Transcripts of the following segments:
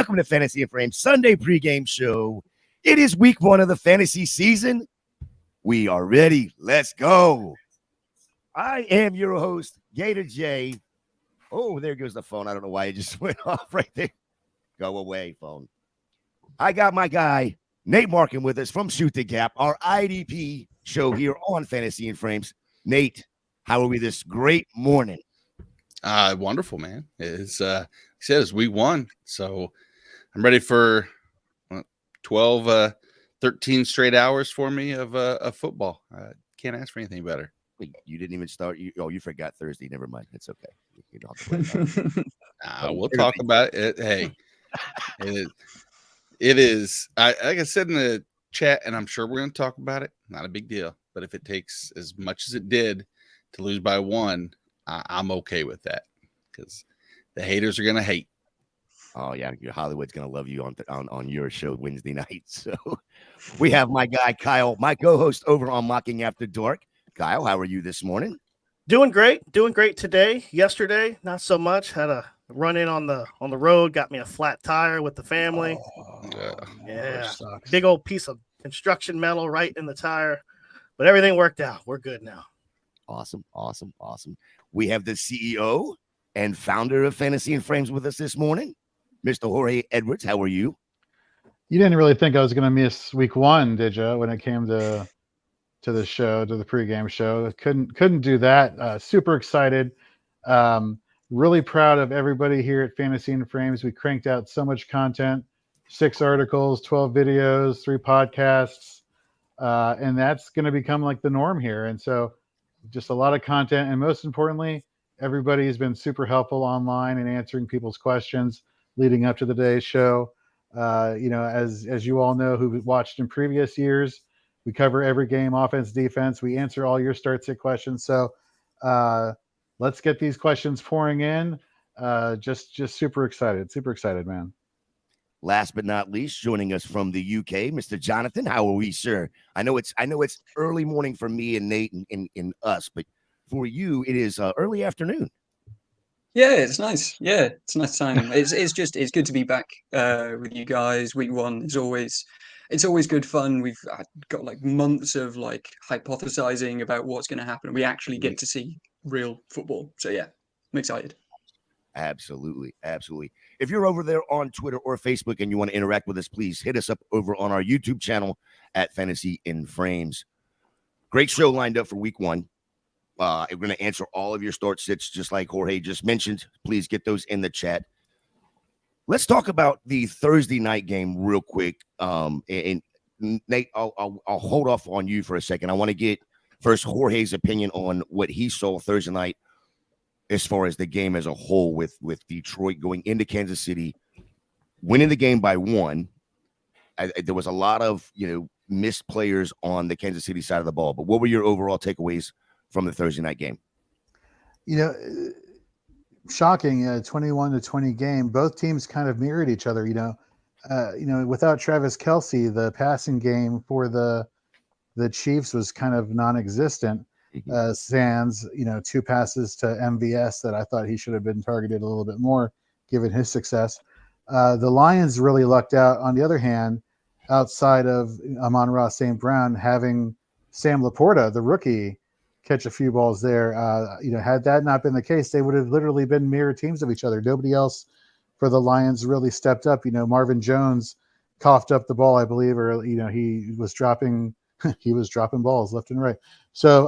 Welcome to Fantasy and Frame Sunday pregame show. It is week 1 of the fantasy season. We are ready. Let's go. I am your host, Gator J. Oh, there goes the phone. I don't know why it just went off right there. Go away, phone. I got my guy, Nate Markin, with us from Shoot the Gap, our IDP show here on Fantasy and Frames. Nate, how are we this great morning? Wonderful, man. It's it's week 1, so I'm ready for 13 straight hours for me of football. Can't ask for anything better. Wait, you didn't even start. You forgot Thursday. Never mind. It's okay. You don't have to worry about it. We'll talk about it. Hey, it is. Like I said in the chat, and I'm sure we're going to talk about it. Not a big deal. But if it takes as much as it did to lose by 1, I'm okay with that because the haters are going to hate. Oh, yeah. Hollywood's going to love you on your show Wednesday night. So we have my guy, Kyle, my co-host over on Mocking After Dark. Kyle, how are you this morning? Doing great today. Yesterday, not so much. Had a run in on the road, got me a flat tire with the family. Yeah. Big old piece of construction metal right in the tire. But everything worked out. We're good now. Awesome. We have the CEO and founder of Fantasy and Frames with us this morning, Mr. Jorge Edwards. How are you? You didn't really think I was going to miss week 1, did you, when it came to the show, to the pregame show? Couldn't do that. Super excited. Really proud of everybody here at Fantasy and Frames. We cranked out so much content, 6 articles, 12 videos, 3 podcasts. And that's going to become like the norm here. And so just a lot of content. And most importantly, everybody has been super helpful online and answering people's questions leading up to the day's show. As you all know, who watched in previous years, we cover every game, offense, defense. We answer all your start-sit questions. So let's get these questions pouring in. Just super excited, man. Last but not least, joining us from the UK, Mr. Jonathan. How are we, sir? I know it's early morning for me and Nate and us, but for you, it is early afternoon. Yeah, it's nice. Yeah, it's a nice time. It's good to be back with you guys. Week 1 is always good fun. We've got like months of like hypothesizing about what's going to happen. We actually get to see real football. So yeah, I'm excited. Absolutely. If you're over there on Twitter or Facebook and you want to interact with us, please hit us up over on our YouTube channel at Fantasy in Frames. Great show lined up for week 1. We're going to answer all of your start sits, just like Jorge just mentioned. Please get those in the chat. Let's talk about the Thursday night game real quick. And Nate, I'll hold off on you for a second. I want to get first Jorge's opinion on what he saw Thursday night as far as the game as a whole, with Detroit going into Kansas City, winning the game by 1. There was a lot of missed players on the Kansas City side of the ball. But what were your overall takeaways from the Thursday night game? Shocking, 21-20 game. Both teams kind of mirrored each other. Without Travis Kelce, the passing game for the Chiefs was kind of non-existent. Sans, 2 passes to MVS that I thought he should have been targeted a little bit more given his success. The Lions really lucked out, on the other hand, outside of Amon-Ra St. Brown, having Sam Laporta, the rookie, catch a few balls there. Had that not been the case, they would have literally been mirror teams of each other. Nobody else for the Lions really stepped up. Marvin Jones coughed up the ball, I believe, or he was dropping balls left and right. So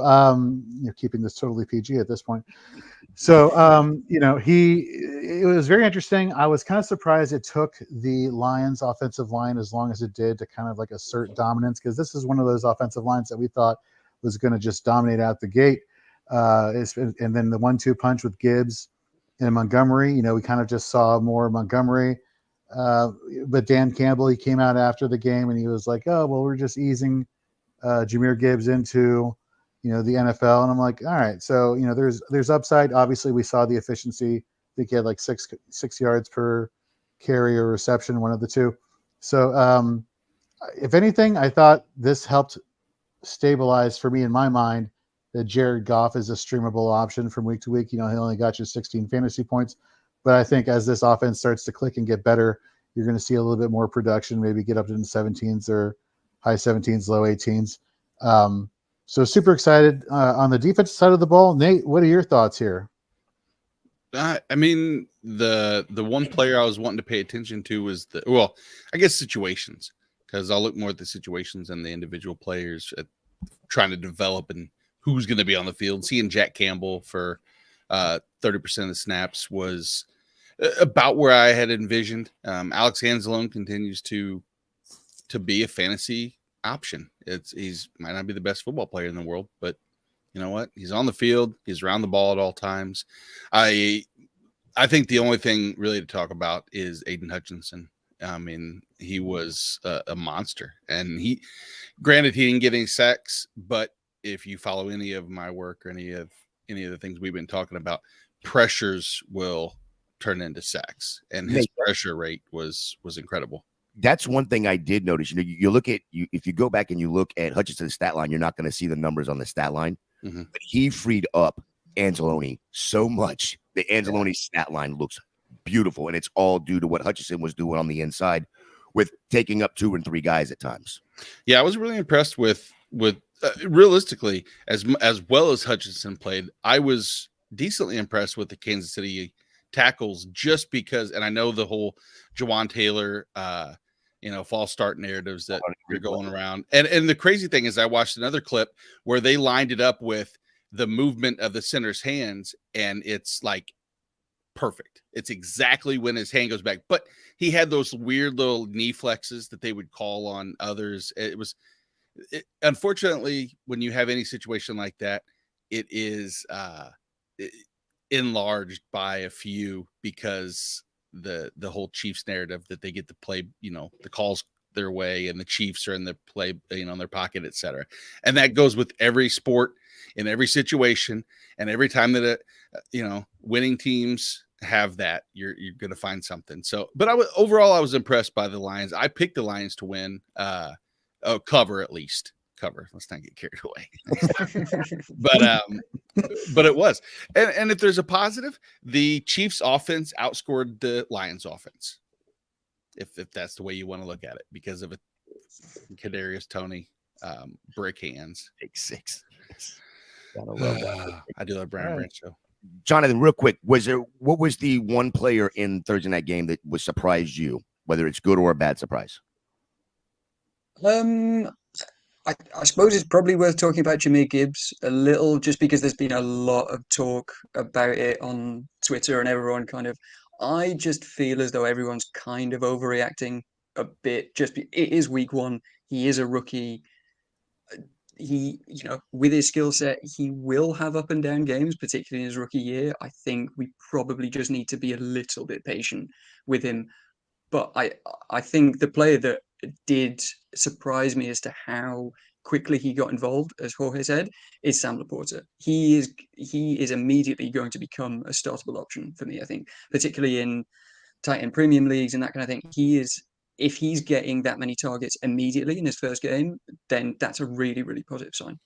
keeping this totally PG at this point. So it was very interesting. I was kind of surprised it took the Lions offensive line as long as it did to kind of like assert dominance, because this is one of those offensive lines that we thought was going to just dominate out the gate. And then the 1-2 punch with Gibbs and Montgomery, we kind of just saw more Montgomery. But Dan Campbell, he came out after the game and he was like, oh, well, we're just easing Jahmyr Gibbs into, the NFL. And I'm like, all right, so, there's upside. Obviously we saw the efficiency. I think he had like six yards per carry or reception, one of the two. So if anything, I thought this helped stabilize for me in my mind that Jared Goff is a streamable option from week to week. He only got you 16 fantasy points, but I think as this offense starts to click and get better, you're going to see a little bit more production, maybe get up into 17s or high 17s, low 18s. So super excited on the defensive side of the ball. Nate, what are your thoughts here? I mean, the one player I was wanting to pay attention to was I guess situations, because I'll look more at the situations and the individual players trying to develop and who's going to be on the field. Seeing Jack Campbell for 30% of the snaps was about where I had envisioned. Alex Anzalone continues to be a fantasy option. He's might not be the best football player in the world, but you know what? He's on the field. He's around the ball at all times. I think the only thing really to talk about is Aiden Hutchinson. I mean, he was a monster, and granted, he didn't get any sacks, but if you follow any of my work or any of the things we've been talking about, pressures will turn into sacks, and his pressure rate was incredible. That's one thing I did notice. You look at if you go back and you look at Hutchinson's stat line, you're not going to see the numbers on the stat line. Mm-hmm. But he freed up Anzalone so much. The Anzalone stat line looks beautiful, and it's all due to what Hutchinson was doing on the inside with taking up 2 and 3 guys at times. Yeah, I was really impressed with realistically, as well as Hutchinson played, I was decently impressed with the Kansas City tackles, just because, and I know the whole Jawan Taylor false start narratives that are going around. And the crazy thing is I watched another clip where they lined it up with the movement of the center's hands, and it's like perfect. It's exactly when his hand goes back. But he had those weird little knee flexes that they would call on others. Unfortunately, when you have any situation like that, it is enlarged by a few, because the whole Chiefs narrative that they get to play, the calls their way, and the Chiefs are in the play, in their pocket, etc. And that goes with every sport, in every situation, and every time that winning teams have that, you're going to find something. So, but overall I was impressed by the Lions. I picked the Lions to win, cover at least. Cover. Let's not get carried away. but it was. And if there's a positive, the Chiefs offense outscored the Lions offense. If that's the way you want to look at it, because of Kadarius Toney, brick hands. Take 6. I do love Brian Branch show. Jonathan, real quick, what was the one player in Thursday night game that was surprised you, whether it's good or a bad surprise? I suppose it's probably worth talking about Jahmyr Gibbs a little, just because there's been a lot of talk about it on Twitter, and everyone I just feel as though everyone's kind of overreacting a bit. It is week 1. He is a rookie. He, with his skill set, he will have up and down games, particularly in his rookie year. I think we probably just need to be a little bit patient with him. But I think the player that did surprise me as to how quickly he got involved, as Jorge said, is Sam Laporta. He is immediately going to become a startable option for me, I think, particularly in tight end premium leagues and that kind of thing. If he's getting that many targets immediately in his first game, then that's a really, really positive sign.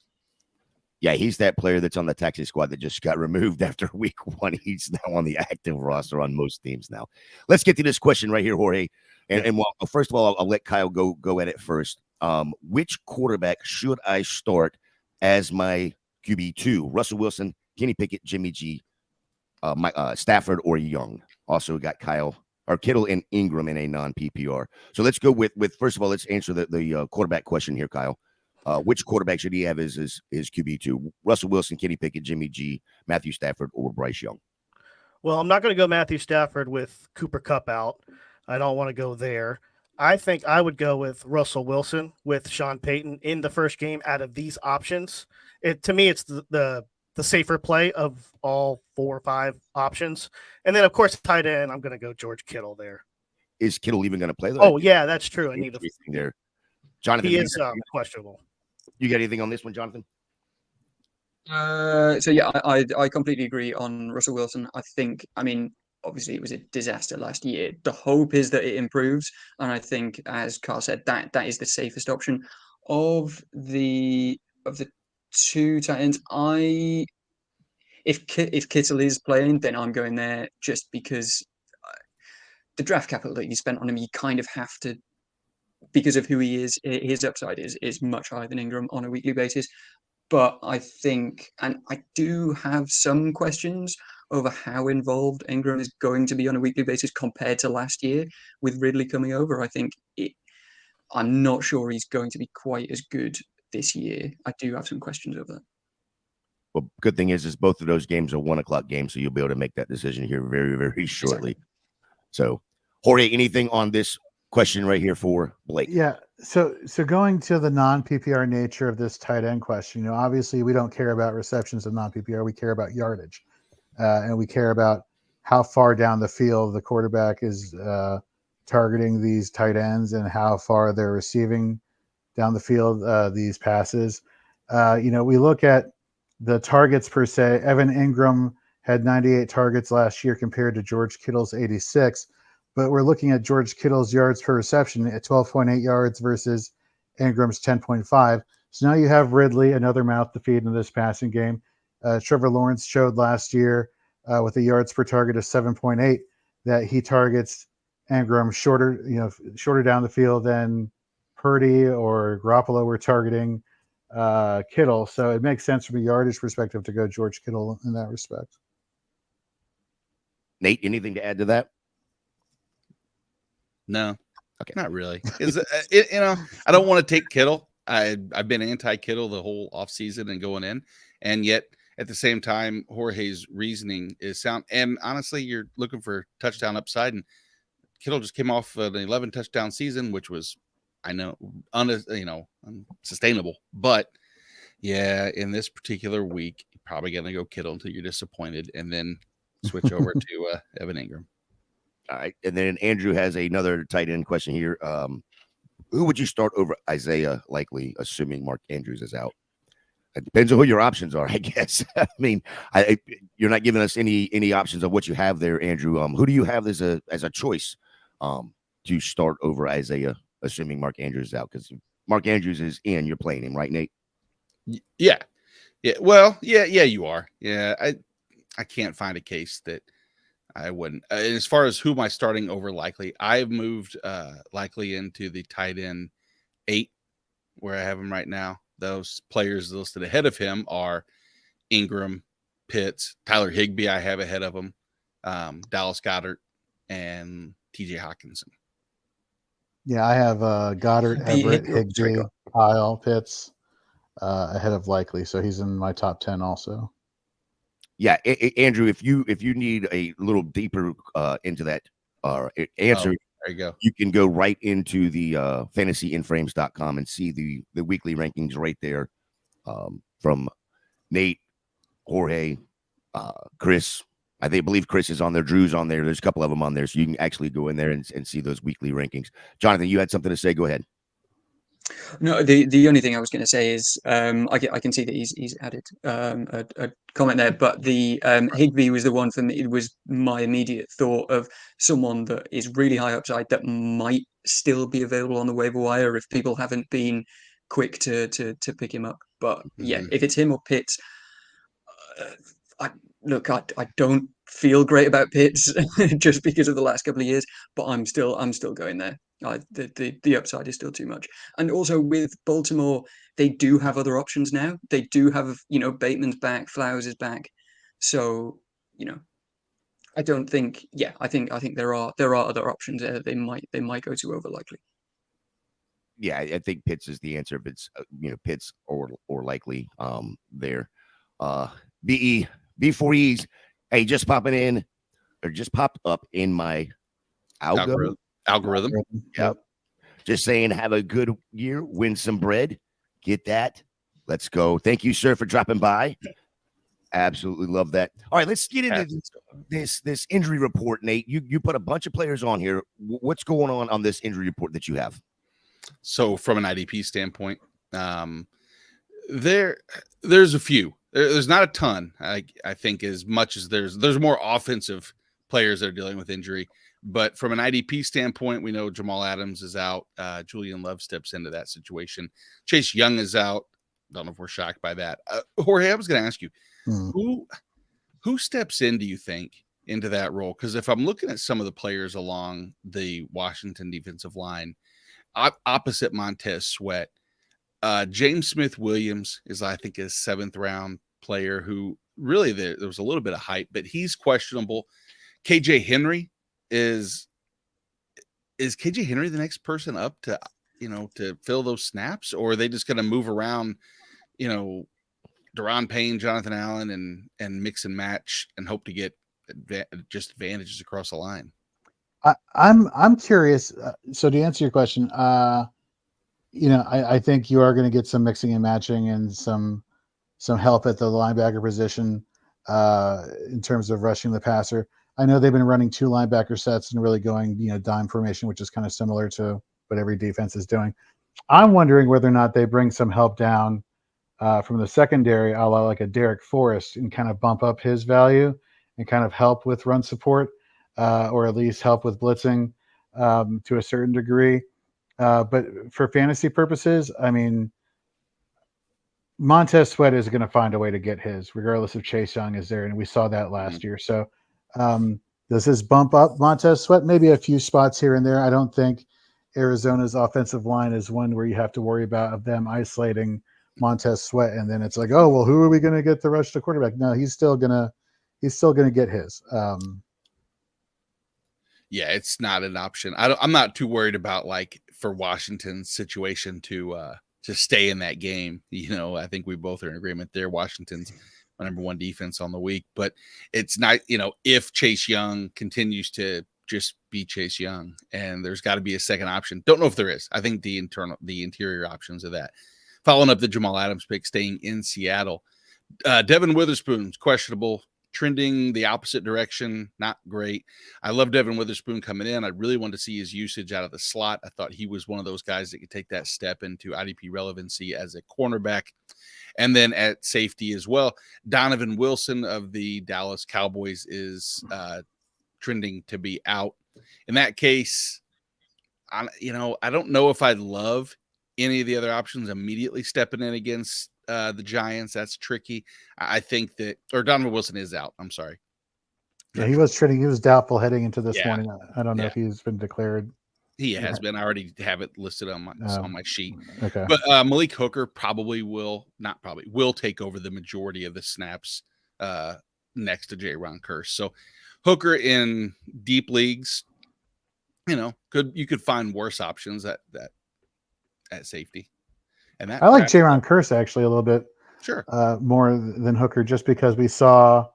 Yeah, he's that player that's on the taxi squad that just got removed after week 1. He's now on the active roster on most teams now. Let's get to this question right here, Jorge. And well, first of all, I'll let Kyle go at it first. Which quarterback should I start as my QB2? Russell Wilson, Kenny Pickett, Jimmy G, Stafford, or Young? Also got Kittle and Ingram in a non-PPR. So let's go with first of all, let's answer the quarterback question here, Kyle. Which quarterback should he have as his QB2? Russell Wilson, Kenny Pickett, Jimmy G, Matthew Stafford, or Bryce Young? Well, I'm not going to go Matthew Stafford with Cooper Kupp out. I don't want to go there. I think I would go with Russell Wilson with Sean Payton in the first game out of these options. To me, it's the safer play of all 4 or 5 options. And then, of course, tight end, I'm going to go George Kittle there. Is Kittle even going to play there? Oh, yeah, that's true. I need there. Jonathan, he is questionable. You got anything on this one, Jonathan? So yeah, I completely agree on Russell Wilson. Obviously it was a disaster last year. The hope is that it improves, and I think, as Carl said, that is the safest option of the 2 tight ends. If Kittle is playing, then I'm going there, just because the draft capital that you spent on him, you kind of have to, because of who he is, his upside is much higher than Ingram on a weekly basis. But I think, and I do have some questions over how involved Ingram is going to be on a weekly basis compared to last year with Ridley coming over. I think I'm not sure he's going to be quite as good this year. I do have some questions over that. Well, good thing is both of those games are 1:00 games, so you'll be able to make that decision here very, very shortly. Exactly. So, Jorge, anything on this question right here for Blake? Yeah. So going to the non-PPR nature of this tight end question, obviously we don't care about receptions of non-PPR. We care about yardage, and we care about how far down the field the quarterback is targeting these tight ends and how far they're receiving down the field these passes. We look at the targets per se. Evan Ingram had 98 targets last year compared to George Kittle's 86. But we're looking at George Kittle's yards per reception at 12.8 yards versus Ingram's 10.5. So now you have Ridley, another mouth to feed in this passing game. Trevor Lawrence showed last year with a yards per target of 7.8 that he targets Ingram shorter down the field than Purdy or Garoppolo were targeting Kittle. So it makes sense from a yardage perspective to go George Kittle in that respect. Nate, anything to add to that? No, okay, not really. Because I don't want to take Kittle. I've been anti-Kittle the whole offseason and going in, and yet at the same time, Jorge's reasoning is sound. And honestly, you're looking for touchdown upside, and Kittle just came off an 11 touchdown season, which was, I know, unsustainable. But yeah, in this particular week, you're probably going to go Kittle until you're disappointed, and then switch over to Evan Ingram. All right. And then Andrew has another tight end question here. Who would you start over Isaiah Likely, assuming Mark Andrews is out? It depends on who your options are, I guess. I mean, you're not giving us any options of what you have there, Andrew. Who do you have as a choice to start over Isaiah, assuming Mark Andrews is out? Because Mark Andrews is in, you're playing him, right, Nate? Yeah. Well, yeah, you are. Yeah, I can't find a case that I wouldn't. As far as who am I starting over Likely, I've moved Likely into the tight end 8, where I have him right now. Those players listed ahead of him are Ingram, Pitts, Tyler Higbee. I have ahead of him, Dallas Goedert, and TJ Hawkinson. Yeah, I have Goddard, Everett, Higbee, Kyle, Pitts ahead of Likely, so he's in my top 10 also. Yeah, Andrew, if you need a little deeper into that answer, there you go. You can go right into the fantasyinframes.com and see the weekly rankings right there from Nate, Jorge, Chris. I believe Chris is on there. Drew's on there. There's a couple of them on there, so you can actually go in there and see those weekly rankings. Jonathan, you had something to say? Go ahead. No, the only thing I was going to say is I can see that he's added a comment there, but the Higbee was the one for me. It was my immediate thought of someone that is really high upside that might still be available on the waiver wire if people haven't been quick to pick him up. But yeah, if it's him or Pitts, I don't feel great about Pitts just because of the last couple of years, but I'm still going there. The upside is still too much. And also with Baltimore, they do have other options now. They do have, Bateman's back, Flowers is back. So, I don't think, I think there are other options there that they might go to over Likely. Yeah, I think Pitts is the answer. If it's Pitts or Likely there. B4E's, hey, just popping in or just popped up in my algorithm. Yep. Just saying, have a good year, win some bread, get that. Let's go. Thank you, sir, for dropping by. Absolutely love that. All right, let's get into this injury report, Nate. You put a bunch of players on here. What's going on this injury report that you have? So from an IDP standpoint, there's a few. There's not a ton. I think as much as there's more offensive players that are dealing with injury. But from an IDP standpoint, we know Jamal Adams is out. Julian Love steps into that situation. Chase Young is out. Don't know if we're shocked by that. Jorge, I was going to ask you, who steps in, do you think, into that role. Because if I'm looking at some of the players along the Washington defensive line, opposite Montez Sweat, James Smith-Williams is, I think, a 7th round player who really there was a little bit of hype, but he's questionable. KJ Henry is KJ Henry the next person up to, to fill those snaps, or are they just going to move around, Deron Payne, Jonathan Allen, and mix and match and hope to get just advantages across the line? I'm curious. So to answer your question, I think you are going to get some mixing and matching and some help at the linebacker position in terms of rushing the passer. I know they've been running 2 linebacker sets and really going, dime formation, which is kind of similar to what every defense is doing. I'm wondering whether or not they bring some help down from the secondary, a la like a Derek Forrest, and kind of bump up his value and kind of help with run support, or at least help with blitzing to a certain degree. But for fantasy purposes, I mean, Montez Sweat is going to find a way to get his, regardless if Chase Young is there, and we saw that last year. So does this bump up Montez Sweat? Maybe a few spots here and there. I don't think Arizona's offensive line is one where you have to worry about them isolating Montez Sweat, and then it's like, oh well, who are we going to get to rush the quarterback? No, he's still gonna get his. Yeah, it's not an option. I'm not too worried about, like, for Washington's situation to stay in that game. I think we both are in agreement there. Washington's my number 1 defense on the week, but it's not, if Chase Young continues to just be Chase Young, and there's got to be a second option. Don't know if there is. I think the interior options of that. Following up the Jamal Adams pick, staying in Seattle, Devin Witherspoon's questionable, trending the opposite direction. Not great. I love Devin Witherspoon coming in. I really wanted to see his usage out of the slot. I thought he was one of those guys that could take that step into IDP relevancy as a cornerback. And then at safety as well, Donovan Wilson of the Dallas Cowboys is trending to be out. In that case, I don't know if I love any of the other options immediately stepping in against the Giants. That's tricky. I think that, or Donovan Wilson is out. I'm sorry. Yeah, he was trending. He was doubtful heading into this morning. I don't know if he's been declared. He has been. I already have it listed on my sheet. Okay. But Malik Hooker will take over the majority of the snaps next to J-Ron Kearse. So Hooker in deep leagues, you could find worse options at safety. And that I like J-Ron Kearse actually a little bit more than Hooker, just because we saw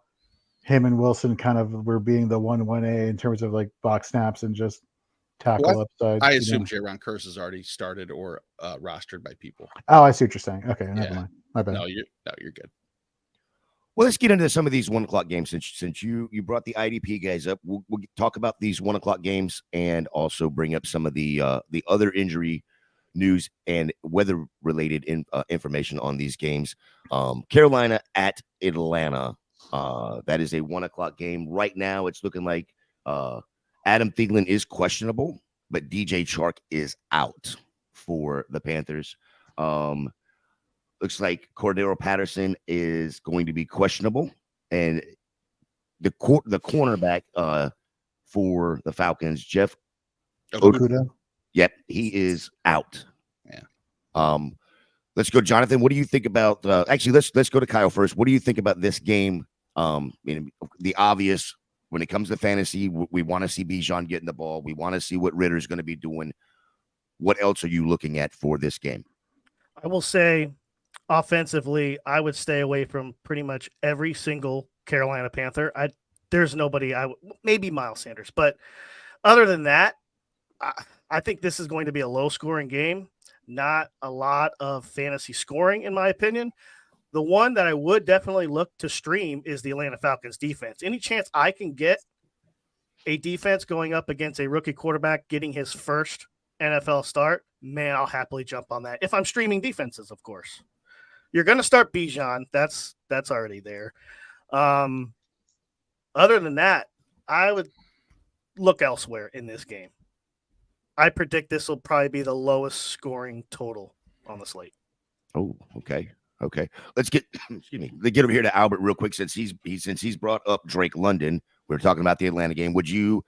him and Wilson kind of were being the 1-1A in terms of like box snaps and just tackle upside. I assume J-Ron Kearse has already started or rostered by people. Oh, I see what you're saying. Okay, never mind. My bad. No, you're good. Well, let's get into some of these 1 o'clock games. Since you brought the IDP guys up, we'll talk about these 1 o'clock games and also bring up some of the other injury news and weather related information on these games. Carolina at Atlanta. That is a 1 o'clock game. Right now, it's looking like Adam Thielen is questionable, but DJ Chark is out for the Panthers. Looks like Cordero Patterson is going to be questionable, and the cornerback for the Falcons, Jeff Okudah. Yep, he is out. Yeah. Let's go, Jonathan. What do you think about? Actually, let's go to Kyle first. What do you think about this game? The obvious when it comes to fantasy, we want to see Bijan getting the ball. We want to see what Ritter's going to be doing. What else are you looking at for this game? I will say, offensively, I would stay away from pretty much every single Carolina Panther. There's nobody. Maybe Miles Sanders, but other than that, I think this is going to be a low-scoring game. Not a lot of fantasy scoring, in my opinion. The one that I would definitely look to stream is the Atlanta Falcons defense. Any chance I can get a defense going up against a rookie quarterback getting his first NFL start, man, I'll happily jump on that. If I'm streaming defenses, of course. You're going to start Bijan. That's already there. Other than that, I would look elsewhere in this game. I predict this will probably be the lowest scoring total on the slate. Oh, okay. Let's get over here to Albert real quick since he's brought up Drake London. We're talking about the Atlanta game. Would you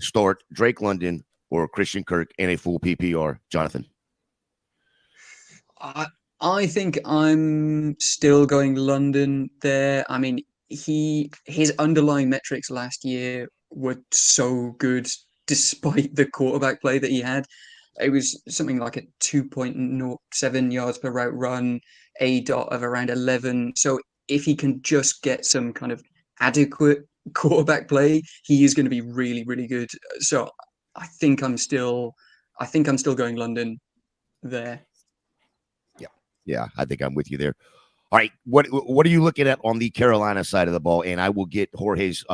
start Drake London or Christian Kirk in a full PPR, Jonathan? I think I'm still going London there. I mean, his underlying metrics last year were so good despite the quarterback play that he had. It was something like a 2.07 yards per route run, a dot of around 11. So if he can just get some kind of adequate quarterback play, he is going to be really, really good. So I think I'm still going London there. Yeah, I think I'm with you there. All right, what are you looking at on the Carolina side of the ball? And I will get Jorge's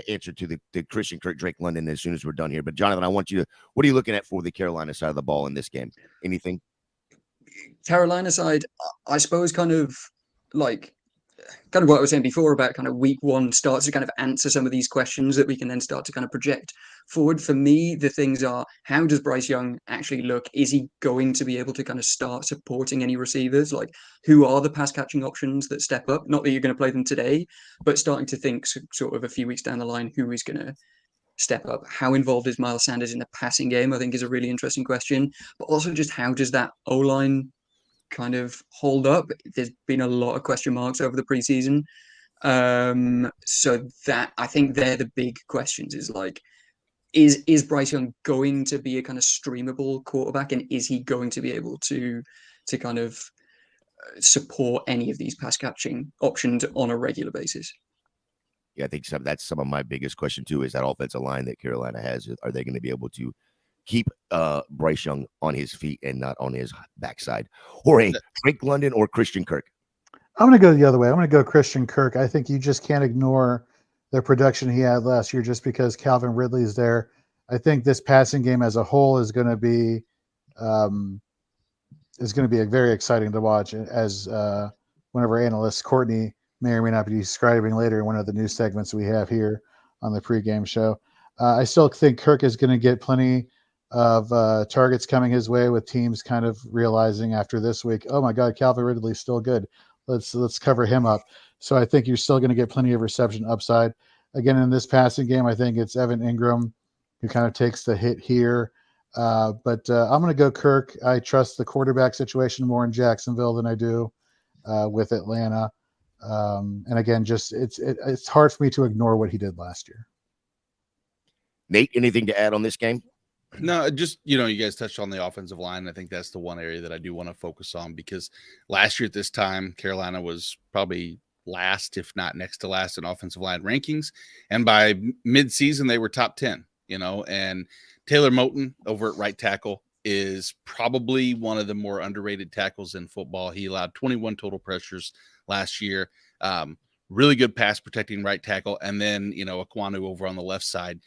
answer to the Christian Kirk Drake London as soon as we're done here. But Jonathan, I want you to, what are you looking at for the Carolina side of the ball in this game? Anything? Carolina side, I suppose kind of what I was saying before about kind of week one starts to kind of answer some of these questions that we can then start to kind of project forward. For me, the things are, how does Bryce Young actually look? Is he going to be able to kind of start supporting any receivers? Like, who are the pass catching options that step up? Not that you're going to play them today, but starting to think sort of a few weeks down the line, who is going to step up? How involved is Miles Sanders in the passing game? I think is a really interesting question. But also just how does that O-line kind of hold up? There's been a lot of question marks over the preseason. So that, I think they're the big questions, is like, is Bryce Young going to be a kind of streamable quarterback, and is he going to be able to kind of support any of these pass catching options on a regular basis? Yeah, I think that's some of my biggest question too, is that offensive line that Carolina has. Are they going to be able to keep Bryce Young on his feet and not on his backside? Jorge, Drake London or Christian Kirk? I'm going to go the other way. I'm going to go Christian Kirk. I think you just can't ignore the production he had last year just because Calvin Ridley's there. I think this passing game as a whole is going to be very exciting to watch, as one of our analysts, Courtney, may or may not be describing later in one of the news segments we have here on the pregame show. I still think Kirk is going to get plenty of targets coming his way, with teams kind of realizing after this week, oh my God, Calvin Ridley's still good. Let's cover him up. So I think you're still going to get plenty of reception upside. Again, in this passing game, I think it's Evan Ingram who kind of takes the hit here. But I'm going to go Kirk. I trust the quarterback situation more in Jacksonville than I do with Atlanta. And again, just it's hard for me to ignore what he did last year. Nate, anything to add on this game? No, just, you guys touched on the offensive line. I think that's the one area that I do want to focus on, because last year at this time, Carolina was probably last, if not next to last, in offensive line rankings. And by mid-season, they were top 10, and Taylor Moton over at right tackle is probably one of the more underrated tackles in football. He allowed 21 total pressures last year. Really good pass protecting right tackle. And then, Aquanu over on the left side.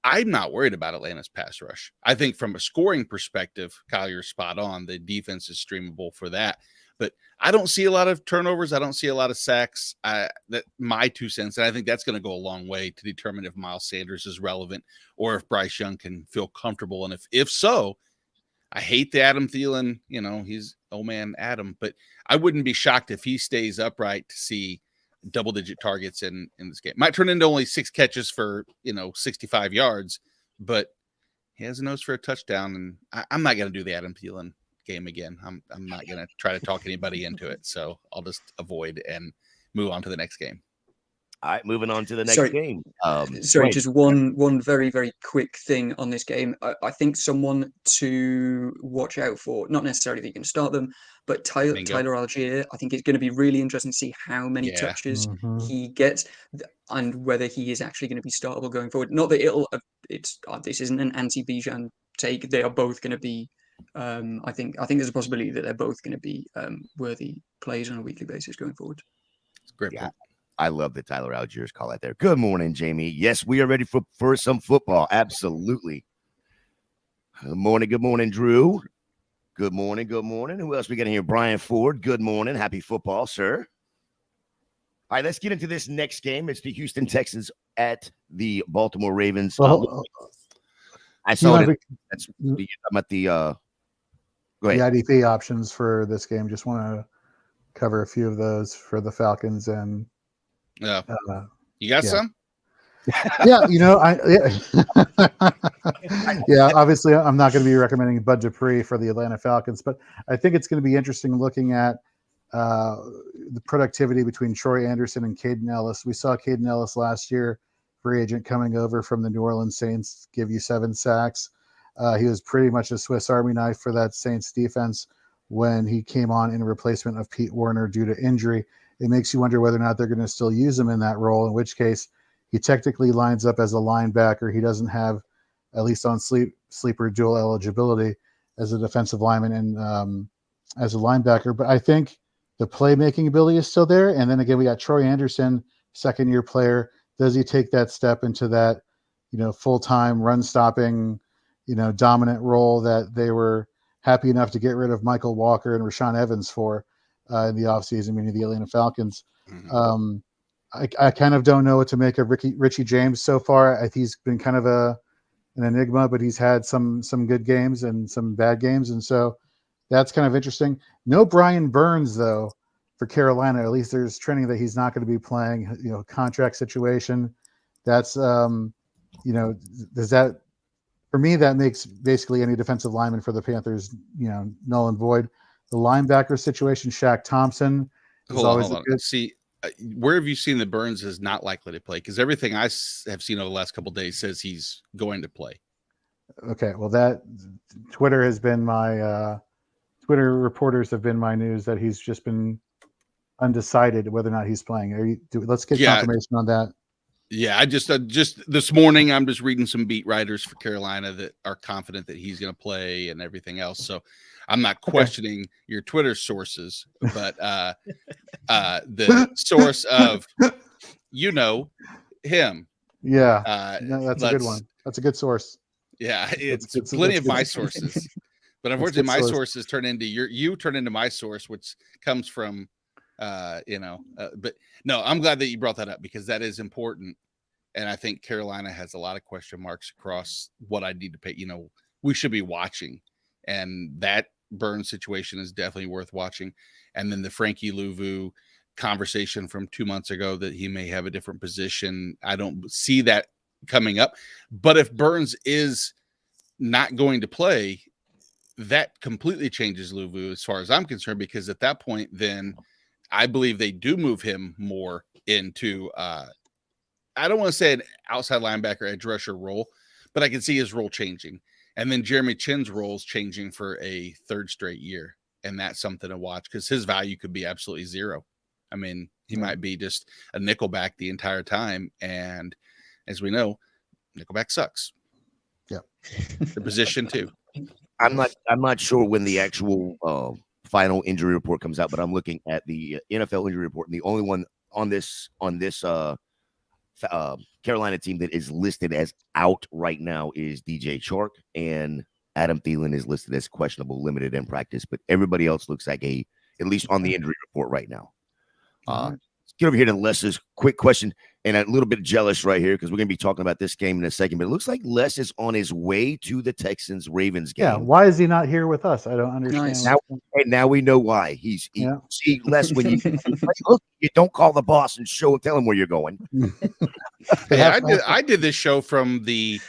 I'm not worried about Atlanta's pass rush. I think from a scoring perspective, Kyle, you're spot on. The defense is streamable for that. But I don't see a lot of turnovers. I don't see a lot of sacks. That my 2 cents. And I think that's going to go a long way to determine if Miles Sanders is relevant or if Bryce Young can feel comfortable. And if so, I hate the Adam Thielen, he's old man Adam, but I wouldn't be shocked if he stays upright to see double-digit targets in this game. Might turn into only 6 catches for 65 yards, but he has a nose for a touchdown. And I'm not going to do the Adam Thielen game again. I'm not going to try to talk anybody into it, so I'll just avoid and move on to the next game. All right, moving on to the next game. Sorry, just one very, very quick thing on this game. I think someone to watch out for, not necessarily that you can start them, but Tyler Algier. I think it's going to be really interesting to see how many touches he gets and whether he is actually going to be startable going forward. Not that this isn't an anti-Bijan take. They are both going to be. I think there's a possibility that they're both going to be worthy plays on a weekly basis going forward. It's great. Yeah. I love the Tyler Algiers call out there. Good morning, Jamie. Yes, we are ready for some football. Absolutely. Good morning, Drew. Good morning. Who else we got in here? Brian Ford. Good morning. Happy football, sir. All right, let's get into this next game. It's the Houston Texans at the Baltimore Ravens. I saw it. I'm at the go ahead. The IDP options for this game. Just want to cover a few of those for the Falcons and you got some? Yeah, yeah, obviously I'm not going to be recommending Bud Dupree for the Atlanta Falcons, but I think it's going to be interesting looking at the productivity between Troy Anderson and Caden Ellis. We saw Caden Ellis last year, free agent coming over from the New Orleans Saints, give you 7 sacks. He was pretty much a Swiss Army knife for that Saints defense when he came on in replacement of Pete Werner due to injury. It makes you wonder whether or not they're going to still use him in that role, in which case he technically lines up as a linebacker. He doesn't have, at least on sleeper, dual eligibility as a defensive lineman and as a linebacker. But I think the playmaking ability is still there. And then again, we got Troy Anderson, second-year player. Does he take that step into that, full-time run-stopping, dominant role that they were happy enough to get rid of Michael Walker and Rashaan Evans for in the offseason, meaning the Atlanta Falcons? Mm-hmm. I kind of don't know what to make of Richie James so far. He's been kind of an enigma, but he's had some good games and some bad games, and so that's kind of interesting. No Brian Burns though for Carolina. At least there's trending that he's not going to be playing. Contract situation. That's does that for me that makes basically any defensive lineman for the Panthers null and void. The linebacker situation, Shaq Thompson is hold on. See. Where have you seen that Burns is not likely to play? Because everything I have seen over the last couple of days says he's going to play. Okay, well, that Twitter has been my Twitter reporters have been my news that he's just been undecided whether or not he's playing. Let's get confirmation on that. Yeah, I just this morning I'm just reading some beat writers for Carolina that are confident that he's going to play and everything else. So I'm not questioning your Twitter sources, but the source of him. Yeah, that's a good one. That's a good source. Yeah, it's plenty of my sources, but unfortunately my sources turn into you turn into my source, which comes from but no, I'm glad that you brought that up because that is important. And I think Carolina has a lot of question marks across what I need to pay. We should be watching, and that Burns situation is definitely worth watching. And then the Frankie Louvu conversation from 2 months ago that he may have a different position. I don't see that coming up, but if Burns is not going to play, that completely changes Louvu as far as I'm concerned, because at that point, then I believe they do move him more into I don't want to say an outside linebacker edge rusher role, but I can see his role changing. And then Jeremy Chin's role is changing for a third straight year. And that's something to watch because his value could be absolutely zero. I mean, he might be just a nickelback the entire time. And as we know, nickelback sucks. Yeah. The position too. I'm not sure when the actual final injury report comes out, but I'm looking at the NFL injury report, and the only one on this Carolina team that is listed as out right now is DJ Chark, and Adam Thielen is listed as questionable, limited in practice, but everybody else looks like at least on the injury report right now. Let's get over here to Les's quick question, and a little bit jealous right here because we're going to be talking about this game in a second, but it looks like Les is on his way to the Texans-Ravens game. Yeah, why is he not here with us? I don't understand. Nice. Now we know why. See, Les, when you look, you don't call the boss and tell him where you're going. Hey, I did this show from the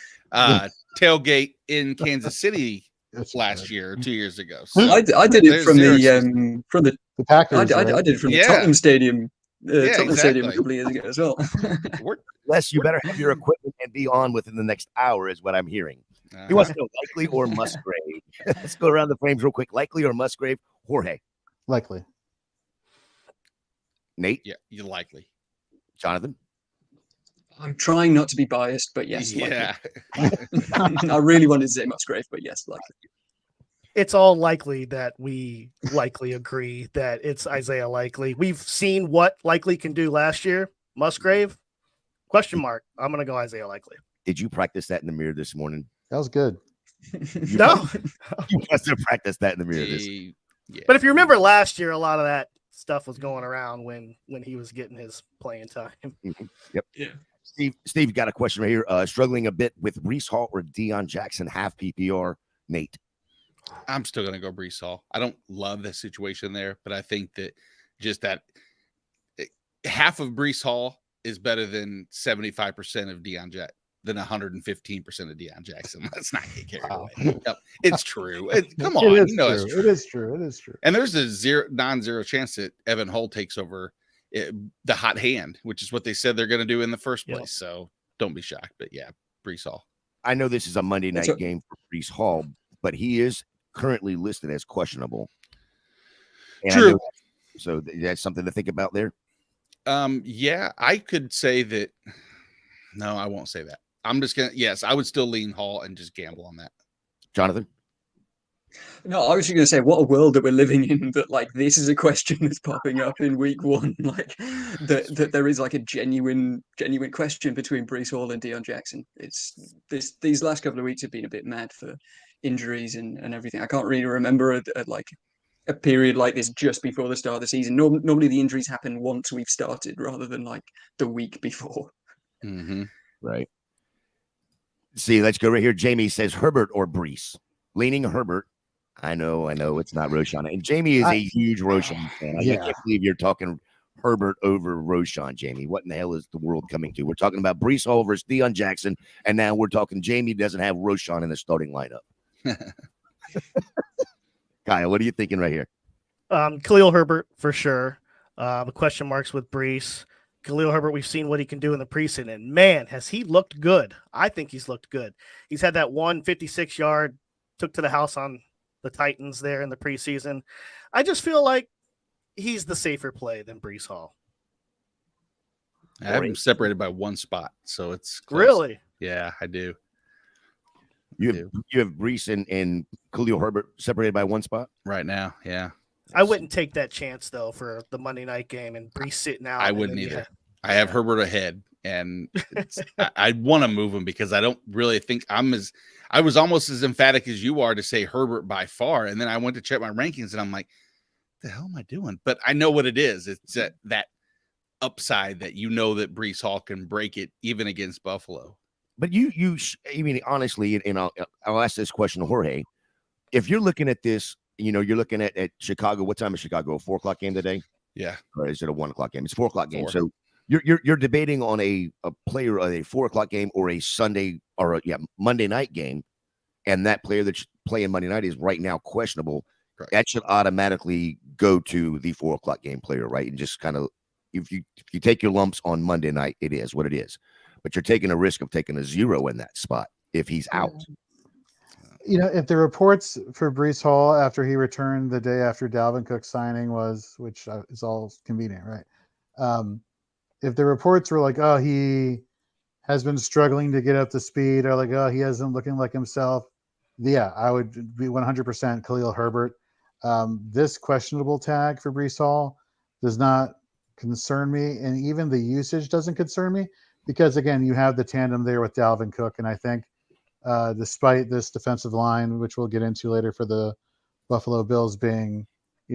tailgate in Kansas City last year or 2 years ago. So I did it from the Packers. I did it from the Tottenham Stadium. Tottenham Stadium a couple of years ago as well. Les, you better have your equipment and be on within the next hour, is what I'm hearing. He wants to know Likely or Musgrave. Let's go around the frames real quick. Likely or Musgrave? Jorge. Likely. Nate? Yeah, you're likely. Jonathan? I'm trying not to be biased, but yes, yeah. I really wanted to say Musgrave, but yes, likely. It's all likely that we likely agree that it's Isaiah Likely. We've seen what Likely can do last year. Musgrave? Question mark. I'm going to go Isaiah Likely. Did you practice that in the mirror this morning? That was good. No. You must have practiced that in the mirror. Yeah. But if you remember last year, a lot of that stuff was going around when he was getting his playing time. Yep. Yeah. Steve got a question right here. Struggling a bit with Breece Hall or Deion Jackson, half PPR. Nate. I'm still going to go Breece Hall. I don't love the situation there, but I think that just that half of Breece Hall is better than 75% of Deion Jackson, than 115% of Deion Jackson. Let's not get carried away. Yep, it's true. Come on, It is you know true. it's true. It is true. It is true. And there's a non-zero chance that Evan Hull takes over the hot hand, which is what they said they're going to do in the first place. So don't be shocked. But yeah, Breece Hall. I know this is a Monday night game for Breece Hall, but he is currently listed as questionable. And True. So that's something to think about there. Yeah, I could say that. No, I won't say that. I'm just gonna. Yes, I would still lean Hall and just gamble on that. Jonathan? No, I was just going to say, what a world that we're living in, that like this is a question that's popping up in week one, like that there is like a genuine question between Breece Hall and Deion Jackson. It's these last couple of weeks have been a bit mad for injuries and everything. I can't really remember a period like this just before the start of the season. Normally the injuries happen once we've started rather than like the week before. Mm-hmm. Right. See, let's go right here. Jamie says Herbert or Breece. Leaning Herbert. I know it's not Roshan. And Jamie is a huge Roshan fan. I can't believe you're talking Herbert over Roshan, Jamie. What in the hell is the world coming to? We're talking about Breece Hall versus Deion Jackson, and now we're talking Jamie doesn't have Roshan in the starting lineup. Kyle, what are you thinking right here? Khalil Herbert for sure. The question marks with Breece. Khalil Herbert, we've seen what he can do in the preseason, and man, has he looked good. I think he's looked good. He's had that 156-yard, took to the house on the Titans there in the preseason. I just feel like he's the safer play than Breece Hall. I have him separated by one spot, so it's close. Really? Yeah, I do. You have Breece and Khalil Herbert separated by one spot right now. Yeah. I wouldn't take that chance though for the Monday night game and Breece sitting out. I wouldn't either. I have Herbert ahead, and I want to move him because I don't really think I was almost as emphatic as you are to say Herbert by far, and then I went to check my rankings, and I'm like, "The hell am I doing?" But I know what it is. It's that upside that that Breece Hall can break it even against Buffalo. But I mean, honestly, and I'll ask this question to Jorge. If you're looking at this, you're looking at Chicago. What time is Chicago? A 4:00 game today? Yeah. Or is it a 1:00 game? It's 4:00 game. So you're debating on a player of a 4:00 game or a Sunday or Monday night game, and that player that's playing Monday night is right now questionable. Correct. That should automatically go to the 4:00 game player, right? And just kind of if you take your lumps on Monday night, it is what it is. But you're taking a risk of taking a 0 in that spot if he's out. If the reports for Breece Hall after he returned the day after Dalvin Cook's signing was, which is all convenient, right? If the reports were like, oh, he has been struggling to get up to speed, or like, oh, he isn't looking like himself, I would be 100% Khalil Herbert. This questionable tag for Breece Hall does not concern me, and even the usage doesn't concern me because, again, you have the tandem there with Dalvin Cook, and I think despite this defensive line, which we'll get into later for the Buffalo Bills being,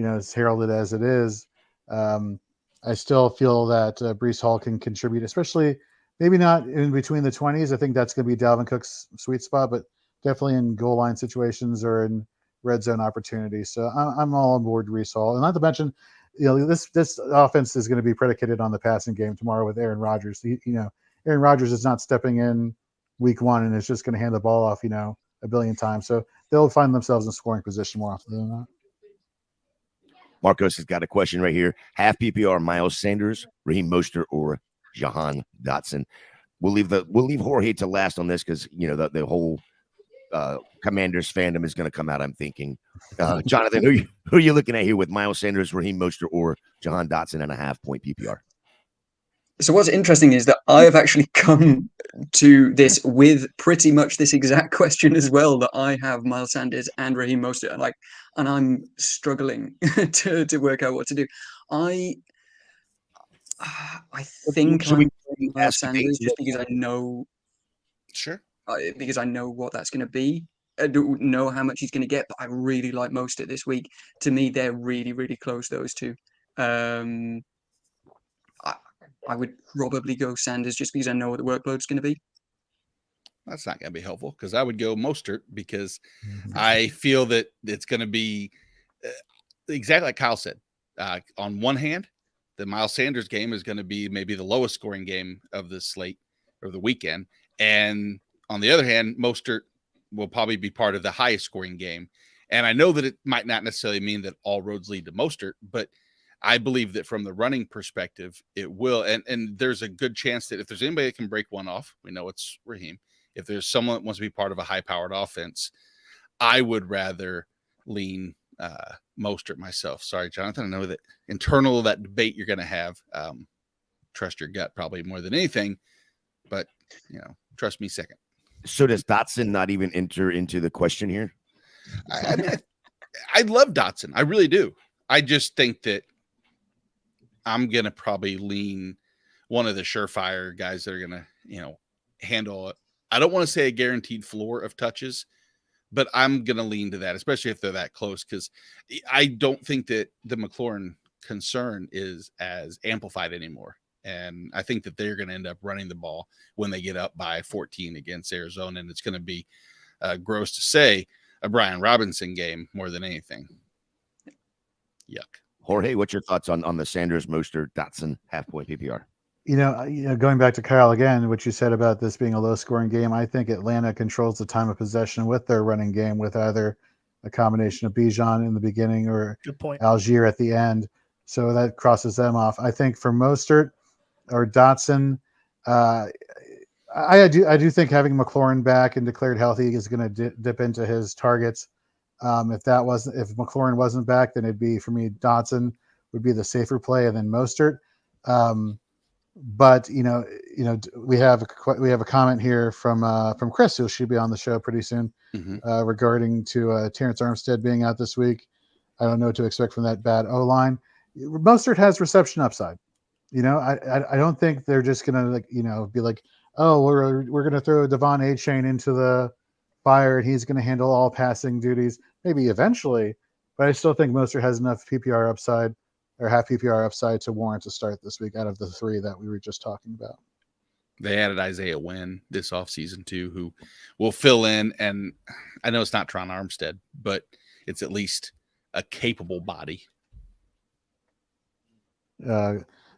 as heralded as it is, I still feel that Breece Hall can contribute, especially maybe not in between the 20s. I think that's going to be Dalvin Cook's sweet spot, but definitely in goal line situations or in red zone opportunities. So I'm all on board Breece Hall. And not to mention, this offense is going to be predicated on the passing game tomorrow with Aaron Rodgers. Aaron Rodgers is not stepping in week one and is just going to hand the ball off, a billion times. So they'll find themselves in scoring position more often than not. Marcos has got a question right here. Half PPR, Miles Sanders, Raheem Mostert, or Jahan Dotson. We'll leave Jorge to last on this because the whole Commanders fandom is going to come out. I'm thinking, Jonathan, who are you looking at here with Miles Sanders, Raheem Mostert, or Jahan Dotson and a half-point PPR? So what's interesting is that I have actually come to this with pretty much this exact question as well, that I have Miles Sanders and Raheem Mostert, and I'm struggling to work out what to do. I think I'm Miles Sanders just because I know. Sure. Because I know what that's going to be. I don't know how much he's going to get, but I really like Mostert this week. To me, they're really, really close, those two. I would probably go Sanders just because I know what the workload's going to be. That's not going to be helpful because I would go Mostert because I feel that it's going to be exactly like Kyle said. On one hand, the Miles Sanders game is going to be maybe the lowest scoring game of the slate or the weekend. And on the other hand, Mostert will probably be part of the highest scoring game. And I know that it might not necessarily mean that all roads lead to Mostert, but I believe that from the running perspective, it will. And there's a good chance that if there's anybody that can break one off, we know it's Raheem. If there's someone that wants to be part of a high-powered offense, I would rather lean Mostert myself. Sorry, Jonathan. I know that internal of that debate you're going to have. Trust your gut probably more than anything, but trust me second. So does Dotson not even enter into the question here? I mean, I love Dotson. I really do. I just think that I'm going to probably lean one of the surefire guys that are going to, handle it. I don't want to say a guaranteed floor of touches, but I'm going to lean to that, especially if they're that close, because I don't think that the McLaurin concern is as amplified anymore. And I think that they're going to end up running the ball when they get up by 14 against Arizona. And it's going to be gross to say a Brian Robinson game more than anything. Yuck. Jorge, what's your thoughts on the Sanders, Mostert, Dotson half-point PPR? Going back to Kyle again, what you said about this being a low-scoring game, I think Atlanta controls the time of possession with their running game with either a combination of Bijan in the beginning or Algier at the end. So that crosses them off. I think for Mostert or Dotson, I do think having McLaurin back and declared healthy is going to dip into his targets. If McLaurin wasn't back, then it'd be, for me, Dotson would be the safer play, and then Mostert. But we have a comment here from Chris, who should be on the show pretty soon, regarding to Terrence Armstead being out this week. I don't know what to expect from that bad O-line. Mostert has reception upside. I don't think they're just gonna be like, oh, we're gonna throw Devon A-Chain into the fire and he's gonna handle all passing duties. Maybe eventually, but I still think Mostert has enough PPR upside or half PPR upside to warrant a start this week out of the three that we were just talking about. They added Isaiah Wynn this offseason too, who will fill in. And I know it's not Tron Armstead, but it's at least a capable body.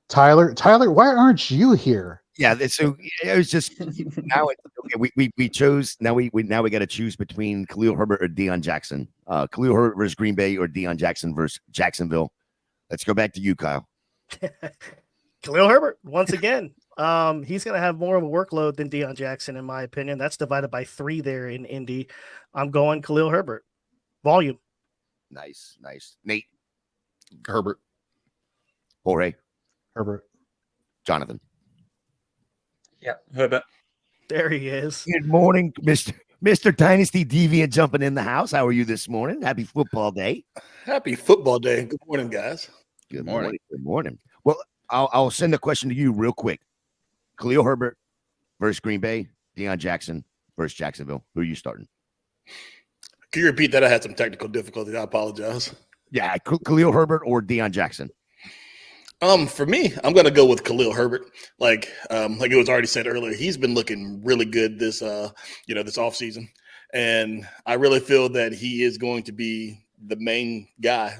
Tyler, why aren't you here? Yeah, so it was just now. We chose. Now we got to choose between Khalil Herbert or Deion Jackson. Khalil Herbert versus Green Bay or Deion Jackson versus Jacksonville. Let's go back to you, Kyle. Khalil Herbert once again. He's going to have more of a workload than Deion Jackson, in my opinion. That's divided by 3 there in Indy. I'm going Khalil Herbert. Volume. Nice. Nate. Herbert. Jorge. Herbert. Jonathan. Yeah, Herbert. There he is. Good morning, Mr. Dynasty Deviant jumping in the house. How are you this morning? Happy football day. Happy football day. Good morning, guys. Good morning. Good morning. Well, I'll send a question to you real quick. Khalil Herbert versus Green Bay, Deion Jackson versus Jacksonville. Who are you starting? Can you repeat that? I had some technical difficulties. I apologize. Yeah, Khalil Herbert or Deion Jackson. For me, I'm gonna go with Khalil Herbert. Like it was already said earlier, he's been looking really good this this offseason. And I really feel that he is going to be the main guy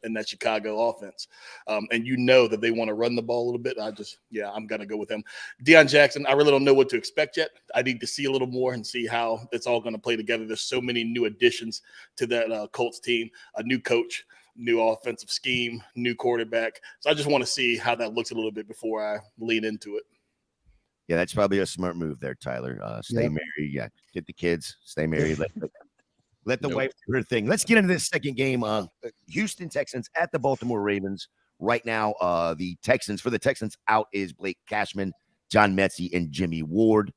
in that Chicago offense. And that they want to run the ball a little bit. I'm gonna go with him. Deion Jackson, I really don't know what to expect yet. I need to see a little more and see how it's all gonna play together. There's so many new additions to that Colts team, a new coach, new offensive scheme, new quarterback. So I just want to see how that looks a little bit before I lean into it. Yeah, that's probably a smart move there, Tyler. Stay married. Yeah, get the kids. Stay married. Let the wife do her thing. Let's get into this second game. Houston Texans at the Baltimore Ravens. Right now, the Texans out is Blake Cashman, John Metsy, and Jimmy Ward.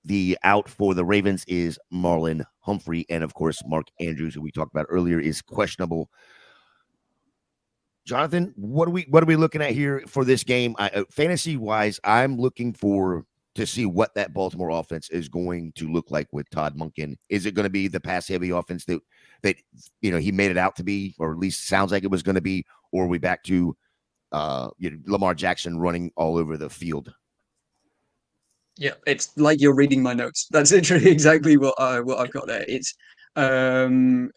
The out for the Ravens is Marlon Humphrey, and of course, Mark Andrews, who we talked about earlier, is questionable. Jonathan, what are we looking at here for this game? Fantasy wise, I'm looking to see what that Baltimore offense is going to look like with Todd Monken. Is it going to be the pass heavy offense that he made it out to be, or at least sounds like it was going to be, or are we back to Lamar Jackson running all over the field? Yeah, it's like you're reading my notes. That's literally exactly what I've got there. It's kind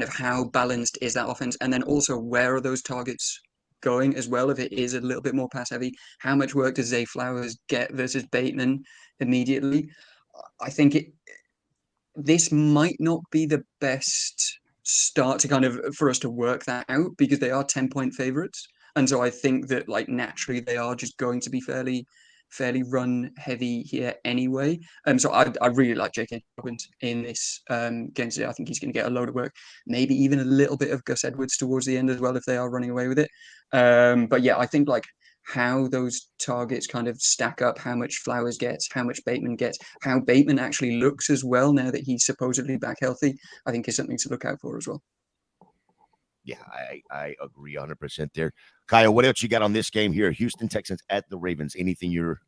of how balanced is that offense, and then also where are those targets going as well, if it is a little bit more pass heavy. How much work does Zay Flowers get versus Bateman immediately? I think this might not be the best start to kind of for us to work that out, because they are 10-point favorites. And so I think that like naturally they are just going to be fairly run heavy here anyway. So I really like J.K. Dobbins in this game today. I think he's going to get a load of work, maybe even a little bit of Gus Edwards towards the end as well if they are running away with it. But yeah, I think like how those targets kind of stack up, how much Flowers gets, how much Bateman gets, how Bateman actually looks as well now that he's supposedly back healthy, I think is something to look out for as well. Yeah, I agree 100% there. Kyle, what else you got on this game here? Houston Texans at the Ravens. Anything you're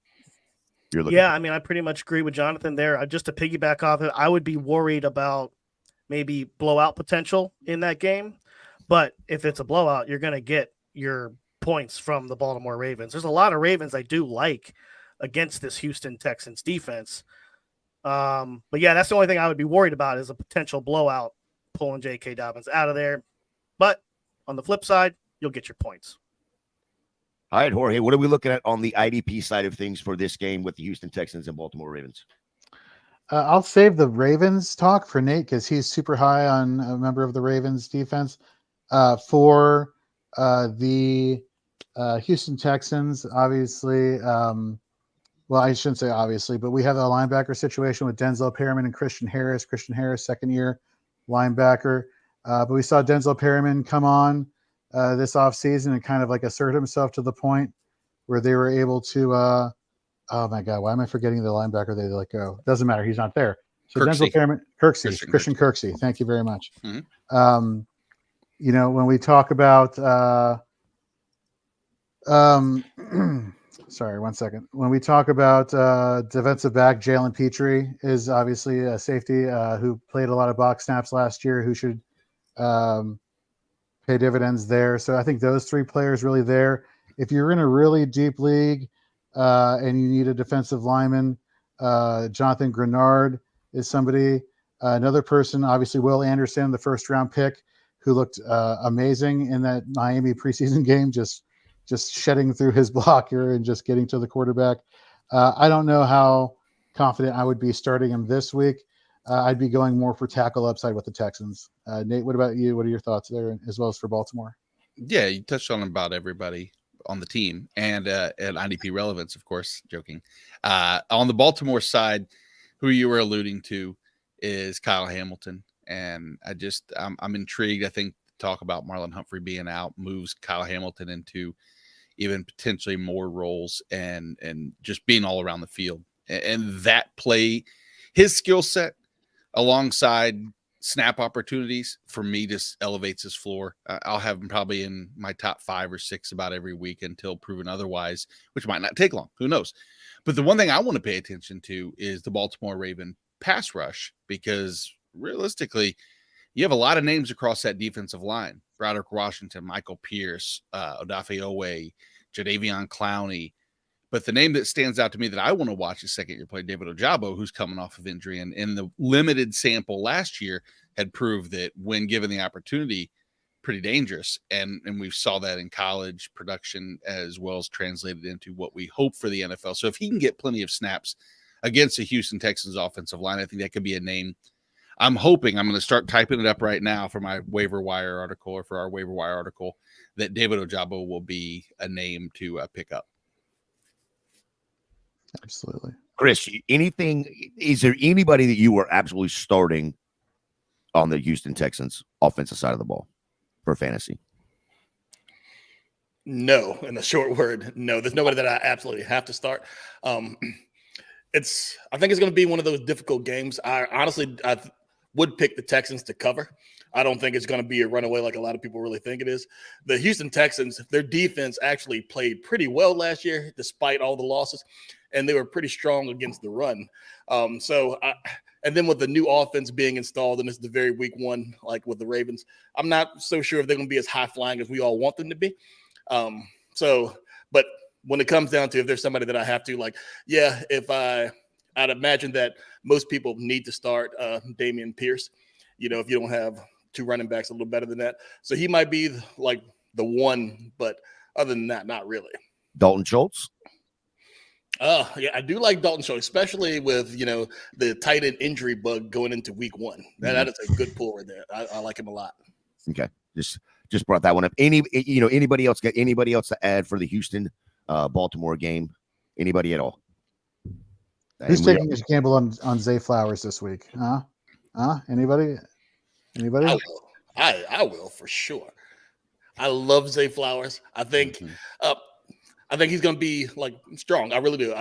looking Yeah, for? I mean, I pretty much agree with Jonathan there. Just to piggyback off it, I would be worried about maybe blowout potential in that game. But if it's a blowout, you're going to get your points from the Baltimore Ravens. There's a lot of Ravens I do like against this Houston Texans defense. But yeah, that's the only thing I would be worried about is a potential blowout pulling J.K. Dobbins out of there. But on the flip side, you'll get your points. All right, Jorge, what are we looking at on the IDP side of things for this game with the Houston Texans and Baltimore Ravens? I'll save the Ravens talk for Nate because he's super high on a member of the Ravens defense. For the Houston Texans, obviously, well, I shouldn't say obviously, but we have a linebacker situation with Denzel Perryman and Christian Harris. Christian Harris, second-year linebacker. But we saw Denzel Perryman come on this offseason and kind of like assert himself to the point where they were able to oh my God, why am I forgetting the linebacker they let go? Doesn't matter, he's not there. So Kirksey. Denzel Perryman, Christian Kirksey. Thank you very much. Mm-hmm. You know, when we talk about sorry, 1 second. When we talk about defensive back, Jalen Petrie is obviously a safety who played a lot of box snaps last year, who should pay dividends there. So I think those three players really there. If you're in a really deep league and you need a defensive lineman, Jonathan Grenard is somebody. Another person, obviously, Will Anderson, the first-round pick, who looked amazing in that Miami preseason game, just shedding through his blocker and just getting to the quarterback. I don't know how confident I would be starting him this week. I'd be going more for tackle upside with the Texans. Nate, what about you? What are your thoughts there, as well as for Baltimore? Yeah, you touched on about everybody on the team and IDP relevance, of course, joking. On the Baltimore side, who you were alluding to is Kyle Hamilton. And I'm intrigued. I think talk about Marlon Humphrey being out moves Kyle Hamilton into even potentially more roles and just being all around the field. And that play, his skill set alongside snap opportunities for me just elevates his floor. I'll have him probably in my top 5 or 6 about every week until proven otherwise, which might not take long. Who knows? But the one thing I want to pay attention to is the Baltimore Raven pass rush, because realistically, you have a lot of names across that defensive line. Broderick Washington, Michael Pierce, Odafe Owe, Jadeveon Clowney. But the name that stands out to me that I want to watch is second-year player David Ojabo, who's coming off of injury. And in the limited sample last year had proved that when given the opportunity, pretty dangerous. And we saw that in college production as well as translated into what we hope for the NFL. So if he can get plenty of snaps against the Houston Texans offensive line, I think that could be a name. I'm hoping, I'm going to start typing it up right now for my waiver wire article or for our waiver wire article, that David Ojabo will be a name to pick up. Absolutely. Chris, is there anybody that you were absolutely starting on the Houston Texans offensive side of the ball for fantasy? No, in a short word, no. There's nobody that I absolutely have to start. I think it's going to be one of those difficult games. I would pick the Texans to cover. I don't think it's going to be a runaway like a lot of people really think it is. The Houston Texans, their defense actually played pretty well last year, despite all the losses, and they were pretty strong against the run. And then with the new offense being installed, and it's the very week one, like with the Ravens, I'm not so sure if they're going to be as high flying as we all want them to be. But when it comes down to if there's somebody that I have to, I'd imagine that most people need to start Dameon Pierce. You know, if you don't have 2 running backs a little better than that. So he might be like the one, but Other than that, not really. Dalton Schultz. Yeah, I do like Dalton Schultz, especially with the tight end injury bug going into week 1. That is a good pull right there. I like him a lot. Okay, just brought that one up. Anybody else got anybody else to add for the Houston Baltimore game? Anybody at all? Who's taking his gamble on Zay Flowers this week? Anybody? I will for sure. I love Zay Flowers. I think he's going to be strong. I really do.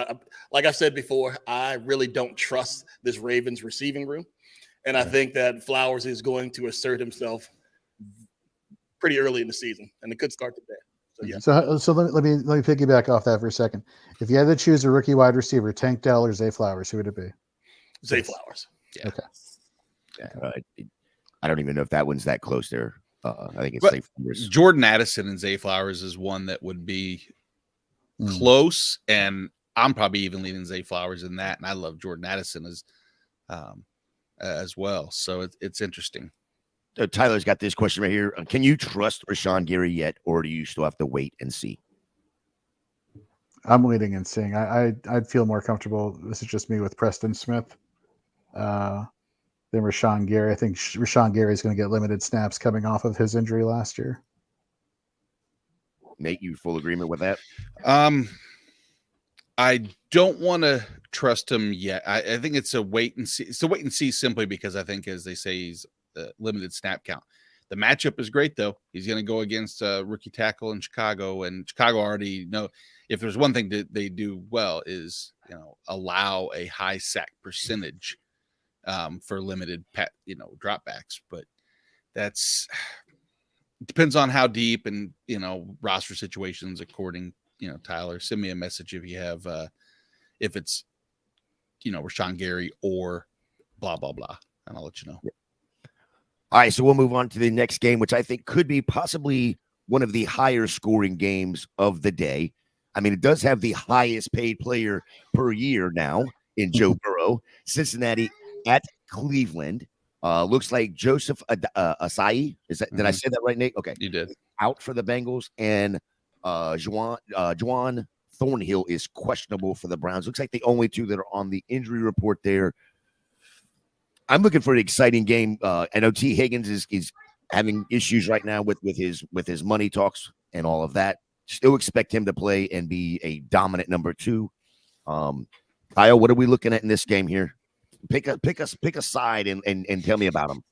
Like I said before, I really don't trust this Ravens receiving room, and I think that Flowers is going to assert himself pretty early in the season, and it could start today. So yeah. So let me piggyback off that for a second. If you had to choose a rookie wide receiver, Tank Dell or Zay Flowers, who would it be? Zay Flowers. Yeah. Okay. Yeah, I don't even know if that one's that close there. I think it's Zay Flowers. Jordan Addison and Zay Flowers is one that would be close, and I'm probably even leaning Zay Flowers in that. And I love Jordan Addison as well. So it's interesting. Tyler's got this question right here. Can you trust Rashawn Gary yet, or do you still have to wait and see? I'm waiting and seeing. I'd feel more comfortable. This is just me with Preston Smith than Rashawn Gary. I think Rashawn Gary is going to get limited snaps coming off of his injury last year. Nate, you full agreement with that? I don't want to trust him yet. I think it's a wait and see. It's a wait and see simply because I think, as they say, he's limited snap count. The matchup is great, though. He's going to go against a rookie tackle in Chicago, and Chicago already know if there's one thing that they do well is allow a high sack percentage for limited dropbacks. But that's depends on how deep and roster situations. According Tyler, send me a message if you have if it's Rashawn Gary or blah blah blah, and I'll let you know. Yeah. All right, so we'll move on to the next game, which I think could be possibly one of the higher scoring games of the day. I mean, it does have the highest paid player per year now in Joe Burrow. Cincinnati at Cleveland. Looks like Joseph Asai. Did I say that right, Nate? Okay. You did. Out for the Bengals, and Juwan Thornhill is questionable for the Browns. Looks like the only two that are on the injury report there. I'm looking for an exciting game. I know T. Higgins is having issues right now with his money talks and all of that. Still expect him to play and be a dominant number 2. Kyle, what are we looking at in this game here? Pick a side and tell me about them.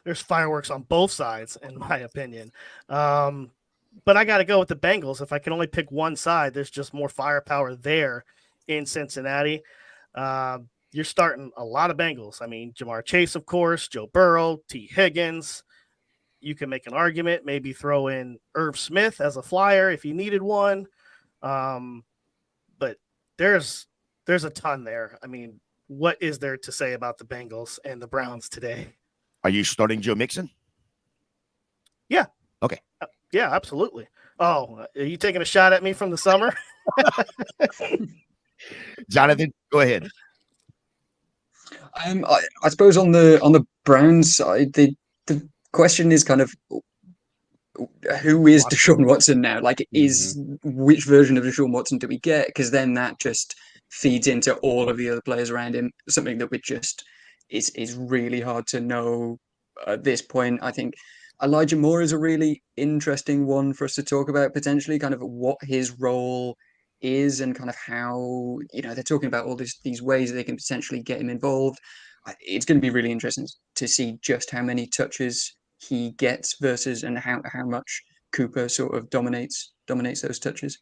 There's fireworks on both sides, in my opinion. But I got to go with the Bengals. If I can only pick one side, there's just more firepower there in Cincinnati. You're starting a lot of Bengals. I mean, Jamar Chase, of course, Joe Burrow, T. Higgins. You can make an argument, maybe throw in Irv Smith as a flyer if you needed one. But there's a ton there. I mean, what is there to say about the Bengals and the Browns today? Are you starting Joe Mixon? Yeah. Okay. Yeah, absolutely. Oh, are you taking a shot at me from the summer? Jonathan, go ahead. I suppose on the Browns side, the question is kind of who is Deshaun Watson now? Like, which version of Deshaun Watson do we get? Because then that just feeds into all of the other players around him. Something that is really hard to know at this point. I think Elijah Moore is a really interesting one for us to talk about, potentially kind of what his role is and kind of how, they're talking about all these ways they can potentially get him involved. It's going to be really interesting to see just how many touches he gets versus and how much Cooper sort of dominates those touches.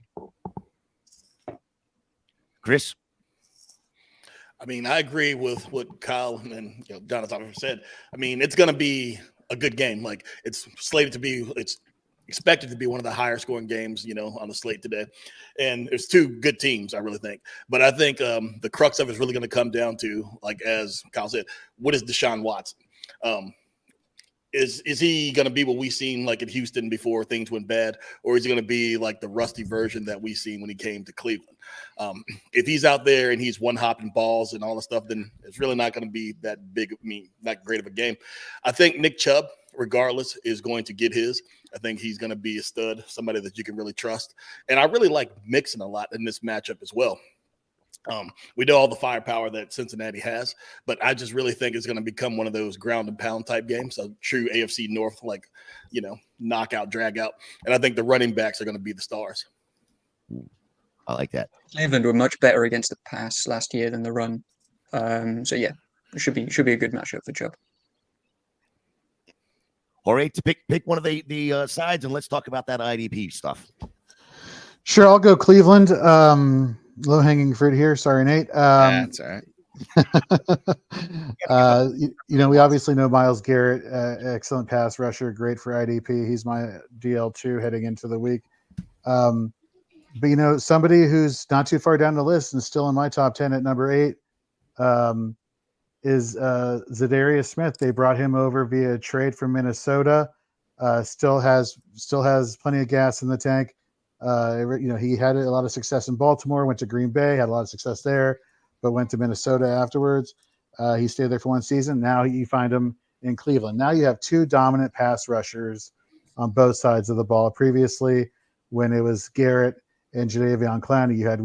Chris? I mean, I agree with what Kyle and Jonathan said. I mean, it's going to be a good game. Like, it's expected to be one of the higher scoring games, on the slate today. And there's two good teams, I really think. But I think the crux of it is really going to come down to, like, as Kyle said, what is Deshaun Watson? Is he going to be what we seen like in Houston before things went bad, or is he going to be like the rusty version that we seen when he came to Cleveland? If he's out there and he's one-hopping balls and all the stuff, then it's really not going to be that big. Not great of a game. I think Nick Chubb regardless, is going to get his. I think he's going to be a stud, somebody that you can really trust. And I really like Mixon a lot in this matchup as well. We know all the firepower that Cincinnati has, but I just really think it's going to become one of those ground and pound type games, a true AFC North, like, knockout, drag out. And I think the running backs are going to be the stars. I like that. Cleveland were much better against the pass last year than the run. So yeah, it should be a good matchup for Chubb. All right, to pick one of the sides, and let's talk about that IDP stuff. Sure, I'll go Cleveland. Low-hanging fruit here. Sorry, Nate. That's all right. We obviously know Myles Garrett, excellent pass rusher, great for IDP. He's my DL2 heading into the week. But somebody who's not too far down the list and still in my top 10 at number 8 is Zadarius Smith. They brought him over via trade from Minnesota. Still has plenty of gas in the tank. He had a lot of success in Baltimore, went to Green Bay, had a lot of success there, but went to Minnesota afterwards. He stayed there for one season. Now you find him in Cleveland. Now you have 2 dominant pass rushers on both sides of the ball. Previously, when it was Garrett and Jadeveon Clowney, you had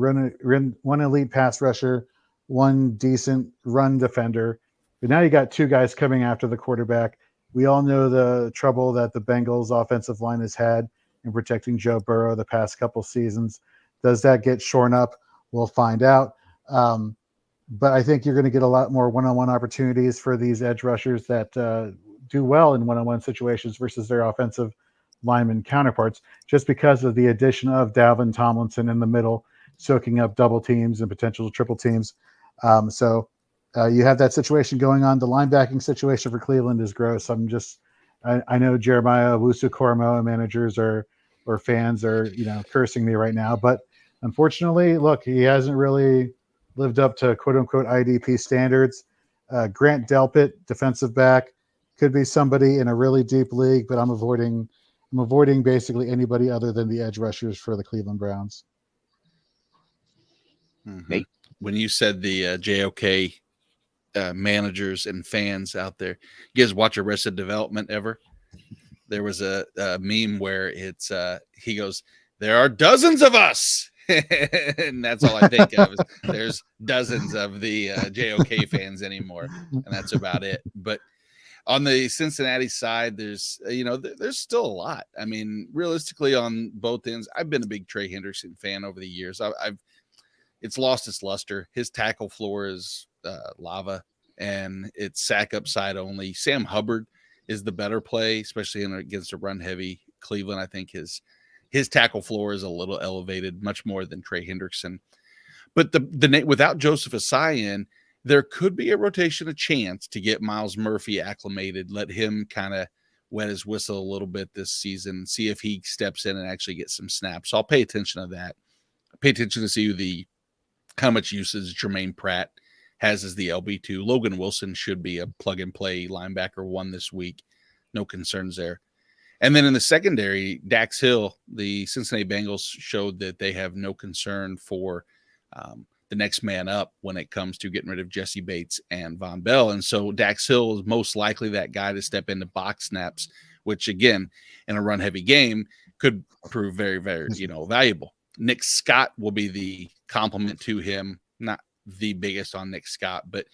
one elite pass rusher, one decent run defender. But now you got 2 guys coming after the quarterback. We all know the trouble that the Bengals offensive line has had in protecting Joe Burrow the past couple seasons. Does that get shorn up? We'll find out. But I think you're going to get a lot more one-on-one opportunities for these edge rushers that do well in one-on-one situations versus their offensive lineman counterparts, just because of the addition of Dalvin Tomlinson in the middle, soaking up double teams and potential triple teams. So you have that situation going on. The linebacking situation for Cleveland is gross. I know Jeremiah Owusu-Koramoah managers or fans are, cursing me right now, but unfortunately, look, he hasn't really lived up to quote unquote IDP standards. Grant Delpit, defensive back, could be somebody in a really deep league, but I'm avoiding basically anybody other than the edge rushers for the Cleveland Browns. Mm-hmm. When you said the JOK managers and fans out there, you guys watch Arrested Development ever? There was a meme where it's he goes, "There are dozens of us," and that's all I think of. There's dozens of the JOK fans anymore, and that's about it. But on the Cincinnati side, there's still a lot. I mean, realistically, on both ends, I've been a big Trey Hendrickson fan over the years. It's lost its luster. His tackle floor is lava, and it's sack upside only. Sam Hubbard is the better play, especially against a run-heavy Cleveland. I think his tackle floor is a little elevated, much more than Trey Hendrickson. But without Joseph Asai in, there could be a rotation, a chance to get Miles Murphy acclimated, let him kind of wet his whistle a little bit this season, see if he steps in and actually gets some snaps. So I'll pay attention to that. Pay attention to see how much usage Jermaine Pratt has as the LB2. Logan Wilson should be a plug-and-play linebacker 1 this week. No concerns there. And then in the secondary, Dax Hill, the Cincinnati Bengals showed that they have no concern for the next man up when it comes to getting rid of Jesse Bates and Von Bell. And so Dax Hill is most likely that guy to step into box snaps, which, again, in a run-heavy game could prove very, very, valuable. Nick Scott will be the complement to him. Not the biggest on Nick Scott, but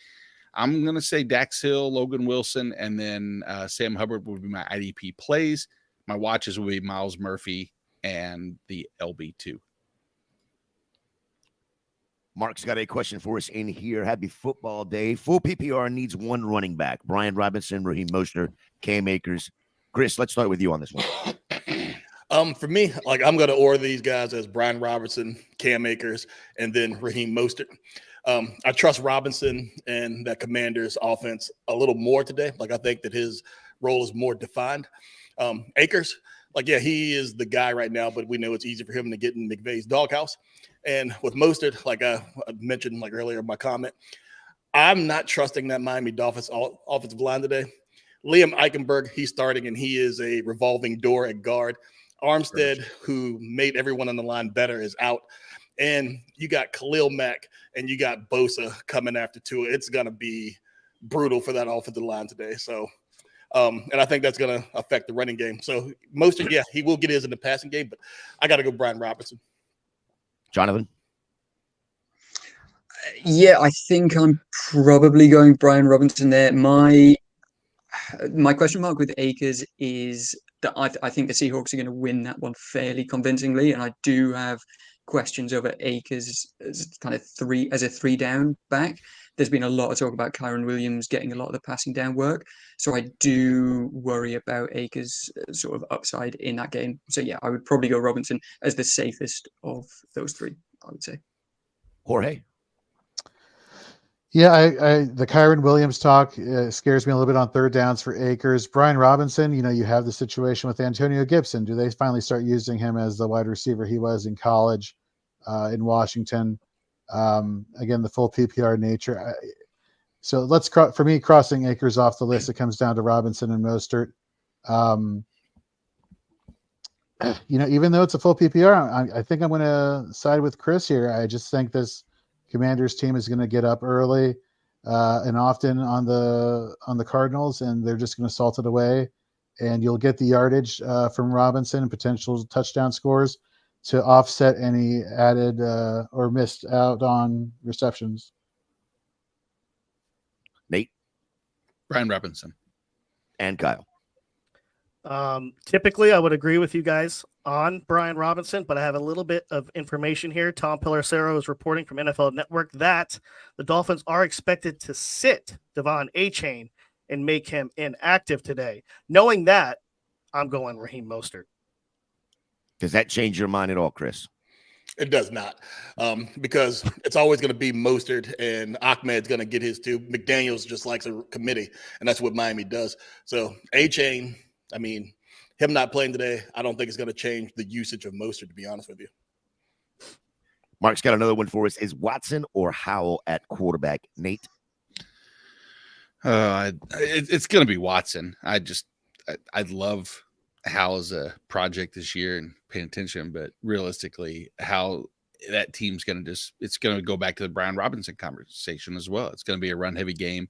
I'm going to say Dax Hill, Logan Wilson, and then Sam Hubbard would be my IDP plays. My watches will be Miles Murphy and the LB2. Mark's got a question for us in here. Happy football day. Full PPR needs 1 running back. Brian Robinson, Raheem Mostert, Cam Akers. Chris, let's start with you on this one. For me, I'm going to order these guys as Brian Robinson, Cam Akers, and then Raheem Mostert. I trust Robinson and that Commanders offense a little more today. I think that his role is more defined. Akers, he is the guy right now, but we know it's easy for him to get in McVay's doghouse. And with Mostert, like I mentioned earlier in my comment, I'm not trusting that Miami Dolphins offensive line today. Liam Eichenberg, he's starting, and he is a revolving door at guard. Armstead, who made everyone on the line better, is out. And you got Khalil Mack and you got Bosa coming after Tua. It's going to be brutal for that offensive line today. So And I think that's going to affect the running game. So Mostert, yeah, he will get his in the passing game, but I got to go Brian Robinson. Jonathan? Yeah, I think I'm probably going Brian Robinson there. My question mark with Akers is that I think the Seahawks are going to win that one fairly convincingly, and I do have questions over Akers as kind of a 3-down back. There's been a lot of talk about Kyron Williams getting a lot of the passing down work, so I do worry about Akers' sort of upside in that game. So yeah, I would probably go Robinson as the safest of those three, I would say. Jorge? Yeah, the Kyron Williams talk scares me a little bit on third downs for Akers. Brian Robinson, you have the situation with Antonio Gibson. Do they finally start using him as the wide receiver he was in college in Washington? Again, the full PPR nature. So let's for me, crossing Akers off the list, it comes down to Robinson and Mostert. Even though it's a full PPR, I think I'm going to side with Chris here. I just think this Commanders team is going to get up early and often on the Cardinals, and they're just going to salt it away. And you'll get the yardage from Robinson and potential touchdown scores to offset any added or missed out on receptions. Nate? Brian Robinson. And Kyle? Typically, I would agree with you guys on Brian Robinson, but I have a little bit of information here. Tom Pelissero is reporting from NFL Network that the Dolphins are expected to sit Devon Achane and make him inactive today. Knowing that, I'm going Raheem Mostert. Does that change your mind at all, Chris? It does not, because it's always going to be Mostert, and Ahmed's going to get his too. McDaniels just likes a committee, and that's what Miami does. So A-Chain, I mean, him not playing today, I don't think it's going to change the usage of Mostert, to be honest with you. Mark's got another one for us. Is Watson or Howell at quarterback? Nate? It's going to be Watson. I'd love Howell as a project this year and paying attention, but realistically, how that team's going to it's going to go back to the Brian Robinson conversation as well. It's going to be a run heavy game.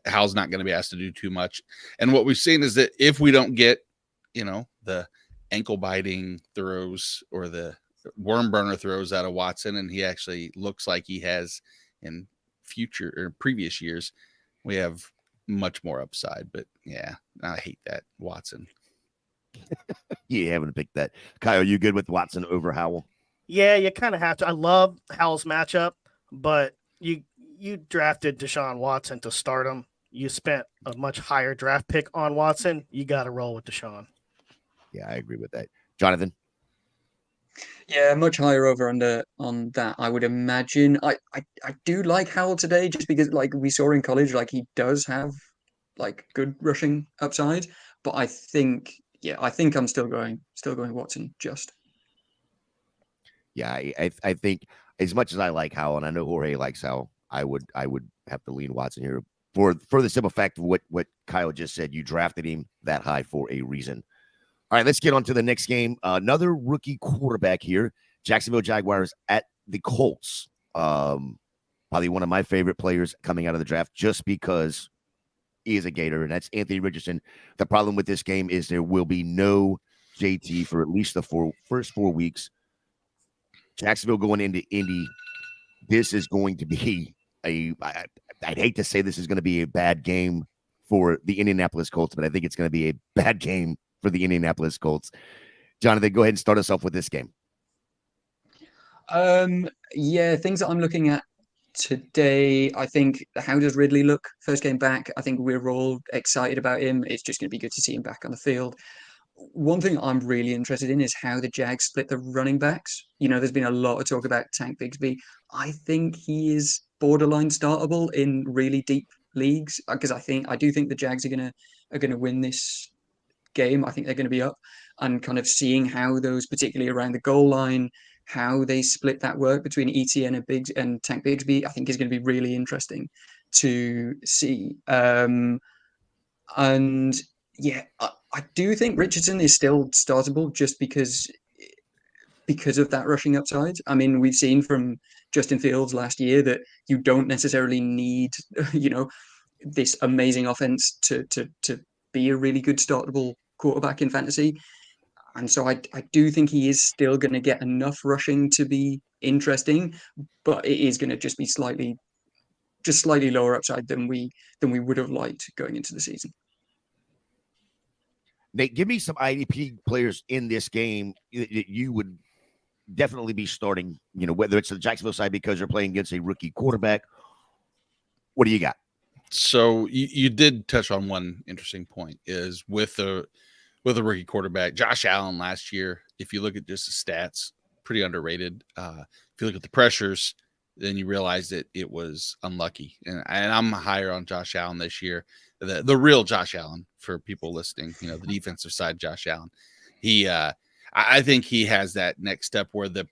Howell's not going to be asked to do too much. And what we've seen is that if we don't get, the ankle biting throws or the worm burner throws out of Watson, and he actually looks like he has in future or previous years, we have much more upside. But yeah, I hate that Watson. You haven't picked that. Kyle, are you good with Watson over Howell? Yeah, you kind of have to. I love Howell's matchup, but you drafted Deshaun Watson to start him. You spent a much higher draft pick on Watson. You got to roll with Deshaun. Yeah, I agree with that. Jonathan? Yeah, much higher over under on that, I would imagine. I do like Howell today just because, like we saw in college, like he does have like good rushing upside. But I think I'm still going Watson just. Yeah, I think as much as I like Howell, and I know Jorge likes Howell, I would have to lean Watson here for the simple fact of what Kyle just said. You drafted him that high for a reason. All right, let's get on to the next game. Another rookie quarterback here. Jacksonville Jaguars at the Colts. Probably one of my favorite players coming out of the draft just because he is a Gator, and that's Anthony Richardson. The problem with this game is there will be no JT for at least the first 4 weeks. Jacksonville going into Indy. This is going to be I'd hate to say this is going to be a bad game for the Indianapolis Colts, but I think it's going to be a bad game for the Indianapolis Colts. Jonathan, go ahead and start us off with this game. Yeah, things that I'm looking at today, I think, how does Ridley look first game back? I think we're all excited about him. It's just going to be good to see him back on the field. One thing I'm really interested in is how the Jags split the running backs. There's been a lot of talk about Tank Bigsby. I think he is borderline startable in really deep leagues because I do think the Jags are gonna win this game. I think they're going to be up, and kind of seeing how those, particularly around the goal line, how they split that work between ETN and Tank Bigsby, I think is going to be really interesting to see. And yeah, I do think Richardson is still startable just because of that rushing upside. I mean, we've seen from Justin Fields last year that you don't necessarily need, this amazing offense to be a really good startable quarterback in fantasy. And so I do think he is still going to get enough rushing to be interesting, but it is going to just be slightly lower upside than we would have liked going into the season. Nate, give me some IDP players in this game that you would definitely be starting, whether it's the Jacksonville side because you're playing against a rookie quarterback. What do you got? So you did touch on one interesting point is with a rookie quarterback, Josh Allen last year, if you look at just the stats, pretty underrated. If you look at the pressures, then you realize that it was unlucky. And I'm higher on Josh Allen this year. The real Josh Allen for people listening, the defensive side, Josh Allen. I think he has that next step where the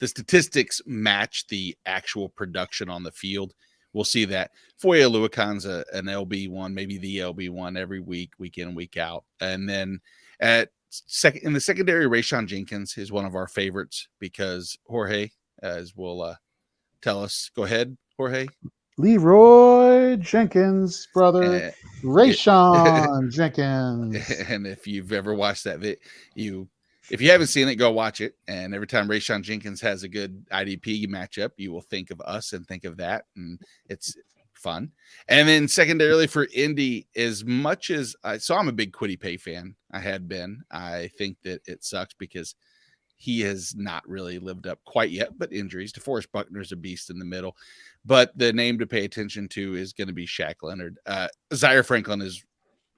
statistics match the actual production on the field. We'll see that Foye Oluwakon's an LB1, maybe the LB1 every week in and week out. And then in the secondary, Rayshon Jenkins is one of our favorites because Jorge, as will tell us. Go ahead, Jorge. Leroy Jenkins, brother. Rayshon Jenkins. And if you've ever watched that if you haven't seen it, go watch it. And every time Rayshon Jenkins has a good IDP matchup, you will think of us and think of that. And it's fun. And then secondarily for Indy, as much as I'm a big Kwity Paye fan. I had been. I think that it sucks because he has not really lived up quite yet, but injuries. DeForest Buckner's a beast in the middle. But the name to pay attention to is going to be Shaq Leonard. Zaire Franklin is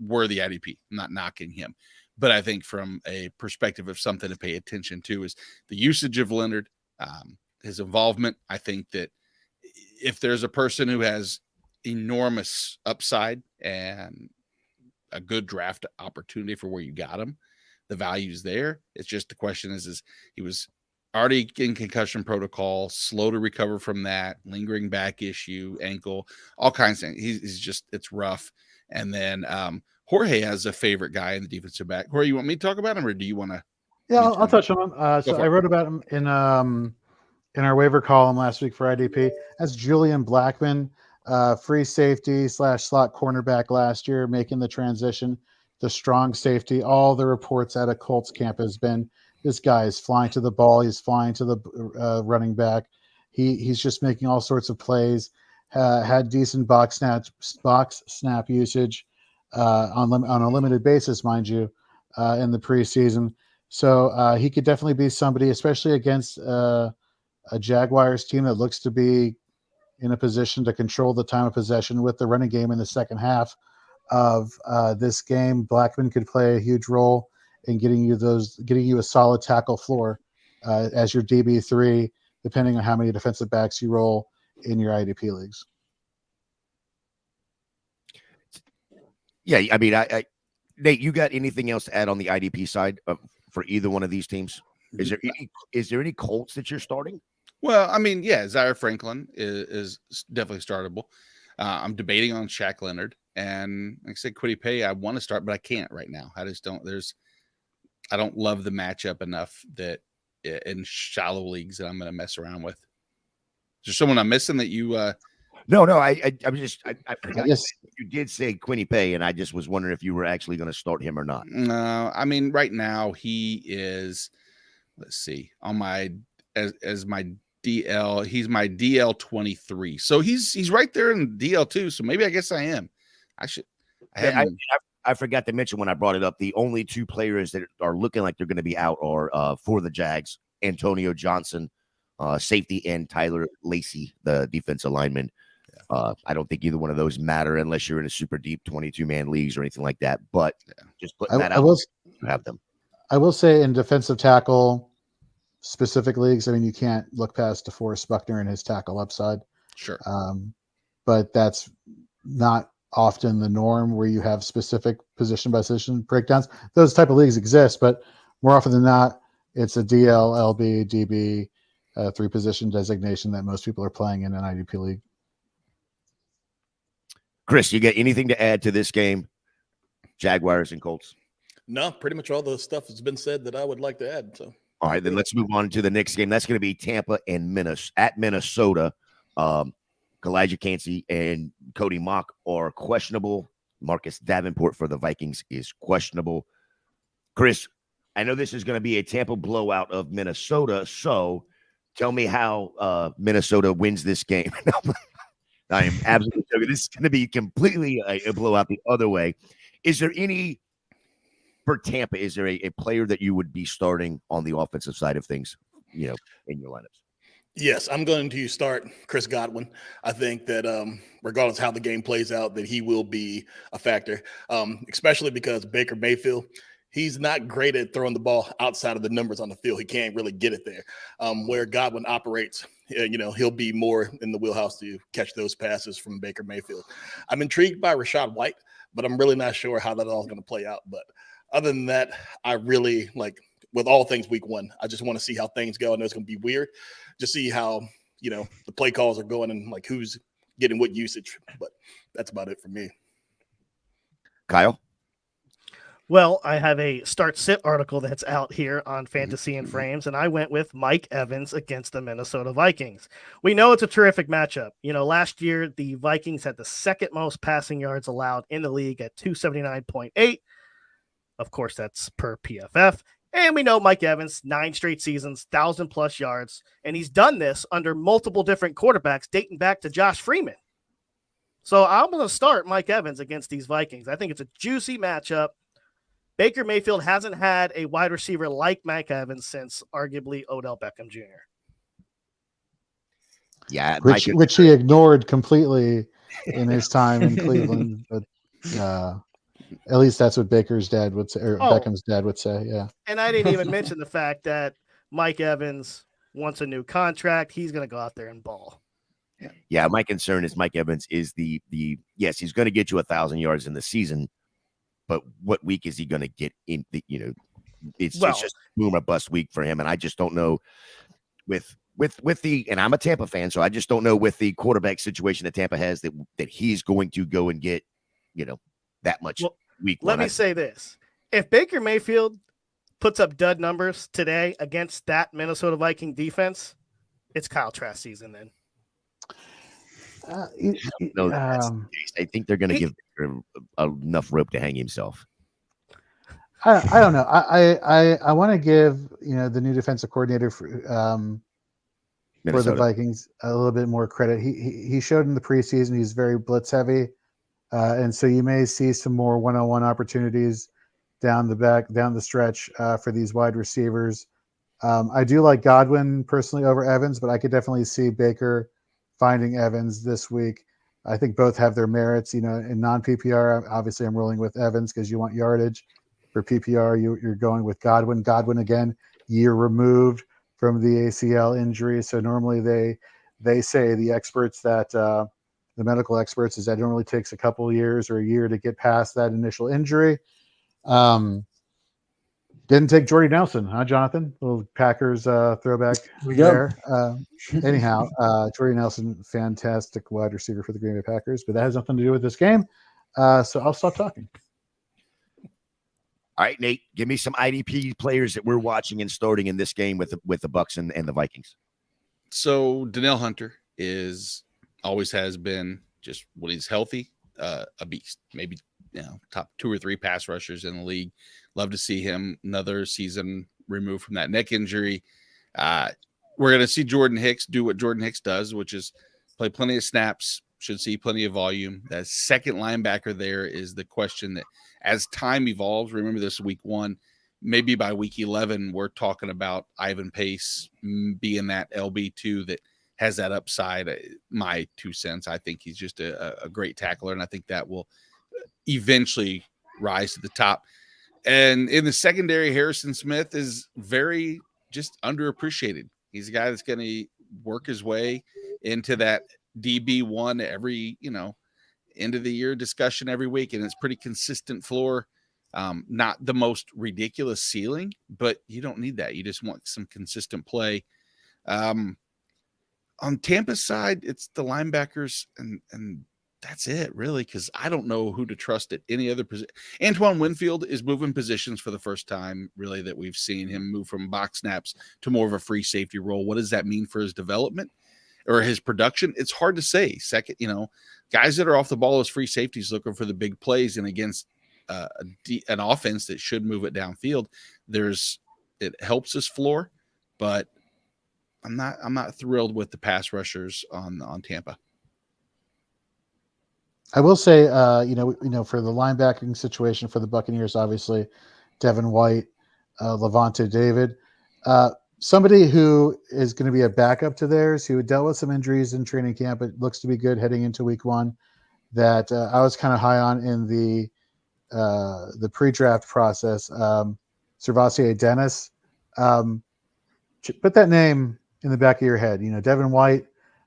worthy IDP. I'm not knocking him. But I think from a perspective of something to pay attention to is the usage of Leonard, his involvement. I think that if there's a person who has enormous upside and a good draft opportunity for where you got him, the value's there. It's just the question is he was already in concussion protocol, slow to recover from that, lingering back issue, ankle, all kinds of things. He's just, it's rough. And then Jorge has a favorite guy in the defensive back. Jorge, you want me to talk about him or do you want to? Yeah, I'll touch on him. So I wrote about him in our waiver column last week for IDP. That's Julian Blackmon, free safety / slot cornerback last year, making the transition to strong safety. All the reports out of Colts camp has been this guy is flying to the ball. He's flying to the running back. He's just making all sorts of plays. Had decent box snap usage on a limited basis, mind you, in the preseason. So he could definitely be somebody, especially against a Jaguars team that looks to be in a position to control the time of possession with the running game in the second half of this game. Blackmon could play a huge role in getting you a solid tackle floor as your DB3, depending on how many defensive backs you roll in your IDP leagues. Yeah, I mean, Nate, you got anything else to add on the IDP side for either one of these teams? Is there any Colts that you're starting? Well, I mean, yeah, Zaire Franklin is definitely startable. I'm debating on Shaq Leonard, and like I said, Kwity Paye, I want to start, but I can't right now. I just don't. I don't love the matchup enough that in shallow leagues that I'm going to mess around with. Is there someone I'm missing that you? No. I forgot you did say Kwity Paye, and I just was wondering if you were actually going to start him or not. No, I mean, right now he is. Let's see, on my as my DL, he's my DL 23. So he's right there in DL 2. So maybe I guess I am. I forgot to mention when I brought it up, the only two players that are looking like they're going to be out are for the Jags, Antonio Johnson, safety, and Tyler Lacey, the defensive lineman. I don't think either one of those matter unless you're in a super deep 22-man leagues or anything like that. But just putting that out, have them. I will say in defensive tackle specific leagues, I mean, you can't look past DeForest Buckner and his tackle upside. Sure. But that's not often the norm where you have specific position by position breakdowns. Those type of leagues exist, but more often than not, it's a DL, LB, DB, 3-position designation that most people are playing in an IDP league. Chris, you got anything to add to this game? Jaguars and Colts? No, pretty much all the stuff has been said that I would like to add. So, all right, then let's move on to the next game. That's going to be Tampa and Minnesota. Elijah Cansey and Cody Mock are questionable. Marcus Davenport for the Vikings is questionable. Chris, I know this is going to be a Tampa blowout of Minnesota, so tell me how Minnesota wins this game. I am absolutely joking. This is going to be completely a blowout the other way. Is there any, for Tampa, is there a player that you would be starting on the offensive side of things, in your lineups? Yes, I'm going to start Chris Godwin. I think that regardless of how the game plays out, that he will be a factor, especially because Baker Mayfield, he's not great at throwing the ball outside of the numbers on the field. He can't really get it there. Where Godwin operates, he'll be more in the wheelhouse to catch those passes from Baker Mayfield. I'm intrigued by Rachaad White, but I'm really not sure how that all is going to play out. But other than that, I really with all things week one, I just want to see how things go. I know it's going to be weird. Just see how, the play calls are going and who's getting what usage. But that's about it for me. Kyle? Well, I have a start-sit article that's out here on Fantasy and Frames, and I went with Mike Evans against the Minnesota Vikings. We know it's a terrific matchup. Last year, the Vikings had the second most passing yards allowed in the league at 279.8. Of course, that's per PFF. And we know Mike Evans, 9 straight seasons, 1,000-plus yards, and he's done this under multiple different quarterbacks dating back to Josh Freeman. So I'm going to start Mike Evans against these Vikings. I think it's a juicy matchup. Baker Mayfield hasn't had a wide receiver like Mike Evans since arguably Odell Beckham Jr. Yeah, which he ignored completely in his time in Cleveland. But at least that's what Baker's dad would say, or Beckham's dad would say. Yeah. And I didn't even mention the fact that Mike Evans wants a new contract. He's going to go out there and ball. Yeah, my concern is Mike Evans is the yes, he's going to get you 1,000 yards in the season, but what week is he going to get in? It's just boom or bust week for him, and I just don't know with the. And I'm a Tampa fan, so I just don't know with the quarterback situation that Tampa has that he's going to go and get that much week. Let me say this: if Baker Mayfield puts up dud numbers today against that Minnesota Viking defense, it's Kyle Trask season then. No, I think they're going to give Baker enough rope to hang himself. I don't know. I want to give the new defensive coordinator for the Vikings a little bit more credit. He showed in the preseason he's very blitz heavy, and so you may see some more one-on-one opportunities down the stretch for these wide receivers. I do like Godwin personally over Evans, but I could definitely see Baker finding Evans this week. I think both have their merits. In non-PPR, obviously I'm rolling with Evans because you want yardage. For PPR, you're going with Godwin. Godwin, again, year removed from the ACL injury. So normally they say, the experts, that the medical experts, is that it normally takes a couple of years or a year to get past that initial injury. Didn't take Jordy Nelson, huh, Jonathan? Little Packers throwback there. Anyhow, Jordy Nelson, fantastic wide receiver for the Green Bay Packers, but that has nothing to do with this game. So I'll stop talking. All right, Nate, give me some IDP players that we're watching and starting in this game with the Bucs and the Vikings. So Danielle Hunter always has been, just when he's healthy, a beast. Maybe top 2 or 3 pass rushers in the league. Love to see him another season removed from that neck injury. We're going to see Jordan Hicks do what Jordan Hicks does, which is play plenty of snaps, should see plenty of volume. That second linebacker there is the question that, as time evolves, remember this is week 1, maybe by week 11, we're talking about Ivan Pace being that LB2 that has that upside. My 2 cents. I think he's just a great tackler, and I think that will eventually rise to the top. And in the secondary, Harrison Smith is very just underappreciated. He's a guy that's going to work his way into that DB1 every, end of the year discussion every week. And it's pretty consistent floor. Not the most ridiculous ceiling, but you don't need that. You just want some consistent play. On Tampa's side, it's the linebackers and that's it, really, because I don't know who to trust at any other position. Antoine Winfield is moving positions for the first time, really, that we've seen him move from box snaps to more of a free safety role. What does that mean for his development? or his production, it's hard to say. Second, guys that are off the ball as free safeties looking for the big plays and against an offense that should move it downfield, it helps his floor, but I'm not thrilled with the pass rushers on Tampa. I will say, for the linebacking situation for the Buccaneers, obviously, Devin White, Levante David, somebody who is going to be a backup to theirs, who dealt with some injuries in training camp, but looks to be good heading into week 1, that I was kind of high on in the pre-draft process. Servassier Dennis. Put that name in the back of your head. Devin White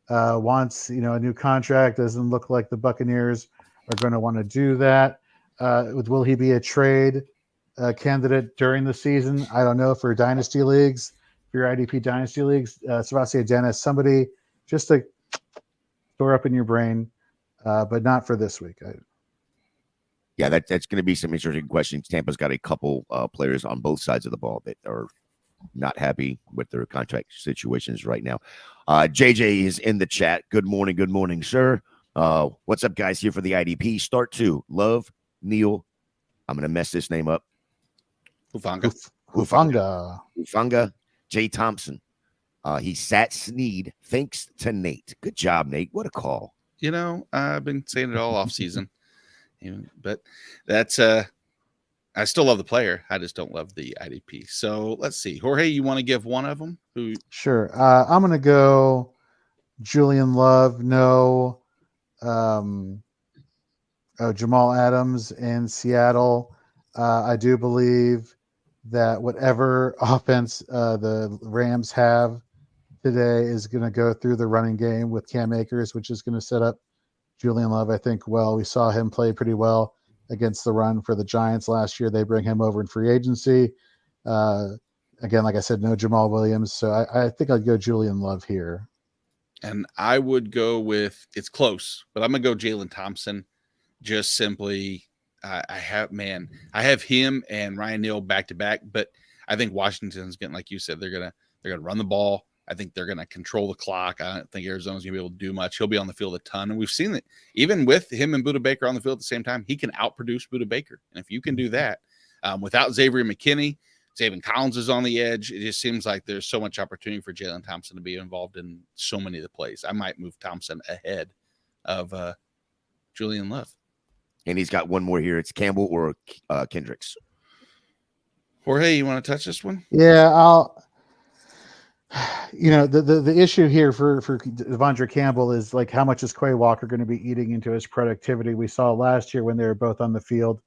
wants a new contract. Doesn't look like the Buccaneers are going to want to do that. Will he be a trade candidate during the season? I don't know. For dynasty leagues, for your IDP dynasty leagues, Servassier Dennis, somebody just to store up in your brain, but not for this week. Yeah, that's going to be some interesting questions. Tampa's got a couple players on both sides of the ball that are not happy with their contract situations right now. JJ is in the chat. Good morning, sir. What's up, guys? Here for the IDP. Start 2. Love, Neil. I'm going to mess this name up. Hufanga. Jay Thompson. He sat Snead. Thanks to Nate. Good job, Nate. What a call. I've been saying it all off season. But that's I still love the player. I just don't love the IDP. So let's see. Jorge, you want to give one of them? Sure. I'm going to go Julian Love. No. Jamal Adams in Seattle. I do believe that whatever offense the Rams have today is going to go through the running game with Cam Akers, which is going to set up Julian Love, I think, well. We saw him play pretty well against the run for the Giants last year. They bring him over in free agency. Again, like I said, no Jamal Williams. So I think I'd go Julian Love here. And I would go with, it's close, but I'm going to go Jalen Thompson. Just simply, I have him and Ryan Neal back to back, but I think Washington's getting, like you said, they're going to run the ball. I think they're going to control the clock. I don't think Arizona's going to be able to do much. He'll be on the field a ton. And we've seen that even with him and Budda Baker on the field at the same time, he can outproduce Budda Baker. And if you can do that without Xavier McKinney, Zaven Collins is on the edge. It just seems like there's so much opportunity for Jalen Thompson to be involved in so many of the plays. I might move Thompson ahead of Julian Love. And he's got one more here. It's Campbell or Kendricks. Jorge, you want to touch this one? Yeah, I'll. The issue here for Devondre Campbell is like how much is Quay Walker going to be eating into his productivity? We saw last year when they were both on the field,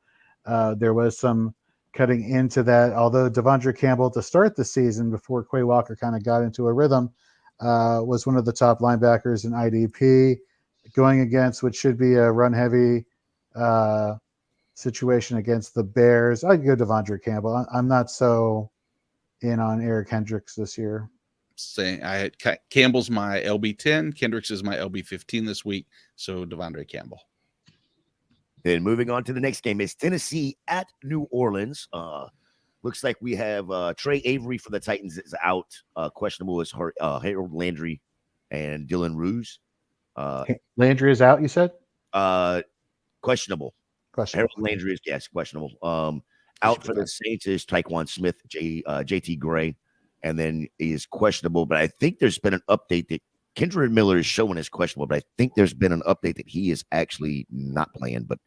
there was some cutting into that. Although Devondre Campbell to start the season before Quay Walker kind of got into a rhythm was one of the top linebackers in IDP, going against what should be a run heavy situation against the Bears. I'd go Devondre Campbell. I'm not so in on Eric Hendricks this year. Saying Campbell's my LB10, Kendricks is my LB15 this week, so Devondre Campbell. Then moving on to the next game is Tennessee at New Orleans. Looks like we have Trey Avery for the Titans is out. Questionable is Harold Landry and Dylan Ruse. Landry is out, you said? Questionable. Harold Landry is, yes, questionable. Out for the Saints is Tyquan Smith, JT Gray. And then he is questionable, but I think there's been an update that Kendra Miller is showing as questionable, but I think there's been an update that he is actually not playing. But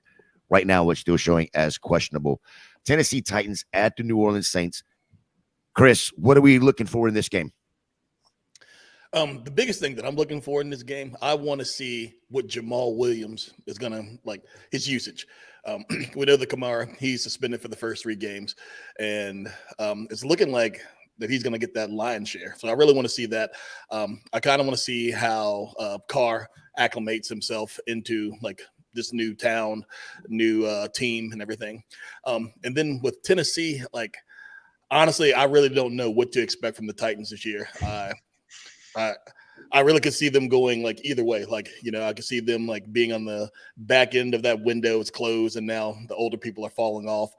right now, it's still showing as questionable. Tennessee Titans at the New Orleans Saints. Chris, what are we looking for in this game? The biggest thing that I'm looking for in this game, I want to see what Jamal Williams is going to, like, his usage. We know the Kamara, he's suspended for the first 3 games, and it's looking like that he's going to get that lion's share. So I really want to see that. I kind of want to see how Carr acclimates himself into like this new town, new team and everything. And then with Tennessee, like, honestly, I really don't know what to expect from the Titans this year. I really could see them going like either way. Like, I could see them like being on the back end of that window. It's closed and now the older people are falling off.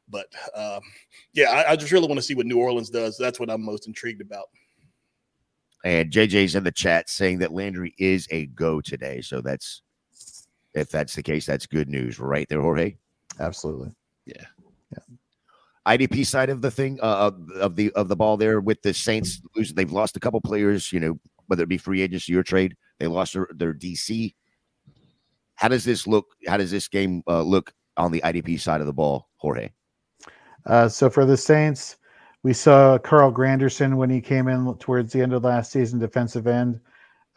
But I just really want to see what New Orleans does. That's what I'm most intrigued about. And JJ's in the chat saying that Landry is a go today. So if that's the case, that's good news, right there, Jorge. Absolutely. Yeah. IDP side of the thing, of the ball there with the Saints losing. They've lost a couple players, whether it be free agency or trade. They lost their DC. How does this look? How does this game look on the IDP side of the ball, Jorge? So for the Saints, we saw Carl Granderson when he came in towards the end of last season, defensive end,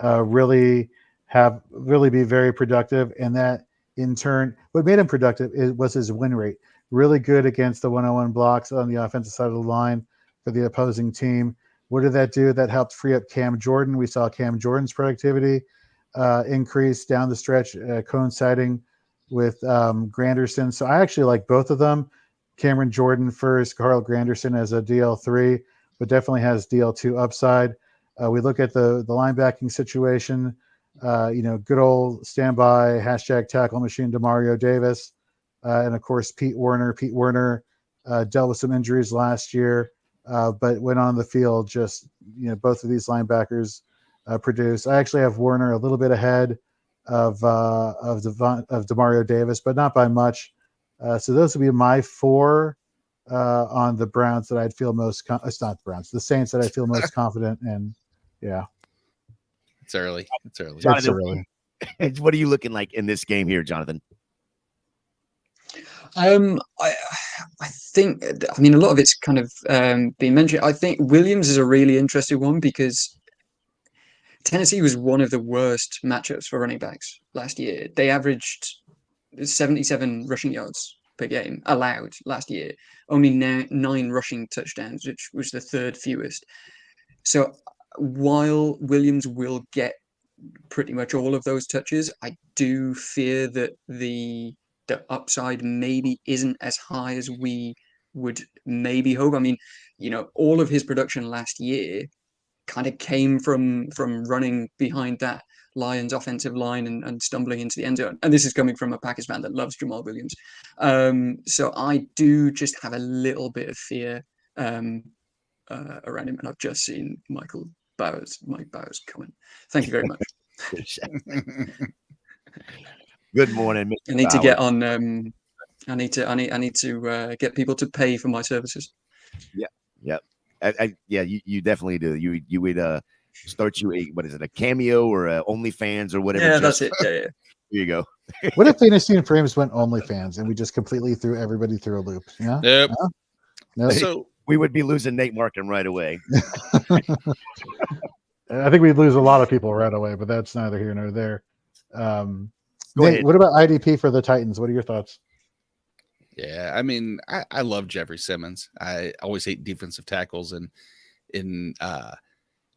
really be very productive. And that in turn, what made him productive was his win rate. Really good against the one-on-one blocks on the offensive side of the line for the opposing team. What did that do? That helped free up Cam Jordan. We saw Cam Jordan's productivity increase down the stretch, coinciding with Granderson. So I actually like both of them. Cameron Jordan first, Carl Granderson as a DL3, but definitely has DL2 upside. We look at the linebacking situation, good old standby, #tackle machine, Demario Davis. And of course, Pete Werner. Pete Werner dealt with some injuries last year, but went on the field. Just both of these linebackers produce. I actually have Werner a little bit ahead of Demario Davis, but not by much. So those would be my 4 on the Browns that I'd feel most. It's not the Browns, the Saints that I feel most confident in. Yeah, it's early. Jonathan, what are you looking like in this game here, Jonathan? I think, a lot of it's kind of been mentioned. I think Williams is a really interesting one because Tennessee was one of the worst matchups for running backs last year. They averaged 77 rushing yards per game allowed last year, only 9 rushing touchdowns, which was the 3rd fewest. So while Williams will get pretty much all of those touches, I do fear that the upside maybe isn't as high as we would maybe hope. All of his production last year kind of came from running behind that Lions offensive line and stumbling into the end zone. And this is coming from a Packers fan that loves Jamal Williams. So I do just have a little bit of fear around him. And I've just seen Mike Bowers coming. Thank you very much. Good morning, Mr. I need to Bowers. get on. I need to get people to pay for my services. Yeah. You definitely do. You would start a Cameo or a OnlyFans or whatever. Yeah, that's it. Yeah. Here you go. What if Fantasy and Frames went OnlyFans and we just completely threw everybody through a loop? Yeah. Yep. No? So we would be losing Nate Markham right away. I think we'd lose a lot of people right away, but that's neither here nor there. Nate, what about IDP for the Titans? What are your thoughts? Yeah, I love Jeffrey Simmons. I always hate defensive tackles and in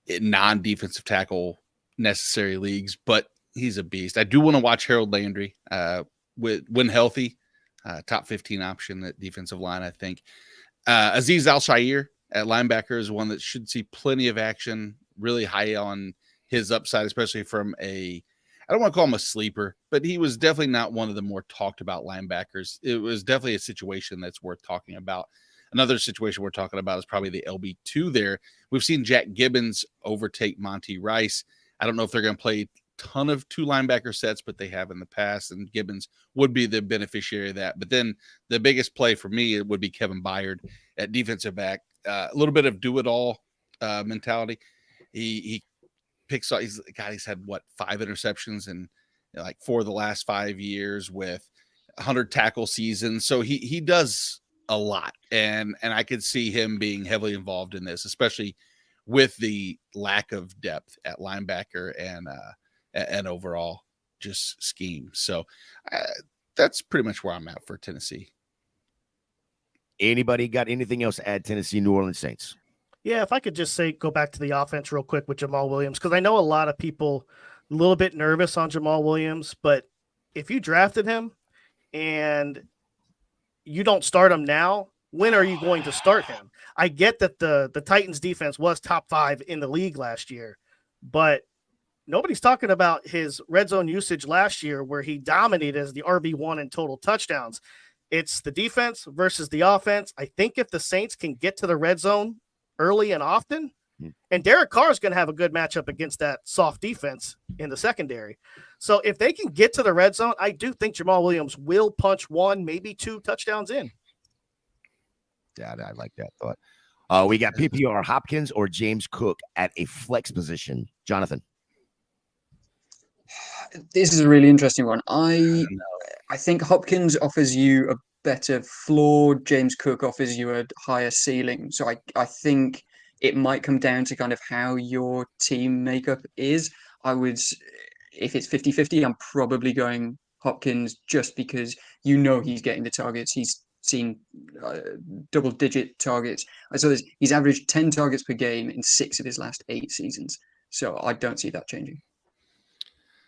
non-defensive tackle necessary leagues, but he's a beast. I do want to watch Harold Landry when healthy, top 15 option at defensive line, I think. Azeez Al-Shaair at linebacker is one that should see plenty of action, really high on his upside, especially from I don't want to call him a sleeper, but he was definitely not one of the more talked about linebackers. It was definitely a situation that's worth talking about. Another situation we're talking about is probably the LB2 there. We've seen Jack Gibbons overtake Monty Rice. I don't know if they're going to play a ton of 2 linebacker sets, but they have in the past, and Gibbons would be the beneficiary of that. But then the biggest play for me would be Kevin Byard at defensive back. A little bit of do-it-all mentality. He picks up. He's had 5 interceptions and like 4 of the last 5 years with 100 tackle seasons. So he does a lot, and I could see him being heavily involved in this, especially with the lack of depth at linebacker and overall just scheme. So that's pretty much where I'm at for Tennessee. Anybody got anything else to add? Tennessee, New Orleans Saints. Yeah, if I could just go back to the offense real quick with Jamal Williams, because I know a lot of people a little bit nervous on Jamal Williams, but if you drafted him and you don't start him now, when are you going to start him? I get that the Titans defense was top 5 in the league last year, but nobody's talking about his red zone usage last year where he dominated as the RB1 in total touchdowns. It's the defense versus the offense. I think if the Saints can get to the red zone early and often, And Derek Carr is going to have a good matchup against that soft defense in the secondary. So if they can get to the red zone, I do think Jamal Williams will punch 1, maybe 2 touchdowns in. Yeah, I like that thought. We got PPR Hopkins or James Cook at a flex position. Jonathan. This is a really interesting one. I think Hopkins offers you a better floor. James Cook offers you a higher ceiling. So I think it might come down to kind of how your team makeup is. If it's 50-50, I'm probably going Hopkins just because he's getting the targets. He's seen double-digit targets. He's averaged 10 targets per game in 6 of his last 8 seasons. So I don't see that changing.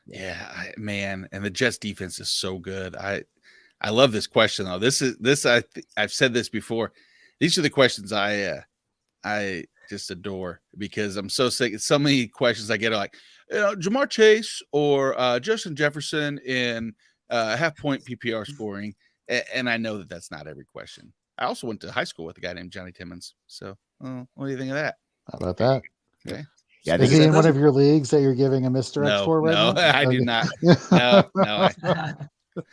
Yeah, man, and the Jets defense is so good. I love this question though. I've said this before. These are the questions I just adore because I'm so sick. So many questions I get are like, Jamar Chase or Justin Jefferson in half-point PPR scoring, and I know that that's not every question. I also went to high school with a guy named Johnny Timmons. So, what do you think of that? How about that? Okay. Yeah, is he in one of your leagues that you're giving a misdirect for right now? No, I do not. No.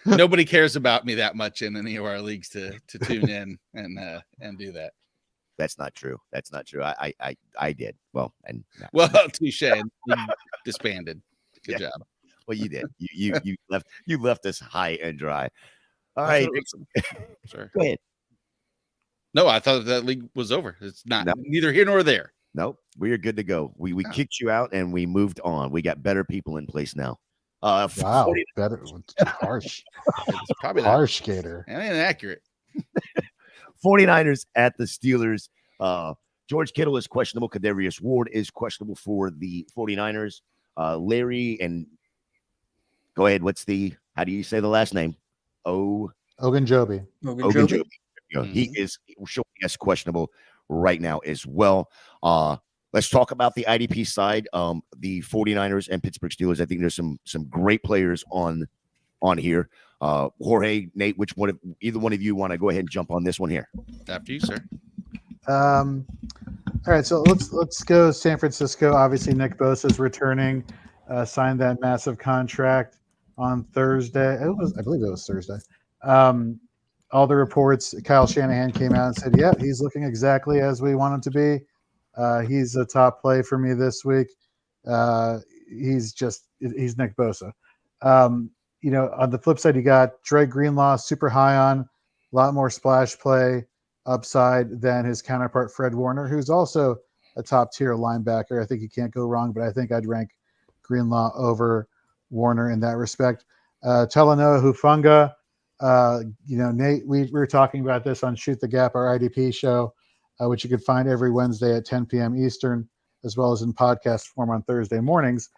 Nobody cares about me that much in any of our leagues to tune in and do that. That's not true. I did. Well, touche. Disbanded. Good job. Well, you did. You left us high and dry. All right. Sorry. Go ahead. No, I thought that league was over. It's not. No. Neither here nor there. Nope, we are good to go. We kicked you out and we moved on. We got better people in place now. Wow, better. Harsh. It's probably harsh, Gator. That ain't accurate. 49ers at the Steelers. George Kittle is questionable. Kadarius Ward is questionable for the 49ers. Larry and go ahead. How do you say the last name? Ogunjobi. Ogunjobi. He is showing us questionable right now as well. Let's talk about the IDP side. The 49ers and Pittsburgh Steelers. I think there's some great players on here. Jorge, Nate, either one of you want to go ahead and jump on this one here? After you, sir. All right, so let's go San Francisco. Obviously, Nick Bosa is returning. Signed that massive contract on Thursday. I believe it was Thursday. All the reports, Kyle Shanahan came out and said, yeah, he's looking exactly as we want him to be. He's a top play for me this week. He's Nick Bosa. On the flip side, you got Dre Greenlaw, super high on, a lot more splash play upside than his counterpart, Fred Warner, who's also a top tier linebacker. I think you can't go wrong, but I think I'd rank Greenlaw over Warner in that respect. Talanoa Hufanga. Nate, we were talking about this on Shoot the Gap, our IDP show, which you can find every Wednesday at 10 p.m. Eastern, as well as in podcast form on Thursday mornings.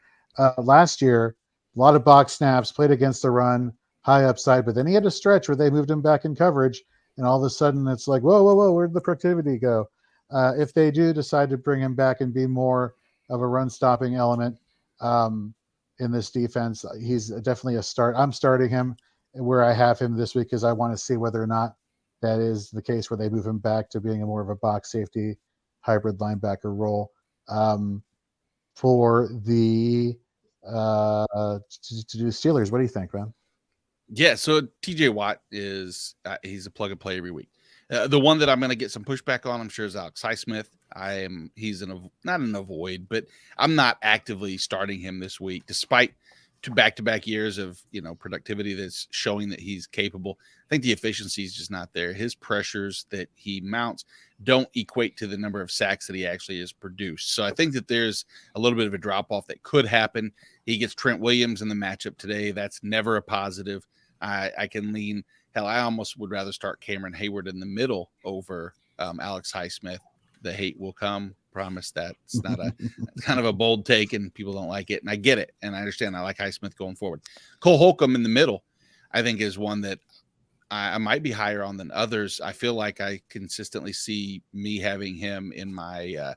Last year, a lot of box snaps, played against the run, high upside, but then he had a stretch where they moved him back in coverage, and all of a sudden it's like, whoa, where'd the productivity go? If they do decide to bring him back and be more of a run-stopping element in this defense, he's definitely a start. I'm starting him where I have him this week because I want to see whether or not that is the case where they move him back to being a more of a box safety hybrid linebacker role. For the to do Steelers, what do you think, man? Yeah, so TJ Watt is he's a plug and play every week. The one that I'm going to get some pushback on, I'm sure, is Alex Highsmith. He's not an avoid, but I'm not actively starting him this week, despite to back-to-back years of productivity that's showing that he's capable. I think the efficiency is just not there. His pressures that he mounts don't equate to the number of sacks that he actually has produced. So I think that there's a little bit of a drop-off that could happen. He gets Trent Williams in the matchup today. That's never a positive. I can lean. Hell, I almost would rather start Cameron Hayward in the middle over Alex Highsmith. The hate will come. Promise that. It's not it's kind of a bold take and people don't like it. And I get it. And I understand. I like Highsmith going forward. Cole Holcomb in the middle, I think, is one that I might be higher on than others. I feel like I consistently see me having him in my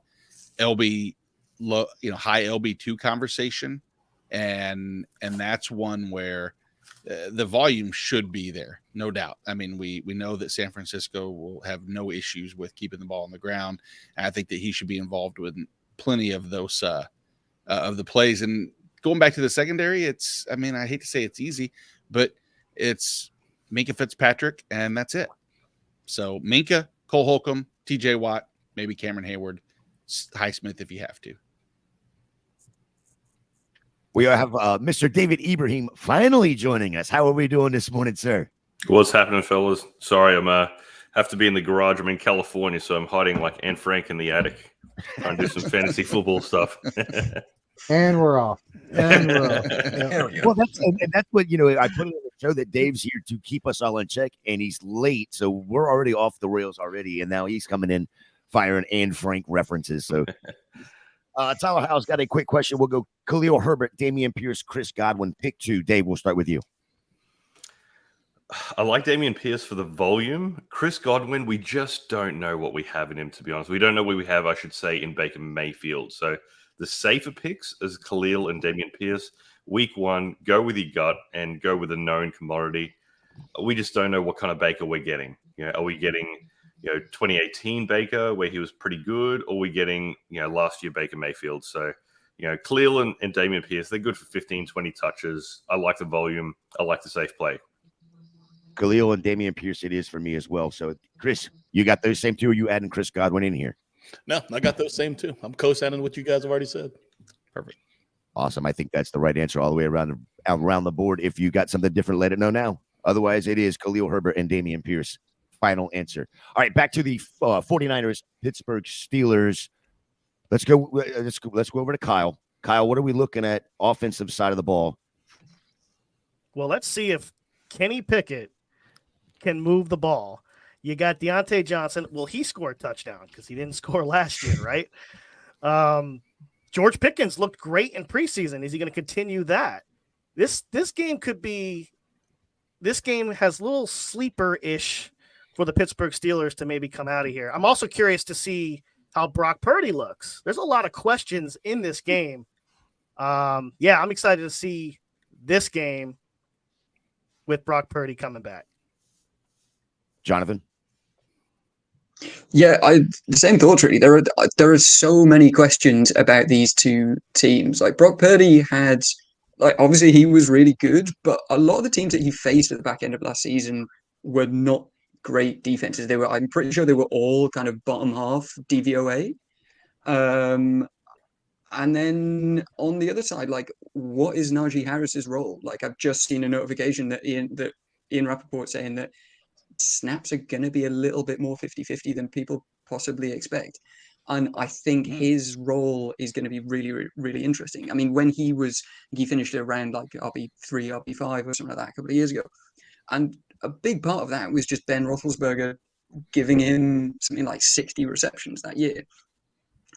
LB low, high LB2 conversation. And that's one where the volume should be there, no doubt. I mean, we know that San Francisco will have no issues with keeping the ball on the ground. And I think that he should be involved plenty of those of the plays. And going back to the secondary, it's, I mean, I hate to say it's easy, but it's Minka Fitzpatrick, and that's it. So Minka, Cole Holcomb, TJ Watt, maybe Cameron Hayward, Highsmith if you have to. We have Mr. David Ibrahim finally joining us. How are we doing this morning, sir? What's happening, fellas? Sorry, I'm have to be in the garage. I'm in California, so I'm hiding like Anne Frank in the attic, trying to do some fantasy football stuff. And we're off. And we're off. Well, that's what, I put it in the show that Dave's here to keep us all in check, and he's late, so we're already off the rails already, and now he's coming in firing Anne Frank references. So Tyler Howe's got a quick question. We'll go Khalil Herbert, Damian Pierce, Chris Godwin, pick 2. Dave, we'll start with you. I like Damian Pierce for the volume. Chris Godwin, we just don't know what we have in him, to be honest. We don't know what we have, I should say, in Baker Mayfield. So the safer picks is Khalil and Damian Pierce. Week 1, go with your gut and go with a known commodity. We just don't know what kind of Baker we're getting. Are we getting 2018 Baker where he was pretty good, or are we getting last year Baker Mayfield? So Khalil and Damian Pierce, they're good for 15, 20 touches. I like the volume. I like the safe play. Khalil and Damian Pierce, it is for me as well. So, Chris, you got those same 2, or are you adding Chris Godwin in here? No, I got those same 2. I'm co-signing what you guys have already said. Perfect. Awesome. I think that's the right answer all the way around the board. If you got something different, let it know now. Otherwise, it is Khalil Herbert and Damian Pierce. Final answer. All right, back to the 49ers, Pittsburgh Steelers. Let's go over to Kyle. Kyle, what are we looking at offensive side of the ball? Well, let's see if Kenny Pickett can move the ball. You got Deontay Johnson. Well, he scored a touchdown because he didn't score last year, right? George Pickens looked great in preseason. Is he going to continue that? This game has a little sleeper-ish for the Pittsburgh Steelers to maybe come out of here. I'm also curious to see how Brock Purdy looks. There's a lot of questions in this game. I'm excited to see this game with Brock Purdy coming back. Jonathan? Yeah, the same thoughts really. There are so many questions about these two teams. Like Brock Purdy had, obviously he was really good, but a lot of the teams that he faced at the back end of last season were not great defenses. I'm pretty sure they were all kind of bottom half DVOA. And then on the other side, what is Najee Harris's role? I've just seen a notification that Ian Rappaport saying that snaps are going to be a little bit more 50-50 than people possibly expect. And I think his role is going to be really, really interesting. I mean, when he finished around RB3, RB5 or something like that a couple of years ago. And a big part of that was just Ben Roethlisberger giving him something like 60 receptions that year.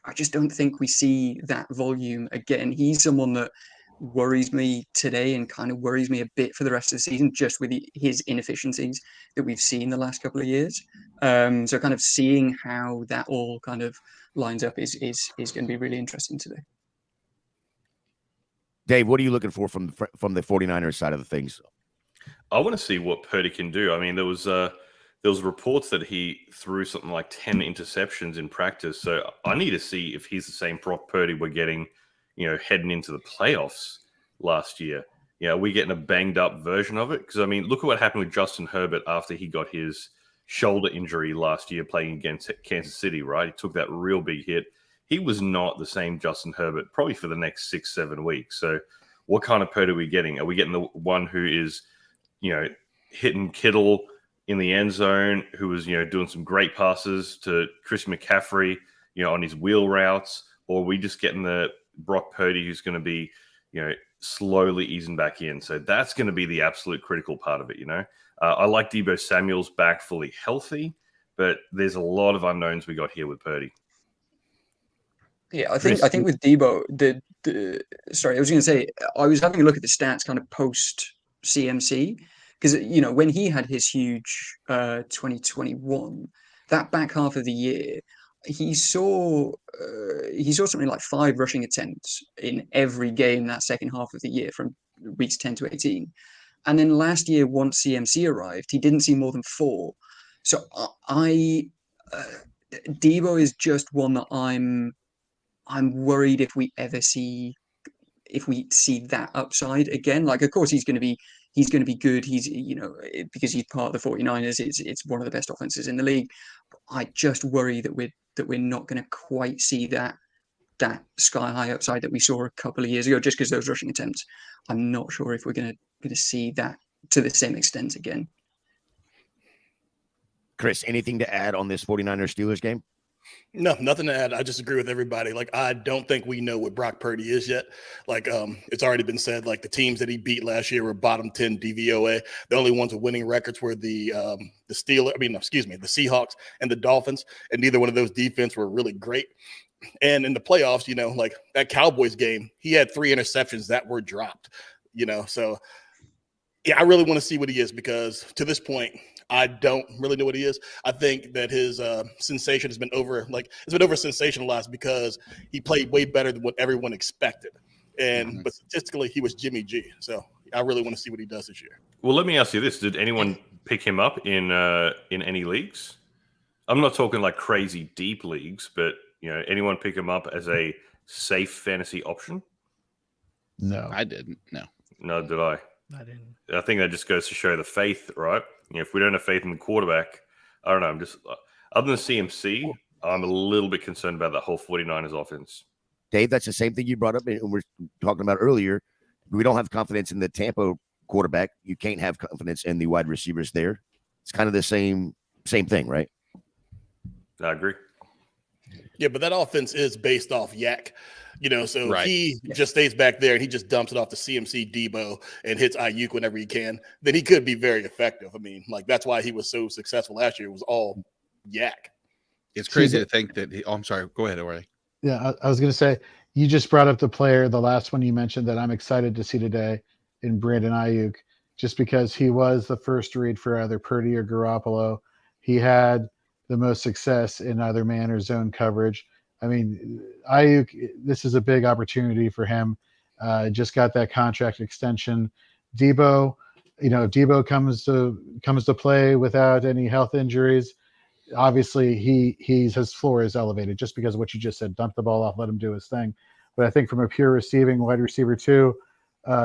I just don't think we see that volume again. He's someone that worries me today and kind of worries me a bit for the rest of the season, just with his inefficiencies that we've seen the last couple of years. So kind of seeing how that all kind of lines up is going to be really interesting today. Dave, what are you looking for from the 49ers side of the things? I want to see what Purdy can do. I mean, there was reports that he threw something like 10 interceptions in practice. So I need to see if he's the same Brock Purdy we're getting, heading into the playoffs last year. Are we getting a banged up version of it? Because, I mean, look at what happened with Justin Herbert after he got his shoulder injury last year playing against Kansas City, right? He took that real big hit. He was not the same Justin Herbert probably for the next 6-7 weeks. So what kind of Purdy are we getting? Are we getting the one who is, hitting Kittle in the end zone, who was, doing some great passes to Chris McCaffrey, on his wheel routes? Or are we just getting the Brock Purdy who's going to be, slowly easing back in? So that's going to be the absolute critical part of it, I like Deebo Samuel's back fully healthy, but there's a lot of unknowns we got here with Purdy. Yeah, I think with Deebo, sorry, I was going to say, I was having a look at the stats kind of post CMC, because when he had his huge 2021, that back half of the year, he saw something like 5 rushing attempts in every game that second half of the year from weeks 10 to 18. And then last year, once CMC arrived, he didn't see more than 4. So Deebo is just one that I'm I'm worried if we see that upside again. Like, of course, he's going to be good. He's, because he's part of the 49ers, it's one of the best offenses in the league. I just worry that we're not going to quite see that sky high upside that we saw a couple of years ago, just because those rushing attempts. I'm not sure if we're going to see that to the same extent again. Chris, anything to add on this 49ers Steelers game? No, nothing to add. I just agree with everybody. Like, I don't think we know what Brock Purdy is yet. Like, it's already been said, like, the teams that he beat last year were bottom 10 DVOA. The only ones with winning records were the Seahawks and the Dolphins, and neither one of those defense were really great. And in the playoffs, like that Cowboys game, he had 3 interceptions that were dropped, so yeah, I really want to see what he is, because to this point, I don't really know what he is. I think that his sensation has been over-sensationalized because he played way better than what everyone expected. But statistically, he was Jimmy G. So I really want to see what he does this year. Well, let me ask you this: did anyone pick him up in any leagues? I'm not talking like crazy deep leagues, but anyone pick him up as a safe fantasy option? No, I didn't. No, did I? I didn't. I think that just goes to show the faith, right? If we don't have faith in the quarterback, I don't know. I'm just other than CMC, I'm a little bit concerned about that whole 49ers offense. Dave, that's the same thing you brought up and we're talking about earlier. We don't have confidence in the Tampa quarterback. You can't have confidence in the wide receivers there. It's kind of the same thing, right? I agree. Yeah, but that offense is based off Yak. So Right. If he just stays back there and he just dumps it off to CMC Debo and hits Ayuk whenever he can, then he could be very effective. I mean, like, that's why he was so successful last year. It was all Yak. It's crazy to think that I'm sorry. Go ahead, Ori. Yeah, I was going to say, you just brought up the player, the last one you mentioned, that I'm excited to see today in Brandon Ayuk, just because he was the first read for either Purdy or Garoppolo. He had the most success in either man or zone coverage. I mean, Ayuk, this is a big opportunity for him. Just got that contract extension. Debo, if Debo comes to play without any health injuries, obviously his floor is elevated just because of what you just said. Dump the ball off, let him do his thing. But I think from a pure receiving wide receiver 2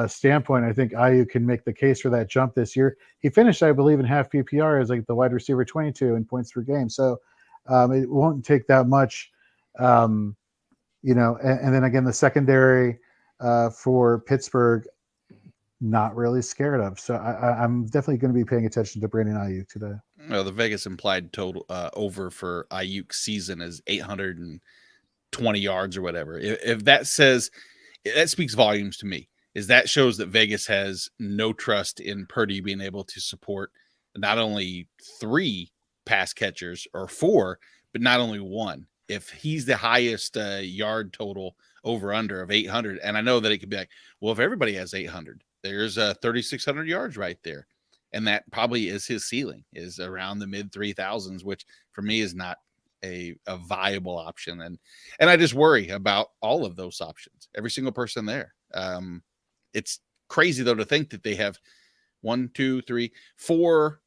standpoint, I think Ayuk can make the case for that jump this year. He finished, I believe, in half PPR as like the wide receiver 22 in points per game. So it won't take that much. And then again, the secondary for Pittsburgh, not really scared of. So I'm definitely going to be paying attention to Brandon Ayuk today. Well, the Vegas implied total over for Ayuk's season is 820 yards or whatever. If that speaks volumes to me. That shows that Vegas has no trust in Purdy being able to support not only 3 pass catchers or 4, but not only 1. If he's the highest yard total over under of 800, and I know that it could be like, well, if everybody has 800, there's 3,600 yards right there. And that probably is his ceiling, is around the mid 3,000s, which for me is not a viable option. And I just worry about all of those options, every single person there. It's crazy, though, to think that they have 1, 2, 3, 4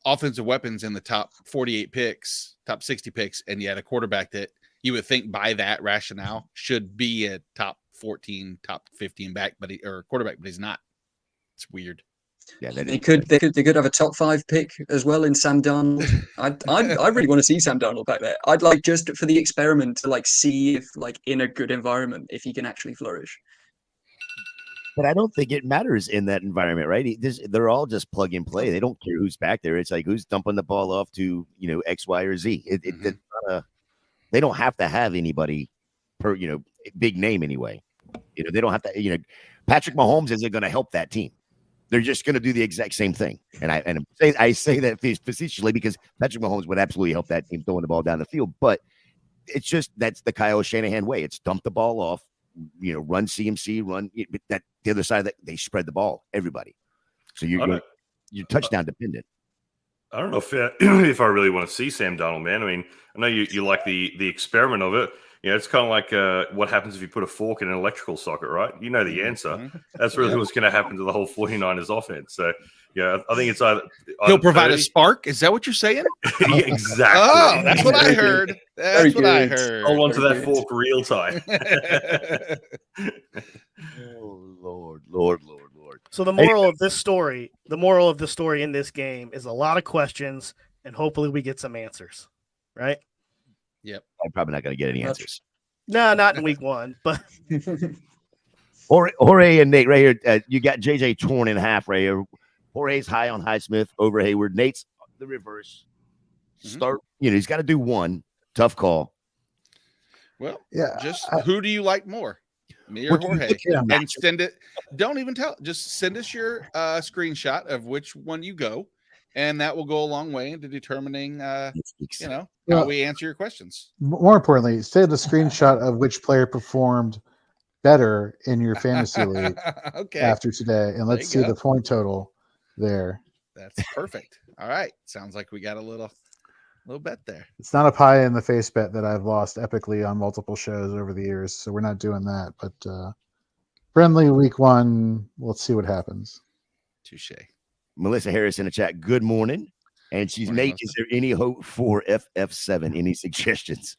offensive weapons in the top 48 picks, top 60 picks, and yet a quarterback that you would think by that rationale should be a top 14, top 15 quarterback, but he's not. It's weird. Yeah, they could have a top 5 pick as well in Sam Darnold. I really want to see Sam Darnold back there. I'd like, just for the experiment, to see if, in a good environment, if he can actually flourish. But I don't think it matters in that environment, right? They're all just plug and play. They don't care who's back there. It's like, who's dumping the ball off to, X, Y, or Z. They don't have to have anybody per, big name anyway. They don't have to, Patrick Mahomes isn't going to help that team. They're just going to do the exact same thing. And I say that facetiously because Patrick Mahomes would absolutely help that team throwing the ball down the field. But it's just, that's the Kyle Shanahan way. It's dump the ball off, run CMC, run that the other side of that, they spread the ball, everybody. So you're touchdown dependent. I don't know if I really want to see Sam Darnold, man. I mean, I know you like the experiment of it. it's kind of like what happens if you put a fork in an electrical socket, right? You know the answer. Mhm. That's really what's going to happen to the whole 49ers offense. So, yeah, I think it's either He'll provide a 30 spark. Is that what you're saying? yeah, exactly. Oh, that's what I Very good. heard. Very That's what I good. heard. Hold on to Very that good. fork real tight. Oh, Lord. So the moral of this story in this game is a lot of questions, and hopefully we get some answers, right? I'm probably not going to get any Much. answers. No, not in week 1, but Jorge and Nate right here. You got JJ torn in half right here. Jorge's high on Highsmith over Hayward. Nate's the reverse. Start, he's got to do one. Tough call. Well, Yeah, just who do you like more, me or Jorge? Yeah, And send it. Don't even tell. Just send us your screenshot of which one you go, and that will go a long way into determining, how Well, we answer your questions. more importantly, send a screenshot of which player performed better in your fantasy league Okay, after today, and let's see you go. the point total there. That's perfect. All right, sounds like we got a little bet there. It's not a pie in the face bet that I've lost epically on multiple shows over the years, so we're not doing that. But friendly week 1, let's see what happens. Touche. Melissa Harris in the chat. Good morning. And she's Morning, Nate. Is there any hope for FF7? Any suggestions?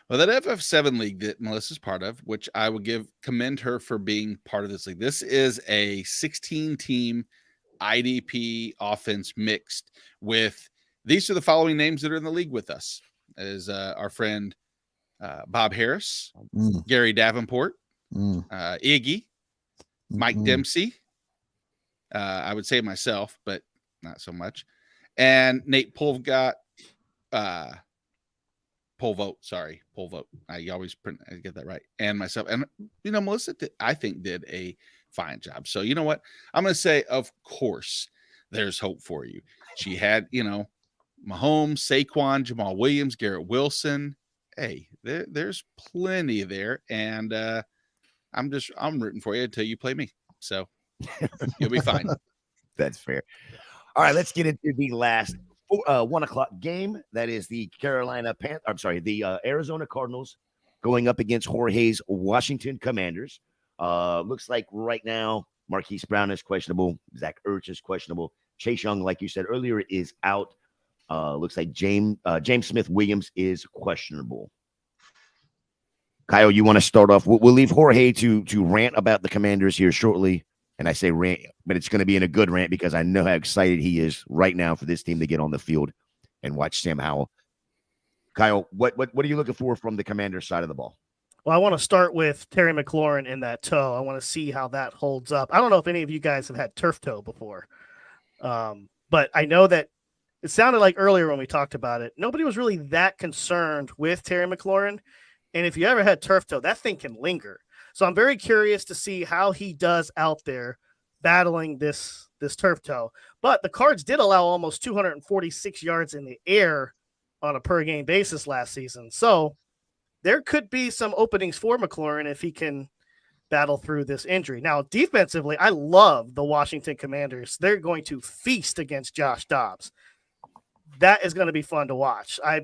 Well, that FF7 league that Melissa's part of, which I would commend her for being part of this league. This is a 16-team IDP offense mixed with, these are the following names that are in the league with us. Is our friend Bob Harris, Gary Davenport, Iggy, Mike Dempsey. I would say myself, but not so much. And Nate Polvote. Polvote. I always get that right. And myself. And, Melissa, I think, did a fine job. So, you know what? I'm going to say, of course, there's hope for you. She had, Mahomes, Saquon, Jamal Williams, Garrett Wilson. Hey, there's plenty there. And I'm rooting for you until you play me. So you'll be fine. That's fair. All right, let's get into the last 1 o'clock game. That is the Arizona Cardinals going up against Jorge's Washington Commanders. Looks like right now Marquise Brown is questionable. Zach Ertz is questionable. Chase Young, like you said earlier, is out. Looks like James Smith Williams is questionable. Kyle, you want to start off? We'll leave Jorge to rant about the Commanders here shortly. And I say rant, but it's going to be in a good rant because I know how excited he is right now for this team to get on the field and watch Sam Howell. Kyle, what are you looking for from the Commanders side of the ball? Well, I want to start with Terry McLaurin in that toe. I want to see how that holds up. I don't know if any of you guys have had turf toe before, but I know that it sounded like earlier when we talked about it, nobody was really that concerned with Terry McLaurin. And if you ever had turf toe, that thing can linger. So I'm very curious to see how he does out there battling this turf toe. But the Cards did allow almost 246 yards in the air on a per game basis last season. So there could be some openings for McLaurin if he can battle through this injury. Now, defensively, I love the Washington Commanders. They're going to feast against Josh Dobbs. That is going to be fun to watch. I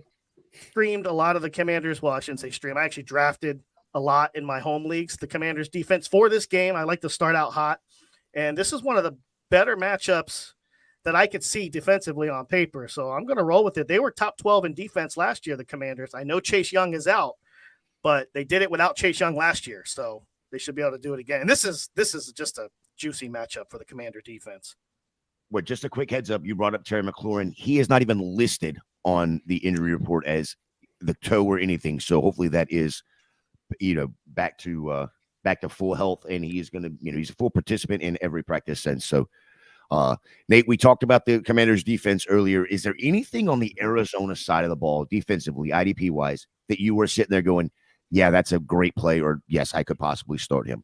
streamed a lot of the Commanders. Well, I shouldn't say stream. I actually drafted a lot in my home leagues. The Commanders defense for this game, I like to start out hot. And this is one of the better matchups that I could see defensively on paper. So I'm going to roll with it. They were top 12 in defense last year, the Commanders. I know Chase Young is out, but they did it without Chase Young last year. So they should be able to do it again. And this is just a juicy matchup for the Commander defense. Well, just a quick heads up. You brought up Terry McLaurin. He is not even listed on the injury report as the toe or anything. So hopefully that is, back to full health, and he's going to, he's a full participant in every practice sense. So, Nate, we talked about the Commanders' defense earlier. Is there anything on the Arizona side of the ball, defensively, IDP wise, that you were sitting there going, "Yeah, that's a great play," or "Yes, I could possibly start him"?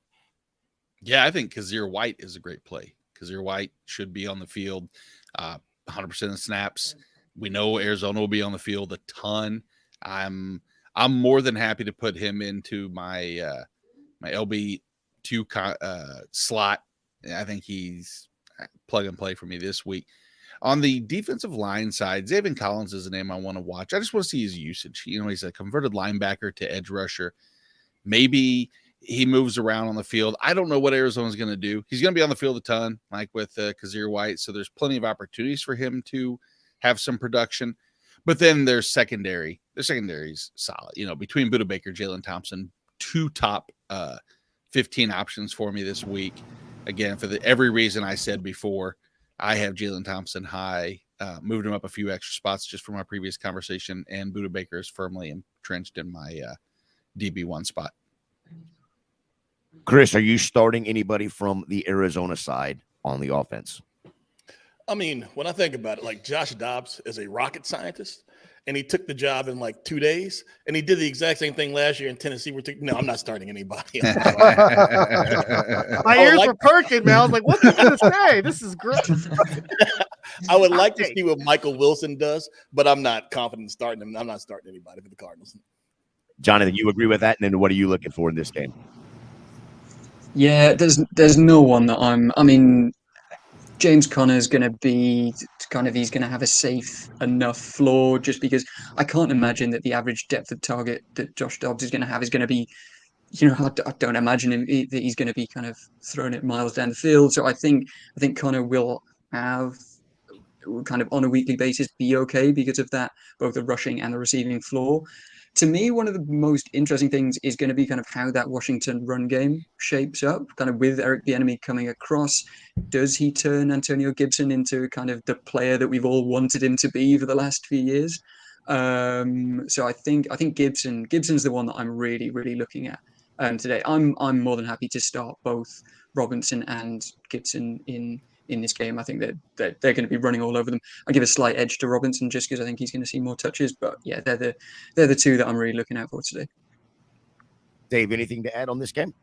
Yeah, I think Kazir White is a great play. Kazir White should be on the field 100% of the snaps. We know Arizona will be on the field a ton. I'm more than happy to put him into my my LB2 slot. I think he's plug and play for me this week. On the defensive line side, Zaven Collins is a name I want to watch. I just want to see his usage. He's a converted linebacker to edge rusher. Maybe he moves around on the field. I don't know what Arizona's going to do. He's going to be on the field a ton, like with Kazir White. So there's plenty of opportunities for him to have some production. But then there's secondary. The secondary's solid. Between Budda Baker, Jalen Thompson, 2 top 15 options for me this week. Again, for every reason I said before, I have Jalen Thompson high, moved him up a few extra spots just from our previous conversation, and Budda Baker is firmly entrenched in my DB1 spot. Chris, are you starting anybody from the Arizona side on the offense? I mean, when I think about it, like Josh Dobbs is a rocket scientist, and he took the job in like 2 days, and he did the exact same thing last year in Tennessee. No, I'm not starting anybody. My ears were perking, man. I was like, what's he going to say? This is great. I would like to see what Michael Wilson does, but I'm not confident in starting him. I'm not starting anybody for the Cardinals. Jonathan, you agree with that? And then what are you looking for in this game? Yeah, there's no one that I mean, James Conner is going to be he's going to have a safe enough floor just because I can't imagine that the average depth of target that Josh Dobbs is going to have is going to be, I don't imagine that he's going to be kind of throwing it miles down the field. So I think Conner will have kind of on a weekly basis be okay because of that, both the rushing and the receiving floor. To me, one of the most interesting things is going to be kind of how that Washington run game shapes up, kind of with Eric Bieniemy coming across. Does he turn Antonio Gibson into kind of the player that we've all wanted him to be for the last few years? So I think Gibson's the one that I'm really, really looking at today. I'm more than happy to start both Robinson and Gibson in this game. I think that they're going to be running all over them. I give a slight edge to Robinson just because I think he's going to see more touches. But yeah, they're the 2 that I'm really looking out for today. Dave, anything to add on this game?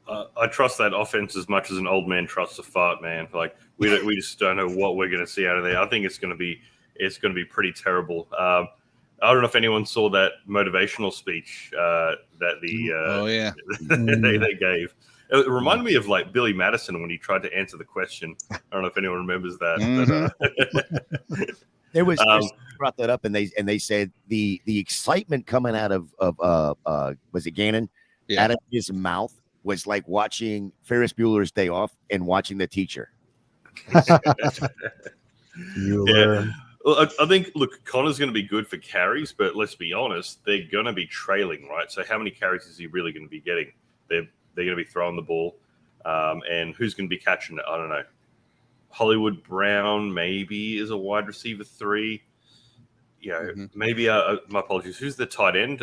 I trust that offense as much as an old man trusts a fart, man. Like we just don't know what we're going to see out of there. I think it's going to be pretty terrible. I don't know if anyone saw that motivational speech that they gave. It reminded me of like Billy Madison when he tried to answer the question. I don't know if anyone remembers that. Mm-hmm. There was brought that up, and they said the excitement coming out of was it Gannon? Yeah. Out of his mouth was like watching Ferris Bueller's Day Off and watching The Teacher. Yeah. Well, I think, look, Connor's going to be good for carries, but let's be honest, they're going to be trailing, right? So how many carries is he really going to be getting? They're going to be throwing the ball, and who's going to be catching it? I don't know. Hollywood Brown maybe is a wide receiver 3. Maybe my apologies. Who's the tight end?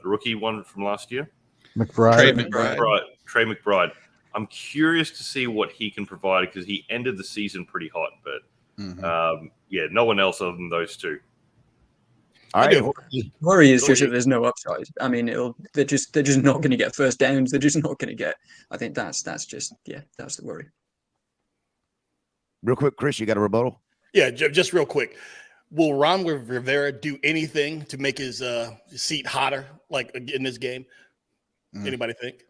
Rookie one from last year? Trey McBride. I'm curious to see what he can provide because he ended the season pretty hot, but no one else other than those 2. All right. Worry is just that there's no upside. I mean, they're just not going to get first downs. They're just not going to get. I think that's the worry. Real quick, Chris, you got a rebuttal? Yeah, just real quick. Will Ron Rivera do anything to make his seat hotter, like in this game? Anybody think?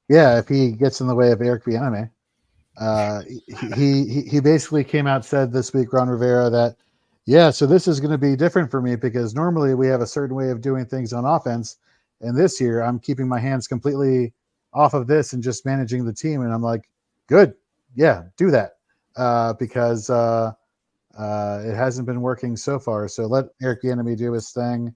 Yeah, if he gets in the way of Eric Bieniemy. He basically came out and said this week, Ron Rivera, that so this is going to be different for me because normally we have a certain way of doing things on offense, and this year I'm keeping my hands completely off of this and just managing the team. And I'm like, good, yeah, do that because it hasn't been working so far. So let Eric Bieniemy do his thing.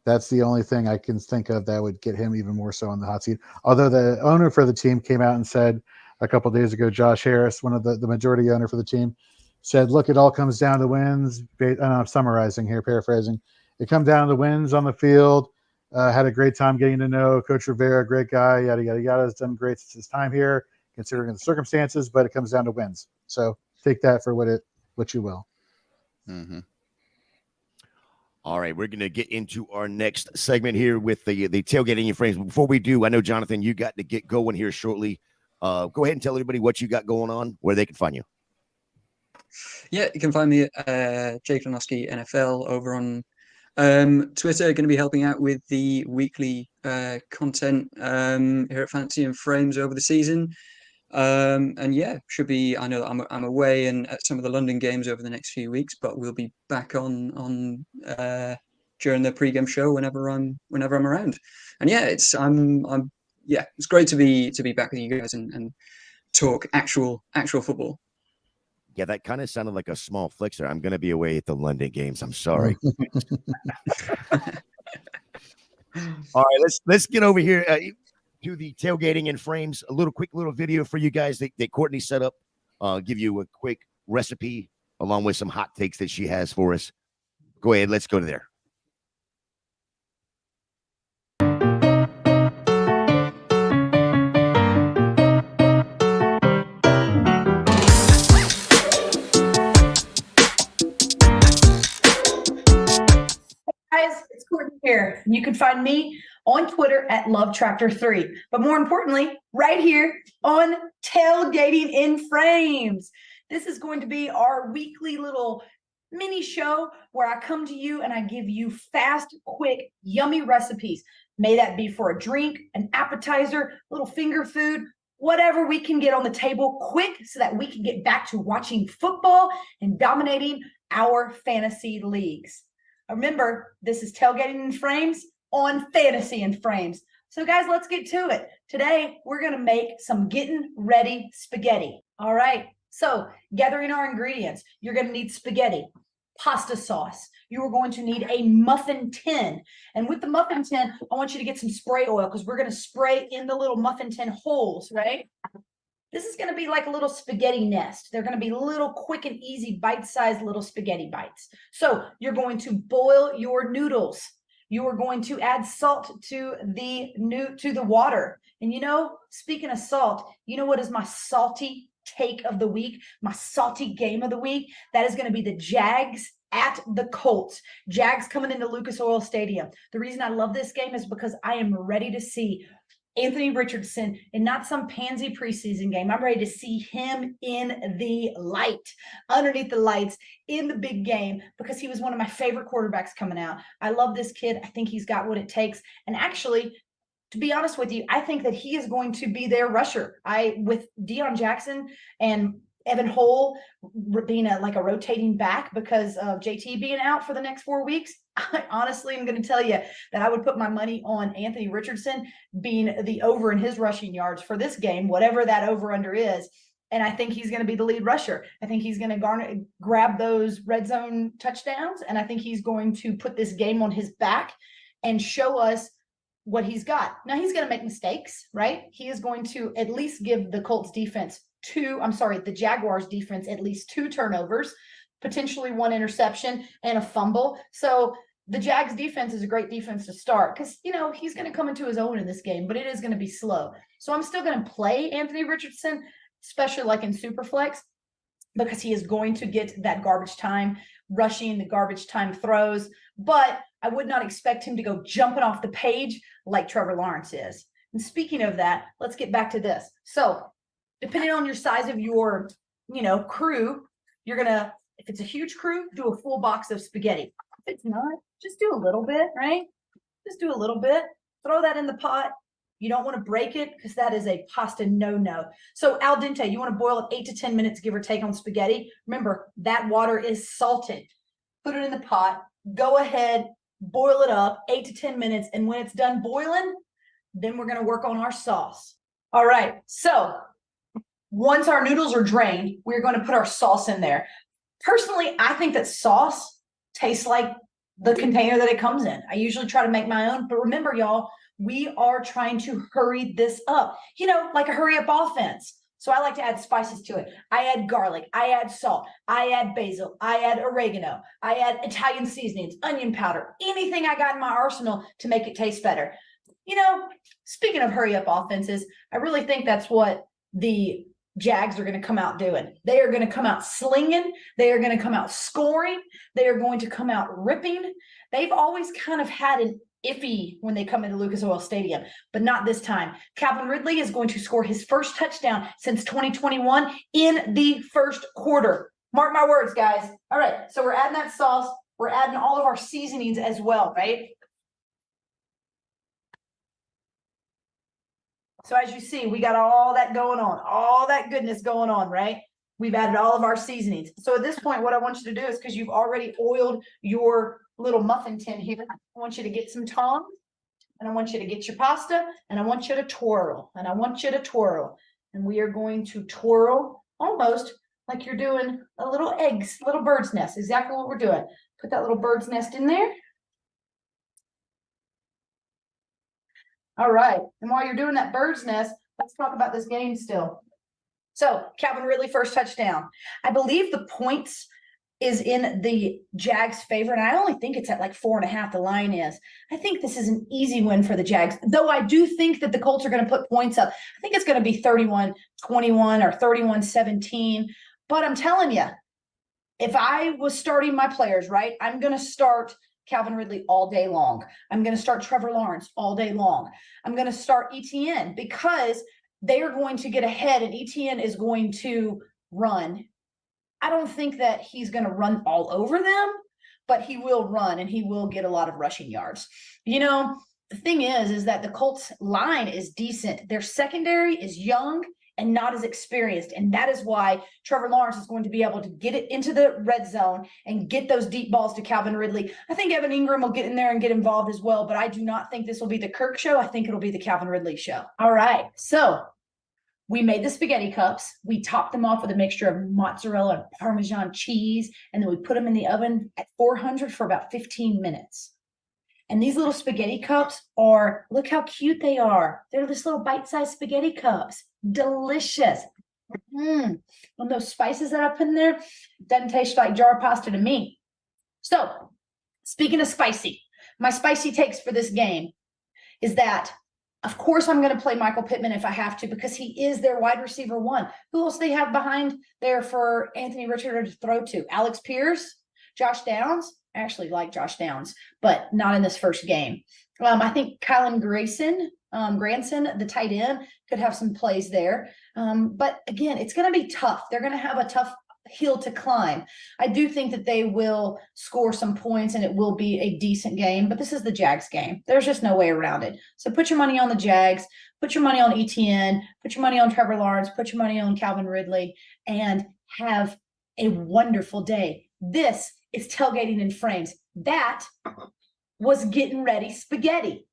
That's the only thing I can think of that would get him even more so on the hot seat. Although the owner for the team came out and said a couple of days ago, Josh Harris, one of the majority owner for the team, said, look, it all comes down to wins. I'm summarizing here, paraphrasing. It comes down to wins on the field. Had a great time getting to know Coach Rivera, great guy, yada, yada, yada. Has done great since his time here, considering the circumstances, but it comes down to wins. So take that for what you will. Mm-hmm. All right, we're going to get into our next segment here with the tailgating your frames. But before we do, I know, Jonathan, you got to get going here shortly. Go ahead and tell everybody what you got going on, where they can find you. Yeah, you can find me at Jake Lanoski NFL over on Twitter. Going to be helping out with the weekly content here at Fantasy and Frames over the season. And yeah, should be. I know that I'm away and at some of the London games over the next few weeks, but we'll be back on during the pregame show whenever I'm around. And yeah, it's great to be back with you guys and talk actual football. Yeah, that kind of sounded like a small flexor. I'm going to be away at the London games. I'm sorry. All right, let's get over here to the tailgating in frames. A quick little video for you guys that Courtney set up. Give you a quick recipe along with some hot takes that she has for us. Go ahead. Let's go to there. Guys, it's Courtney here. You can find me on Twitter at LoveTractor3, but more importantly, right here on Tailgating in Frames. This is going to be our weekly little mini show where I come to you and I give you fast, quick, yummy recipes. May that be for a drink, an appetizer, little finger food, whatever we can get on the table quick so that we can get back to watching football and dominating our fantasy leagues. Remember, this is Tailgating in Frames on Fantasy in Frames. So guys, let's get to it. Today, we're going to make some getting ready spaghetti. All right. So gathering our ingredients, you're going to need spaghetti, pasta sauce. You are going to need a muffin tin. And with the muffin tin, I want you to get some spray oil because we're going to spray in the little muffin tin holes, right? This is going to be like a little spaghetti nest. They're going to be little quick and easy bite-sized little spaghetti bites. So you're going to boil your noodles. You are going to add salt to the water. And you know, speaking of salt, you know what is my salty take of the week? My salty game of the week? That is going to be the Jags at the Colts. Jags coming into Lucas Oil Stadium. The reason I love this game is because I am ready to see Anthony Richardson in not some pansy preseason game. I'm ready to see him in the light, underneath the lights, in the big game, because he was one of my favorite quarterbacks coming out. I love this kid. I think he's got what it takes. And actually, to be honest with you, I think that he is going to be their rusher. With Deion Jackson and Evan Hole being a rotating back because of JT being out for the next 4 weeks, I honestly am going to tell you that I would put my money on Anthony Richardson being the over in his rushing yards for this game, whatever that over-under is. And I think he's going to be the lead rusher. I think he's going to grab those red zone touchdowns, and I think he's going to put this game on his back and show us what he's got. Now, he's going to make mistakes, right? He is going to at least give the Colts defense the Jaguars defense at least 2 turnovers, potentially 1 interception and a fumble. So the Jags defense is a great defense to start because, you know, he's going to come into his own in this game, but it is going to be slow. So I'm still going to play Anthony Richardson, especially like in Superflex, because he is going to get that garbage time rushing, the garbage time throws, but I would not expect him to go jumping off the page like Trevor Lawrence is. And speaking of that, let's get back to this. So depending on your size of your, crew, you're going to, if it's a huge crew, do a full box of spaghetti. If it's not, just do a little bit, right? Just do a little bit. Throw that in the pot. You don't want to break it because that is a pasta no-no. So al dente, you want to boil it 8 to 10 minutes, give or take, on spaghetti. Remember, that water is salted. Put it in the pot. Go ahead, boil it up 8 to 10 minutes. And when it's done boiling, then we're going to work on our sauce. All right. So once our noodles are drained, we're going to put our sauce in there. Personally, I think that sauce tastes like the container that it comes in. I usually try to make my own, but remember, y'all, we are trying to hurry this up, like a hurry up offense. So I like to add spices to it. I add garlic, I add salt, I add basil, I add oregano, I add Italian seasonings, onion powder, anything I got in my arsenal to make it taste better. Speaking of hurry up offenses, I really think that's what the Jags are going to come out doing. They are going to come out slinging. They are going to come out scoring. They are going to come out ripping. They've always kind of had an iffy when they come into Lucas Oil Stadium, but not this time. Calvin Ridley is going to score his first touchdown since 2021 in the first quarter. Mark my words, guys. All right, so we're adding that sauce. We're adding all of our seasonings as well, right? So as you see, we got all that going on, all that goodness going on, right? We've added all of our seasonings. So at this point, what I want you to do is, because you've already oiled your little muffin tin here, I want you to get some tongs, and I want you to get your pasta, and I want you to twirl, and I want you to twirl. And we are going to twirl almost like you're doing a little eggs, little bird's nest, exactly what we're doing. Put that little bird's nest in there. All right, and while you're doing that bird's nest, let's talk about this game still. So Calvin Ridley, first touchdown. I believe the points is in the Jags' favor, and I only think it's at like 4.5. The line is. I think this is an easy win for the Jags, though I do think that the Colts are going to put points up. I think it's going to be 31-21 or 31-17. But I'm telling you, if I was starting my players, right, I'm going to start Calvin Ridley all day long. I'm going to start Trevor Lawrence all day long. I'm going to start ETN because they are going to get ahead and ETN is going to run. I don't think that he's going to run all over them, but he will run and he will get a lot of rushing yards. You know, the thing is that the Colts line is decent. Their secondary is young and not as experienced. And that is why Trevor Lawrence is going to be able to get it into the red zone and get those deep balls to Calvin Ridley. I think Evan Ingram will get in there and get involved as well, but I do not think this will be the Kirk show. I think it'll be the Calvin Ridley show. All right. So we made the spaghetti cups. We topped them off with a mixture of mozzarella and Parmesan cheese. And then we put them in the oven at 400 for about 15 minutes. And these little spaghetti cups are, look how cute they are. They're just little bite-sized spaghetti cups. Delicious. And those spices that I put in there doesn't taste like jar pasta to me. So speaking of spicy, my spicy takes for this game is that, of course, I'm going to play Michael Pittman if I have to, because he is their wide receiver one. Who else they have behind there for Anthony Richardson to throw to? Alex Pierce, Josh Downs. I actually like Josh Downs, but not in this first game. I think Kylan Granson, the tight end, could have some plays there. But again, it's going to be tough. They're going to have a tough hill to climb. I do think that they will score some points and it will be a decent game, but this is the Jags game. There's just no way around it. So put your money on the Jags, put your money on ETN, put your money on Trevor Lawrence, put your money on Calvin Ridley, and have a wonderful day. This is Tailgating in Frames. That was Getting Ready Spaghetti.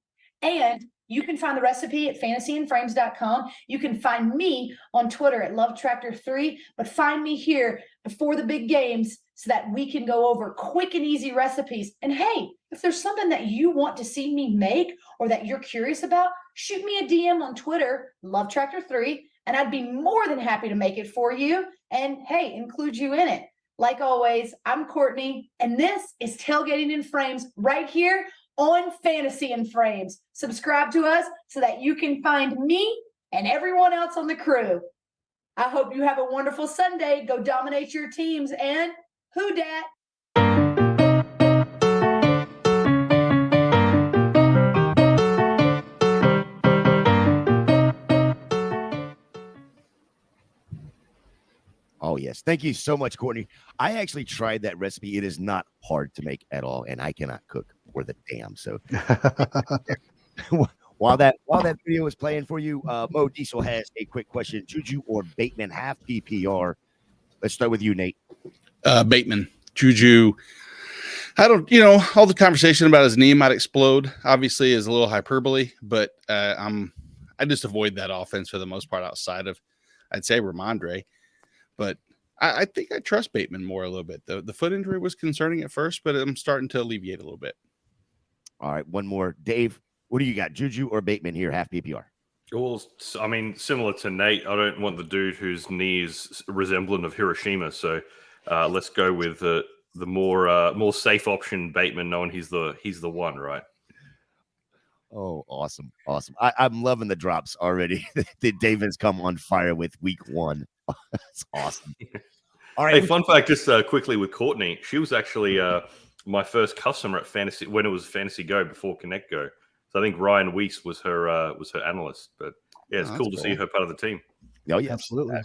And you can find the recipe at fantasyinframes.com. You can find me on Twitter at LoveTractor3, but find me here before the big games so that we can go over quick and easy recipes. And hey, if there's something that you want to see me make or that you're curious about, shoot me a DM on Twitter, LoveTractor3, and I'd be more than happy to make it for you. And hey, include you in it. Like always, I'm Courtney, and this is Tailgating in Frames right here on Fantasy in Frames. Subscribe to us so that you can find me and everyone else on the crew. I hope you have a wonderful Sunday. Go dominate your teams, and who dat? Oh, yes. Thank you so much, Courtney. I actually tried that recipe. It is not hard to make at all, and I cannot cook for the damn. So while that video is playing for you, Mo Diesel has a quick question. Juju or Bateman half PPR? Let's start with you, Nate. Bateman. Juju. I don't, all the conversation about his knee might explode, obviously, is a little hyperbole, but I just avoid that offense for the most part outside of, I'd say, Ramondre. But I think I trust Bateman more a little bit. The foot injury was concerning at first, but I'm starting to alleviate a little bit. All right, one more. Dave, what do you got? Juju or Bateman here, half PPR? Well, I mean, similar to Nate, I don't want the dude whose knee is resemblant of Hiroshima. So let's go with the more safe option, Bateman, knowing he's the one, right? Oh, awesome. I'm loving the drops already that Dave has come on fire with week one. That's awesome. All right. Hey, fun fact, just quickly with Courtney, she was actually my first customer at Fantasy when it was Fantasy Go before Connect Go. So I think Ryan Weiss was her analyst. But yeah, it's cool to see her part of the team. Oh yeah, absolutely.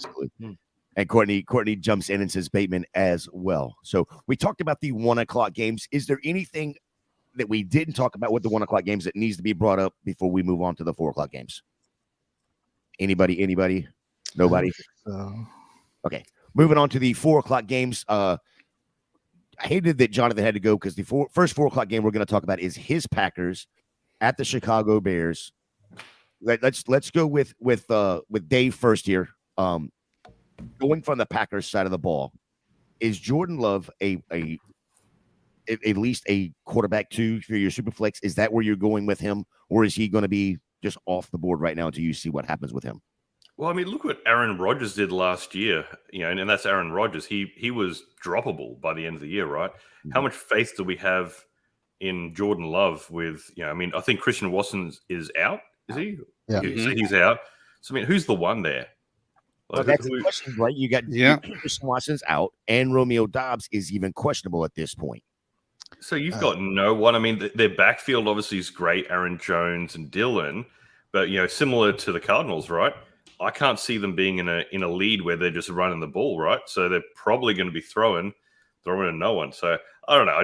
And Courtney jumps in and says Bateman as well. So we talked about the 1 o'clock games. Is there anything that we didn't talk about with the 1 o'clock games that needs to be brought up before we move on to the 4 o'clock games? Anybody? Nobody? So Okay. Moving on to the 4 o'clock games. I hated that Jonathan had to go because the first 4 o'clock game we're going to talk about is his Packers at the Chicago Bears. Let's go with Dave first here. Going from the Packers side of the ball, is Jordan Love at least a quarterback 2 for your Superflex? Is that where you're going with him, or is he going to be just off the board right now until you see what happens with him? Well, I mean, look what Aaron Rodgers did last year, and that's Aaron Rodgers. He was droppable by the end of the year, right? Mm-hmm. How much faith do we have in Jordan Love with, I mean, I think Christian Watson is out, is he? Yeah. So he's out. So, I mean, who's the one there? Well, that's the question, right? You got Christian Watson's out, and Romeo Doubs is even questionable at this point. So you've got no one. I mean, their backfield obviously is great, Aaron Jones and Dillon, but similar to the Cardinals, right? I can't see them being in a lead where they're just running the ball, right? So they're probably going to be throwing to no one. So I don't know.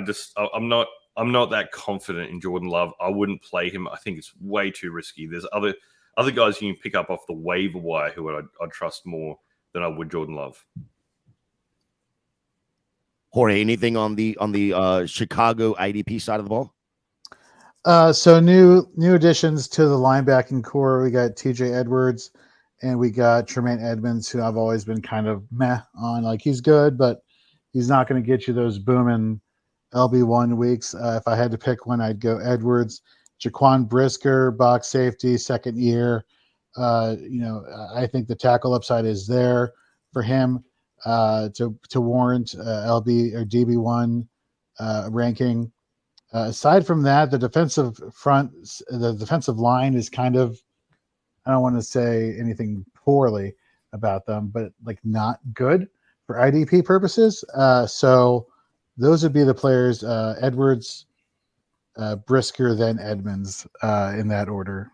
I'm not that confident in Jordan Love. I wouldn't play him. I think it's way too risky. There's other guys you can pick up off the waiver wire who I'd trust more than I would Jordan Love. Jorge, anything on the Chicago IDP side of the ball? So new additions to the linebacking core. We got TJ Edwards and we got Tremaine Edmonds, who I've always been kind of meh on. Like, he's good, but he's not going to get you those booming LB1 weeks. If I had to pick one, I'd go Edwards. Jaquan Brisker, box safety, second year. I think the tackle upside is there for him to warrant LB or DB1 ranking. Aside from that, the defensive line is kind of, I don't want to say anything poorly about them, but like not good for IDP purposes. So those would be the players, Edwards, Brisker, then Edmonds, in that order.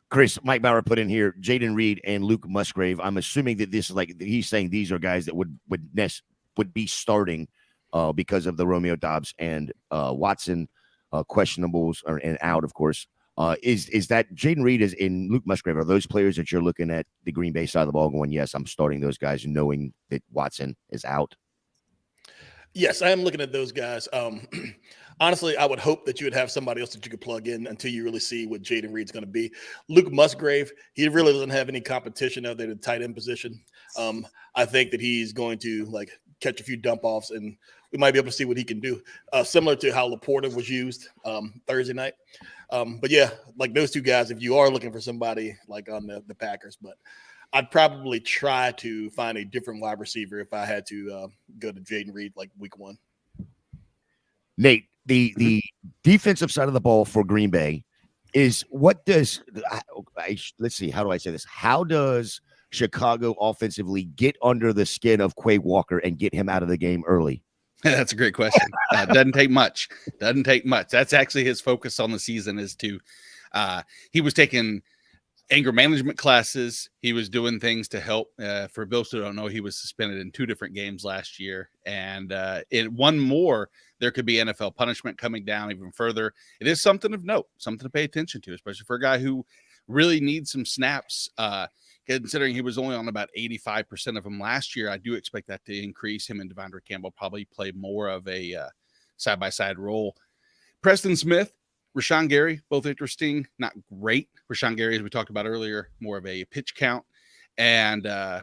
Chris, Mike Bauer put in here Jaden Reed and Luke Musgrave. I'm assuming that this is like he's saying these are guys that would be starting because of the Romeo Doubs and Watson questionables and out, of course. Is that Jaden Reed and Luke Musgrave? Are those players that you're looking at the Green Bay side of the ball going, yes, I'm starting those guys, knowing that Watson is out? Yes, I am looking at those guys. Honestly, I would hope that you would have somebody else that you could plug in until you really see what Jaden Reed's going to be. Luke Musgrave, he really doesn't have any competition out there at the tight end position. I think that he's going to catch a few dump offs, and we might be able to see what he can do. Similar to how Laporta was used Thursday night. But yeah, like those two guys, if you are looking for somebody like on the Packers, but I'd probably try to find a different wide receiver if I had to go to Jaden Reed like week 1. Nate, the defensive side of the ball for Green Bay is let's see, how do I say this? How does Chicago offensively get under the skin of Quay Walker and get him out of the game early? That's a great question. Doesn't take much. That's actually his focus on the season is to he was taking anger management classes. He was doing things to help. For those who don't know, he was suspended in 2 different games last year. And in one more, there could be NFL punishment coming down even further. It is something of note, something to pay attention to, especially for a guy who really needs some snaps. Considering he was only on about 85% of them last year, I do expect that to increase. Him and Devondre Campbell probably play more of a side-by-side role. Preston Smith, Rashawn Gary, both interesting, not great. Rashawn Gary, as we talked about earlier, more of a pitch count. And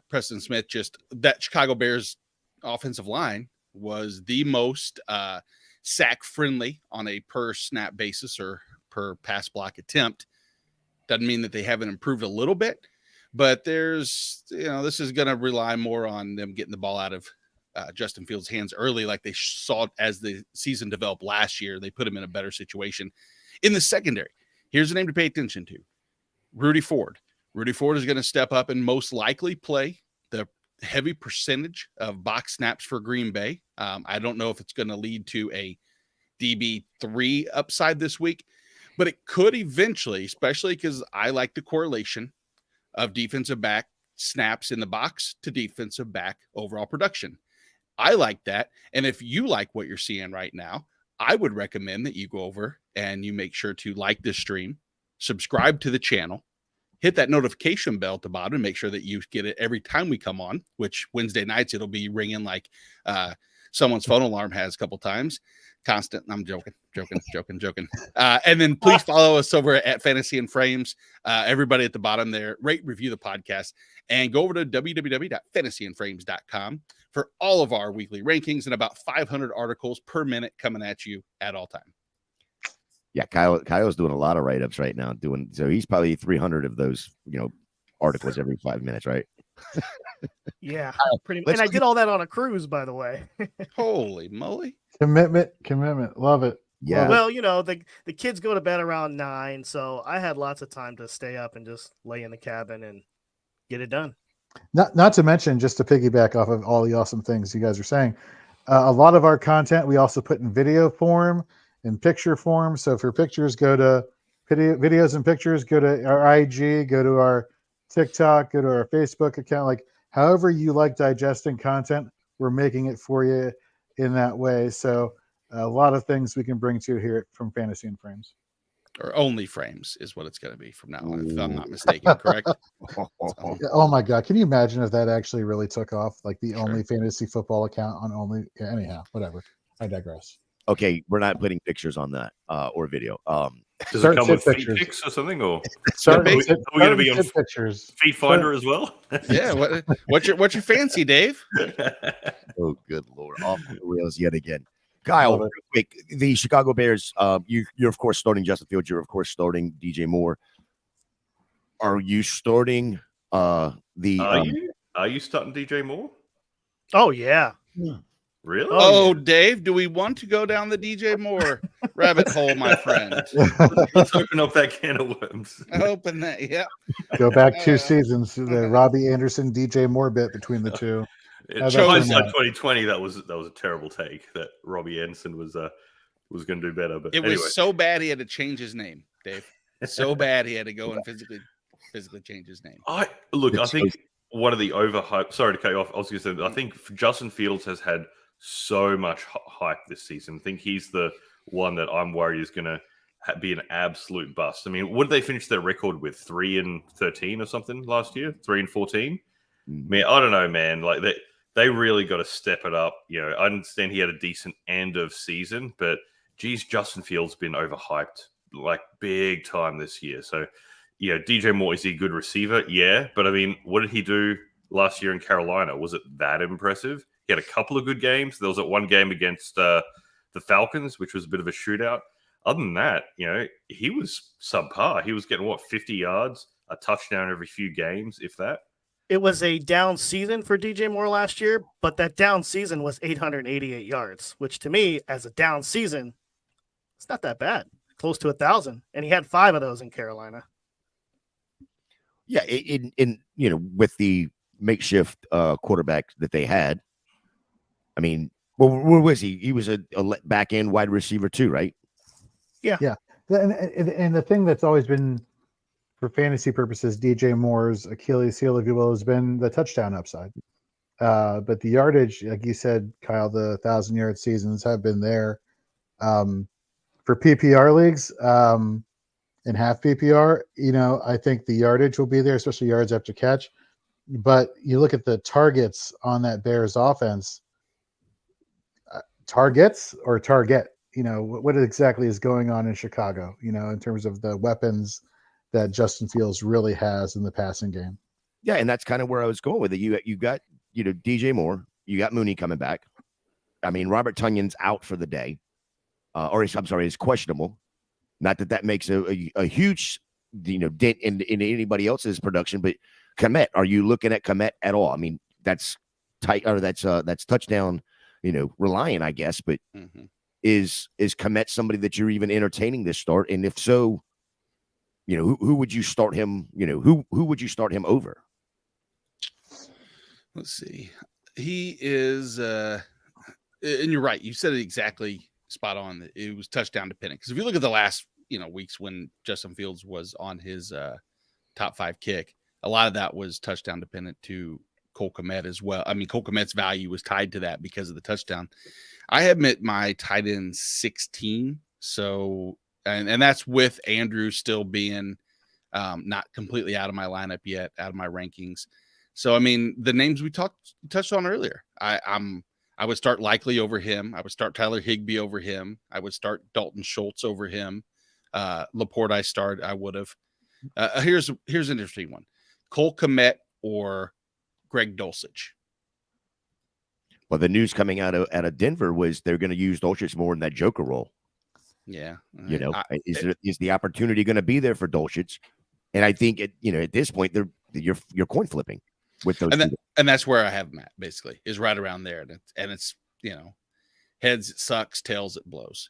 Preston Smith, just that Chicago Bears offensive line was the most sack-friendly on a per-snap basis or per pass block attempt. Doesn't mean that they haven't improved a little bit. But this is going to rely more on them getting the ball out of Justin Fields' hands early, like they saw as the season developed last year. They put him in a better situation. In the secondary, here's a name to pay attention to: Rudy Ford. Rudy Ford is going to step up and most likely play the heavy percentage of box snaps for Green Bay. I don't know if it's going to lead to a DB3 upside this week, but it could eventually, especially because I like the correlation of defensive back snaps in the box to defensive back overall production. I like that. And if you like what you're seeing right now, I would recommend that you go over and you make sure to like this stream, subscribe to the channel, hit that notification bell at the bottom and make sure that you get it every time we come on, which Wednesday nights it'll be ringing like someone's phone alarm has a couple times. Constant. I'm joking. And then please follow us over at Fantasy and Frames. Everybody at the bottom there, rate, review the podcast, and go over to www.fantasyandframes.com for all of our weekly rankings and about 500 articles per minute coming at you at all time. Yeah, Kyle's doing a lot of write-ups right now. So he's probably 300 of those, articles every 5 minutes, right? Yeah, pretty much. And I did all that on a cruise, by the way. Holy moly. Commitment. Love it. Yeah. Well, the kids go to bed around 9, so I had lots of time to stay up and just lay in the cabin and get it done. Not to mention, just to piggyback off of all the awesome things you guys are saying, a lot of our content we also put in video form, in picture form. So for pictures, go to videos and pictures, go to our IG, go to our TikTok, go to our Facebook account. Like however you like digesting content, we're making it for you in that way. So a lot of things we can bring to you here from Fantasy and Frames. Or only frames is what it's going to be from now on, if I'm not mistaken, correct? Oh my God. Can you imagine if that actually really took off? Like the only fantasy football account on only, anyhow, whatever. I digress. Okay, we're not putting pictures on that or video. Does it come with feet pics or something? Or are we going to be on pictures? Feet Finder as well? Yeah. What's your fancy, Dave? Oh, good Lord. Off the rails yet again. Kyle, real quick, the Chicago Bears, you're, of course, starting Justin Fields. You're, of course, starting DJ Moore. Are you starting Are you starting DJ Moore? Oh, yeah. Really? Oh, yeah. Dave, do we want to go down the DJ Moore rabbit hole, my friend? Let's open up that can of worms. Open that, yeah. Go back 2 seasons, the Robbie Anderson, DJ Moore bit between the two. Hindsight 2020, that was a terrible take that Robbie Anderson was going to do better. But it was so bad he had to change his name, Dave. So bad he had to go and physically change his name. I think one of the overhyped. Sorry to cut you off. I was going to say, I think Justin Fields has had so much hype this season. I think he's the one that I'm worried is going to be an absolute bust. I mean, what did they finish their record with? 3-13 or something last year? 3-14? I mean, I don't know, man. Like they really got to step it up. I understand he had a decent end of season, but geez, Justin Fields been overhyped like big time this year. So, DJ Moore, is he a good receiver? Yeah, but I mean, what did he do last year in Carolina? Was it that impressive? He had a couple of good games. There was that one game against the Falcons, which was a bit of a shootout. Other than that, he was subpar. He was getting 50 yards, a touchdown every few games, if that. It was a down season for DJ Moore last year, but that down season was 888 yards, which to me, as a down season, it's not that bad. Close to 1,000, and he had 5 of those in Carolina. Yeah, with the makeshift quarterback that they had. I mean, well, where was he? He was a back end wide receiver too, right? Yeah. And the thing that's always been, for fantasy purposes, DJ Moore's Achilles heel, if you will, has been the touchdown upside. But the yardage, like you said, Kyle, the 1,000-yard seasons have been there. For PPR leagues and half PPR, I think the yardage will be there, especially yards after catch. But you look at the targets on that Bears offense, targets or target, what exactly is going on in Chicago, in terms of the weapons that Justin Fields really has in the passing game. Yeah, and that's kind of where I was going with it. You got, DJ Moore, you got Mooney coming back. I mean, Robert Tunyon's out for the day. Is questionable. Not that makes a huge, dent in anybody else's production, but Kmet, are you looking at Kmet at all? I mean, that's tight, or that's touchdown, reliant, I guess. But is Kmet somebody that you're even entertaining this start? And if so, who would you start him? Who would you start him over? Let's see. He is, and you're right. You said it exactly spot on. It was touchdown dependent. Because if you look at the last, weeks when Justin Fields was on his top 5 kick, a lot of that was touchdown dependent to Cole Kmet as well. I mean, Cole Kmet's value was tied to that because of the touchdown. I admit my tight end 16. So, and that's with Andrew still being Not completely out of my lineup yet, out of my rankings. So, I mean, the names we touched on earlier, I would start Likely over him. I would start Tyler Higbee over him. I would start Dalton Schultz over him. Laporte I would have. Here's an interesting one. Cole Kmet or Greg Dulcich. Well, the news coming out of Denver was they're going to use Dulcich more in that Joker role. Yeah. Is the opportunity going to be there for Dulcich? And I think at this point you're coin flipping with those. And that's where I have Matt basically is right around there. And it's heads it sucks, tails it blows.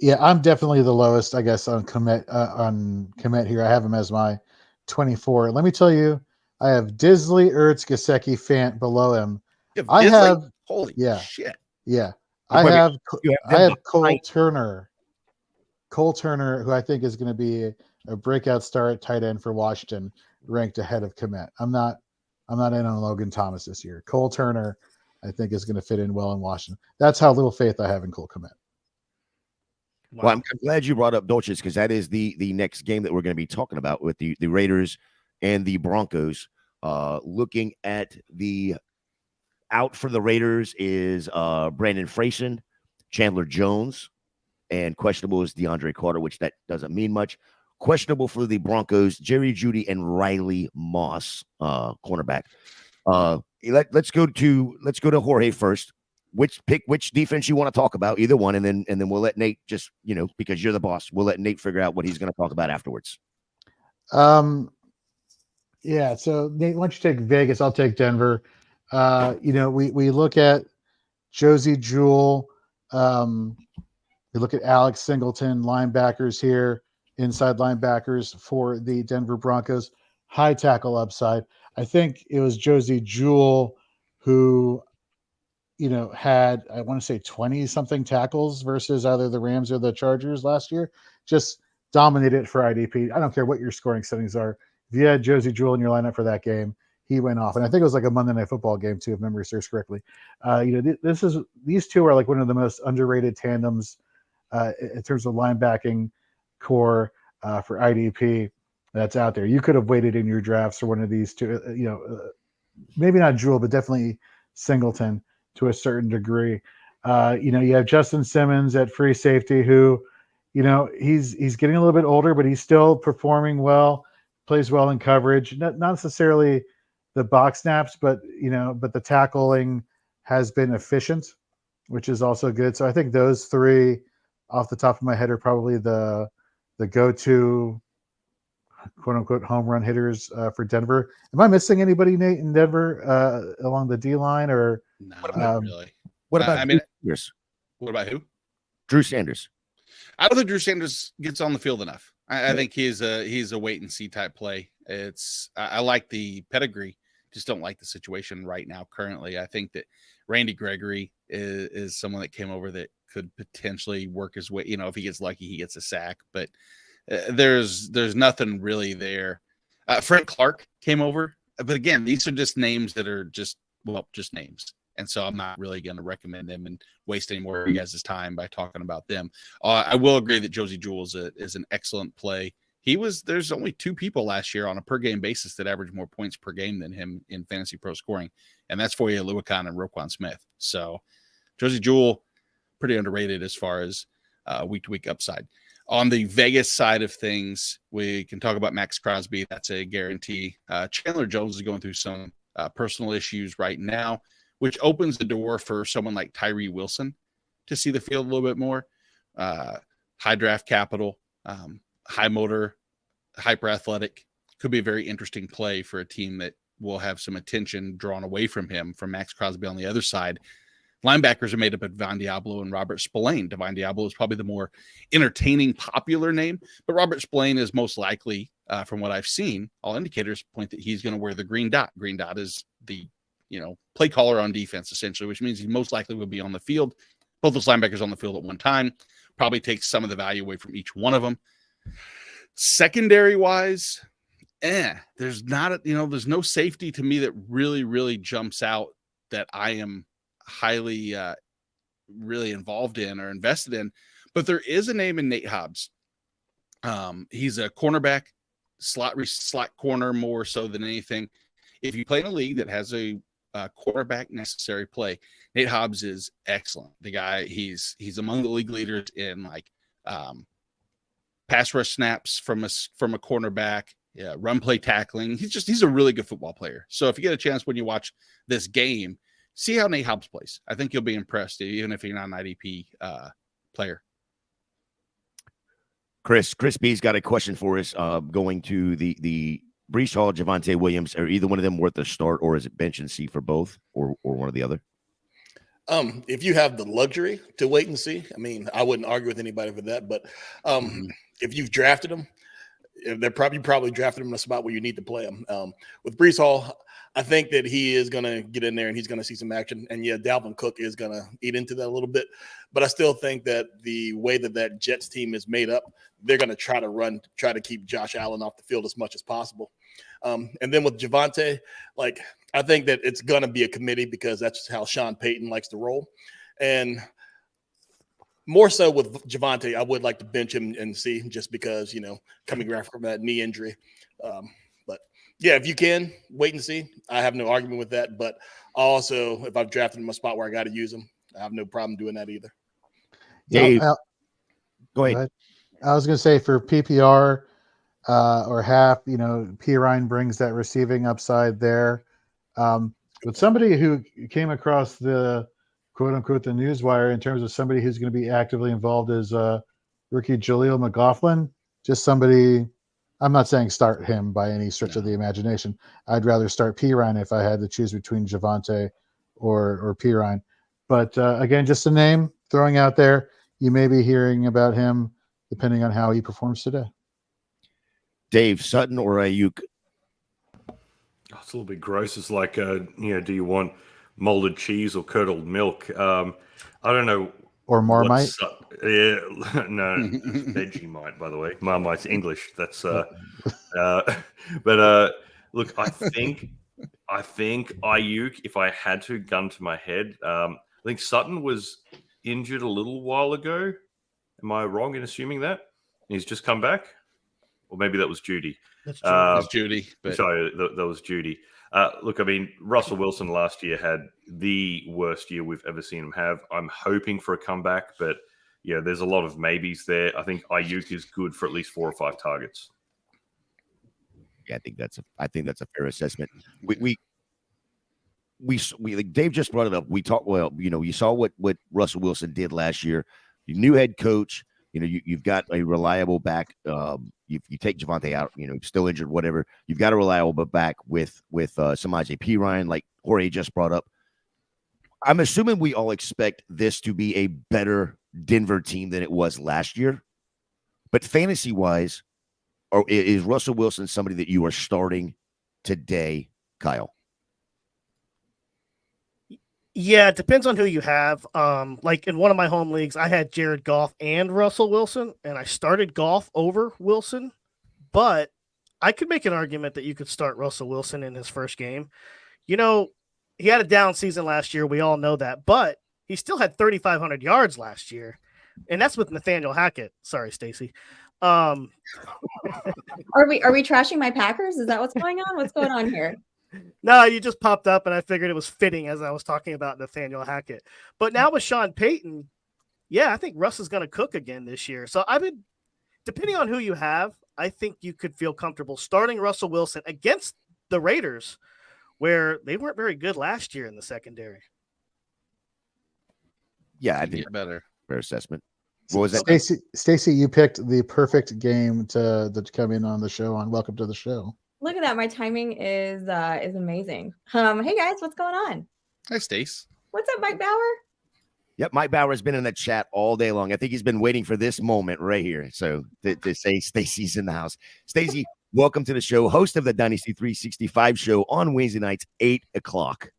Yeah, I'm definitely the lowest, I guess, on Kmet here. I have him as my 24. Let me tell you, I have Disley, Ertz, Gesicki, Fant below him. I have holy shit. Yeah. I have Cole Turner. Cole Turner, who I think is going to be a breakout star at tight end for Washington, ranked ahead of Kmet. I'm not in on Logan Thomas this year. Cole Turner, I think, is going to fit in well in Washington. That's how little faith I have in Cole Kmet. Wow. Well, I'm glad you brought up Dulcich because that is the next game that we're going to be talking about with the Raiders and the Broncos. Looking at the out for the Raiders is Brandon Frayson, Chandler Jones, and questionable is DeAndre Carter, which that doesn't mean much. Questionable for the Broncos, Jerry Jeudy and Riley Moss, cornerback. Let's go to Jorge first. Which defense you want to talk about, either one, and then we'll let Nate just, because you're the boss, we'll let Nate figure out what he's going to talk about afterwards. Yeah. So Nate, why don't you take Vegas? I'll take Denver. We look at Josie Jewell. We look at Alex Singleton, linebackers here, inside linebackers for the Denver Broncos. High tackle upside. I think it was Josie Jewell who, had, I want to say 20 something tackles versus either the Rams or the Chargers last year. Just dominated for IDP. I don't care what your scoring settings are. If you had Josie Jewell in your lineup for that game, he went off. And I think it was like a Monday Night Football game too, if memory serves correctly. These two are like one of the most underrated tandems in terms of linebacking core for IDP that's out there. You could have waited in your drafts for one of these two, maybe not Jewell, but definitely Singleton to a certain degree. You have Justin Simmons at free safety who, he's getting a little bit older, but he's still performing well, plays well in coverage. Not necessarily the box snaps, but the tackling has been efficient, which is also good. So I think those three off the top of my head are probably the go-to quote unquote home run hitters for Denver. Am I missing anybody, Nate, in Denver along the D line or? No, not really. What about Drew Sanders? What about who? Drew Sanders. I don't think Drew Sanders gets on the field enough. I think he's a wait and see type play. I like the pedigree, just don't like the situation right now. Currently, I think that Randy Gregory is someone that came over that could potentially work his way. If he gets lucky, he gets a sack. But there's nothing really there. Frank Clark came over, but again, these are just names that are just names. And so I'm not really going to recommend them and waste any more of you guys' time by talking about them. I will agree that Josie Jewell is an excellent play. There's only two people last year on a per game basis that averaged more points per game than him in Fantasy Pro scoring. And that's Foye Oluokun and Roquan Smith. So Josie Jewell, pretty underrated as far as week to week upside. On the Vegas side of things, we can talk about Max Crosby. That's a guarantee. Chandler Jones is going through some personal issues right now, which opens the door for someone like Tyree Wilson to see the field a little bit more. High draft capital, high motor, hyper athletic. Could be a very interesting play for a team that will have some attention drawn away from him, from Max Crosby on the other side. Linebackers are made up of Devon Diablo and Robert Spillane. Devon Diablo is probably the more entertaining, popular name, but Robert Spillane is most likely, from what I've seen, all indicators point that he's going to wear the green dot. Green dot is the play caller on defense, essentially, which means he most likely will be on the field. Both those linebackers on the field at one time. Probably takes some of the value away from each one of them. Secondary wise, there's not, there's no safety to me that really, really jumps out that I am highly, really involved in or invested in. But there is a name in Nate Hobbs He's a cornerback, slot corner more so than anything. If you play in a league that has a quarterback necessary play, Nate Hobbs is excellent. The guy, he's among the league leaders in like pass rush snaps from a cornerback, run play tackling. He's a really good football player. So if you get a chance when you watch this game, see how Nate Hobbs plays. I think you'll be impressed, even if you're not an IDP player. Chris B's got a question for us. Going to the Breece Hall, Javonte Williams, are either one of them worth a start, or is it bench and see for both, or one or the other? If you have the luxury to wait and see, I mean, I wouldn't argue with anybody for that. But if you've drafted them, they're probably drafted them in a spot where you need to play them. With Breece Hall, I think that he is going to get in there and he's going to see some action. And yeah, Dalvin Cook is going to eat into that a little bit. But I still think that the way that Jets team is made up, they're going to try to keep Josh Allen off the field as much as possible. And then with Javonte, like, I think that it's going to be a committee because that's how Sean Payton likes to roll. And more so with Javonte, I would like to bench him and see, just because, coming back from that knee injury. But yeah, if you can wait and see, I have no argument with that. But also, if I've drafted him a spot where I got to use him, I have no problem doing that either. Dave, go ahead. I was going to say for PPR or half, P. Ryan brings that receiving upside there. But somebody who came across the quote unquote the newswire in terms of somebody who's going to be actively involved is rookie Jaleel McLaughlin. Just somebody, I'm not saying start him by any stretch of the imagination. I'd rather start P. Ryan if I had to choose between Javonte or P. Ryan. But again, just a name throwing out there. You may be hearing about him depending on how he performs today. Dave, Sutton or Ayuk? It's a little bit gross. It's like, do you want molded cheese or curdled milk? I don't know. Or Marmite? Yeah, no, Vegemite, by the way. Marmite's English. That's but look, I think Ayuk, if I had to gun to my head, I think Sutton was injured a little while ago. Am I wrong in assuming that? He's just come back? Or maybe that was Judy. That's Judy. But... Sorry, that was Judy. Look, I mean, Russell Wilson last year had the worst year we've ever seen him have. I'm hoping for a comeback, but there's a lot of maybes there. I think Ayuk is good for at least 4 or 5 targets. Yeah, I think that's a fair assessment. We like Dave just brought it up. We talked, you saw what Russell Wilson did last year. New head coach, you've got a reliable back. You take Javonte out, still injured, whatever. You've got a reliable back with Samaje P. Ryan, like Jorge just brought up. I'm assuming we all expect this to be a better Denver team than it was last year. But fantasy-wise, is Russell Wilson somebody that you are starting today, Kyle? Yeah, it depends on who you have. Like in one of my home leagues, I had Jared Goff and Russell Wilson, and I started Goff over Wilson. But I could make an argument that you could start Russell Wilson in his first game. He had a down season last year. We all know that. But he still had 3,500 yards last year, and that's with Nathaniel Hackett. Sorry, Stacy. Are we trashing my Packers? Is that what's going on? What's going on here? No, you just popped up, and I figured it was fitting as I was talking about Nathaniel Hackett. But now with Sean Payton, yeah, I think Russ is going to cook again this year. So depending on who you have, I think you could feel comfortable starting Russell Wilson against the Raiders, where they weren't very good last year in the secondary. Yeah, I think better. Fair assessment. What was that? Stacy, you picked the perfect game to come in on the show on Welcome to the Show. Look at that. My timing is amazing. Hey guys, what's going on? Hi, Stace. What's up, Mike Bauer? Yep, Mike Bauer has been in the chat all day long. I think he's been waiting for this moment right here. So to say Stacy's in the house. Stacy, welcome to the show. Host of the Dynasty 365 show on Wednesday nights, 8 o'clock.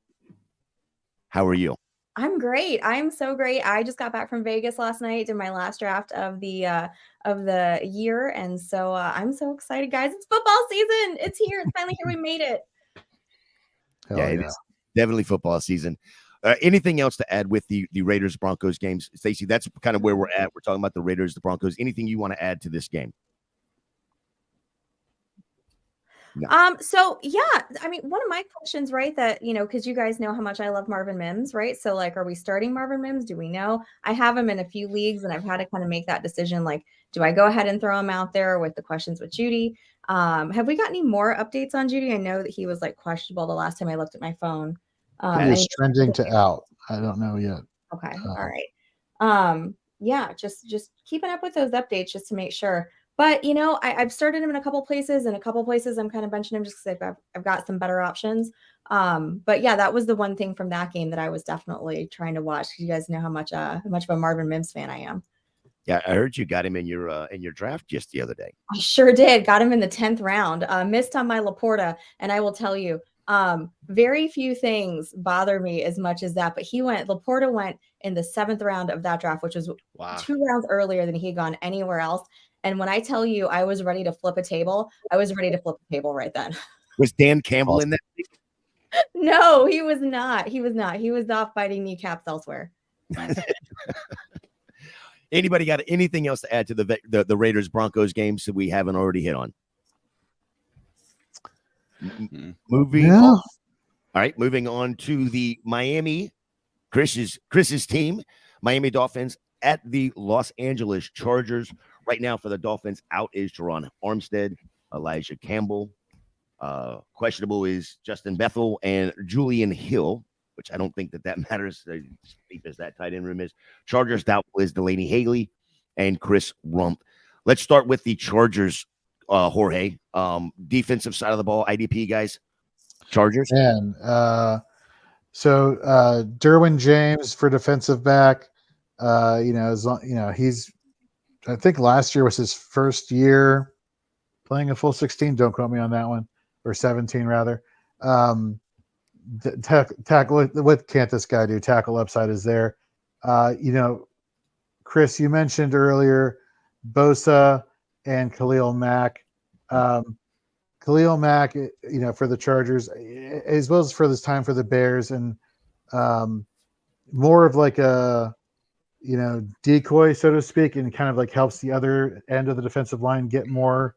How are you? I'm great. I'm so great. I just got back from Vegas last night, did my last draft of the year, and so I'm so excited, guys. It's football season. It's here. It's finally here. We made it. Yeah, it is definitely football season. Anything else to add with the Raiders Broncos games, Stacey? That's kind of where we're at. We're talking about the Raiders, the Broncos. Anything you want to add to this game? No. So yeah, I mean, one of my questions, right, that, because you guys know how much I love Marvin Mims, right? So like, are we starting Marvin Mims? Do we know? I have him in a few leagues and I've had to kind of make that decision. Like, do I go ahead and throw him out there with the questions with Judy? Have we got any more updates on Judy? I know that he was like questionable the last time I looked at my phone. He was trending to out. I don't know yet. Okay. All right. Yeah, just keeping up with those updates just to make sure. But I've started him in a couple places, and a couple places I'm kind of benching him just because I've got some better options. But yeah, that was the one thing from that game that I was definitely trying to watch. You guys know how much of a Marvin Mims fan I am. Yeah, I heard you got him in your draft just the other day. I sure did. Got him in the 10th round. Missed on my Laporta, and I will tell you, very few things bother me as much as that. But Laporta went in the 7th round of that draft, which was 2 rounds earlier than he had gone anywhere else. And when I tell you I was ready to flip a table, I was ready to flip a table right then. Was Dan Campbell in that? No, he was not. He was not. He was off biting kneecaps elsewhere. Anybody got anything else to add to the Raiders Broncos games that we haven't already hit on? Moving on. All right, moving on to the Miami, Chris's team, Miami Dolphins at the Los Angeles Chargers. Right now for the Dolphins, out is Teron Armstead, Elijah Campbell. Questionable is Justin Bethel and Julian Hill, which I don't think that matters as deep as that tight end room is. Chargers doubtful is Delaney Haley and Chris Rump. Let's start with the Chargers, Jorge. Defensive side of the ball, IDP guys. Chargers. And so Derwin James for defensive back. He's. I think last year was his first year playing a full 16. Don't quote me on that one, or 17 rather. Tackle. What can't this guy do? Tackle upside is there. Chris, you mentioned earlier Bosa and Khalil Mack. Khalil Mack, for the Chargers, as well as for this time for the Bears, and more of like a decoy, so to speak, and kind of like helps the other end of the defensive line get more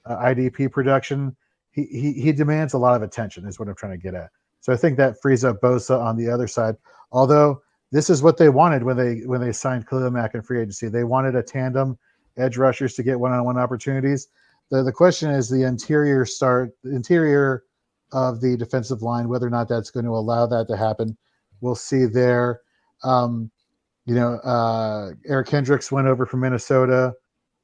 IDP production. He demands a lot of attention, is what I'm trying to get at. So I think that frees up Bosa on the other side. Although this is what they wanted when they signed Khalil Mack in free agency. They wanted a tandem edge rushers to get one-on-one opportunities. The question is the interior of the defensive line, whether or not that's going to allow that to happen. We'll see there. Eric Hendricks went over from Minnesota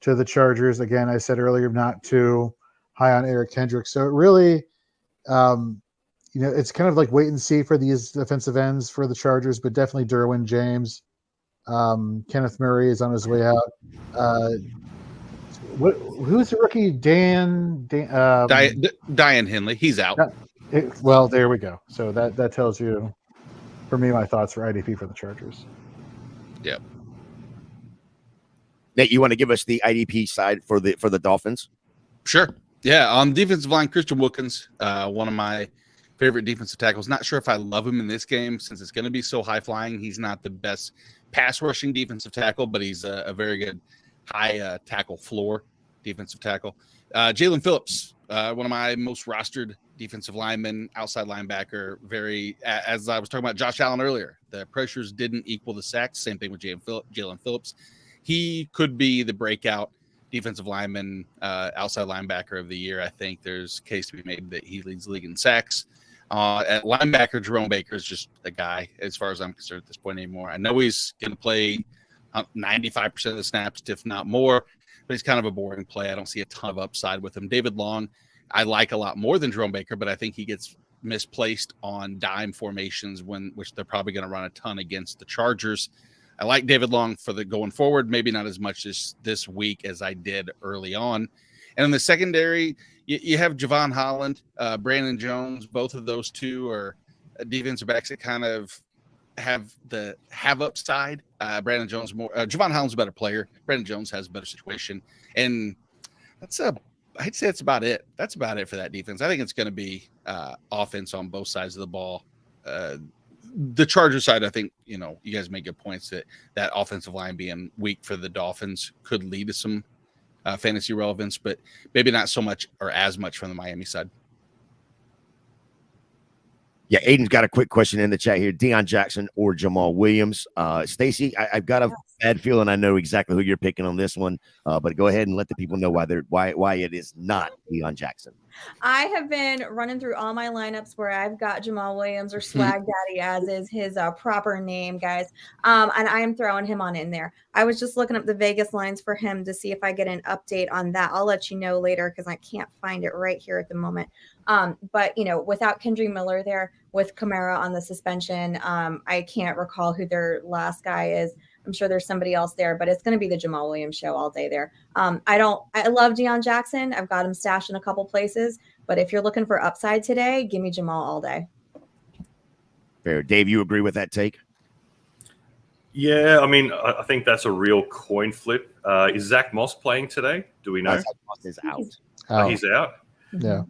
to the Chargers. Again, I said earlier, not too high on Eric Hendricks. So it really, it's kind of like wait and see for these defensive ends for the Chargers, but definitely Derwin James. Kenneth Murray is on his way out. Who's the rookie? Diane Henley. He's out. Well, there we go. So that tells you, for me, my thoughts for IDP for the Chargers. Yep. Nate, you want to give us the IDP side for the Dolphins? Sure. Yeah. On defensive line, Christian Wilkins, one of my favorite defensive tackles. Not sure if I love him in this game since it's going to be so high flying. He's not the best pass rushing defensive tackle, but he's a very good high tackle floor defensive tackle. Jalen Phillips, one of my most rostered defensive linemen, outside linebacker. As I was talking about Josh Allen earlier, the pressures didn't equal the sacks. Same thing with Jalen Phillips. He could be the breakout defensive lineman, outside linebacker of the year. I think there's a case to be made that he leads the league in sacks. At linebacker, Jerome Baker is just a guy, as far as I'm concerned at this point anymore. I know he's going to play 95% of the snaps, if not more, but he's kind of a boring play. I don't see a ton of upside with him. David Long, I like a lot more than Jerome Baker, but I think he gets misplaced on dime formations, which they're probably going to run a ton against the Chargers. I like David Long for the going forward, maybe not as much this week as I did early on. And in the secondary, you have Javon Holland, Brandon Jones. Both of those two are defensive backs that kind of have upside. Brandon Jones more. Javon Holland's a better player. Brandon Jones has a better situation, and I'd say that's about it. That's about it for that defense. I think it's going to be offense on both sides of the ball. The Chargers side, I think, you guys make good points that offensive line being weak for the Dolphins could lead to some fantasy relevance, but maybe not so much or as much from the Miami side. Yeah, Aiden's got a quick question in the chat here. Deion Jackson or Jamal Williams? Stacey, I've got a bad feeling I know exactly who you're picking on this one, but go ahead and let the people know why it is not Deion Jackson. I have been running through all my lineups where I've got Jamal Williams or Swag Daddy, as is his proper name, guys. And I am throwing him on in there. I was just looking up the Vegas lines for him to see if I get an update on that. I'll let you know later because I can't find it right here at the moment. But, without Kendry Miller there, with Kamara on the suspension, I can't recall who their last guy is. I'm sure there's somebody else there, but it's going to be the Jamal Williams show all day there. I love Deion Jackson. I've got him stashed in a couple places, but if you're looking for upside today, give me Jamal all day. Fair. Dave, you agree with that take? Yeah, I mean, I think that's a real coin flip. Is Zach Moss playing today? Do we know? Zach Moss is out. He's out? Yeah.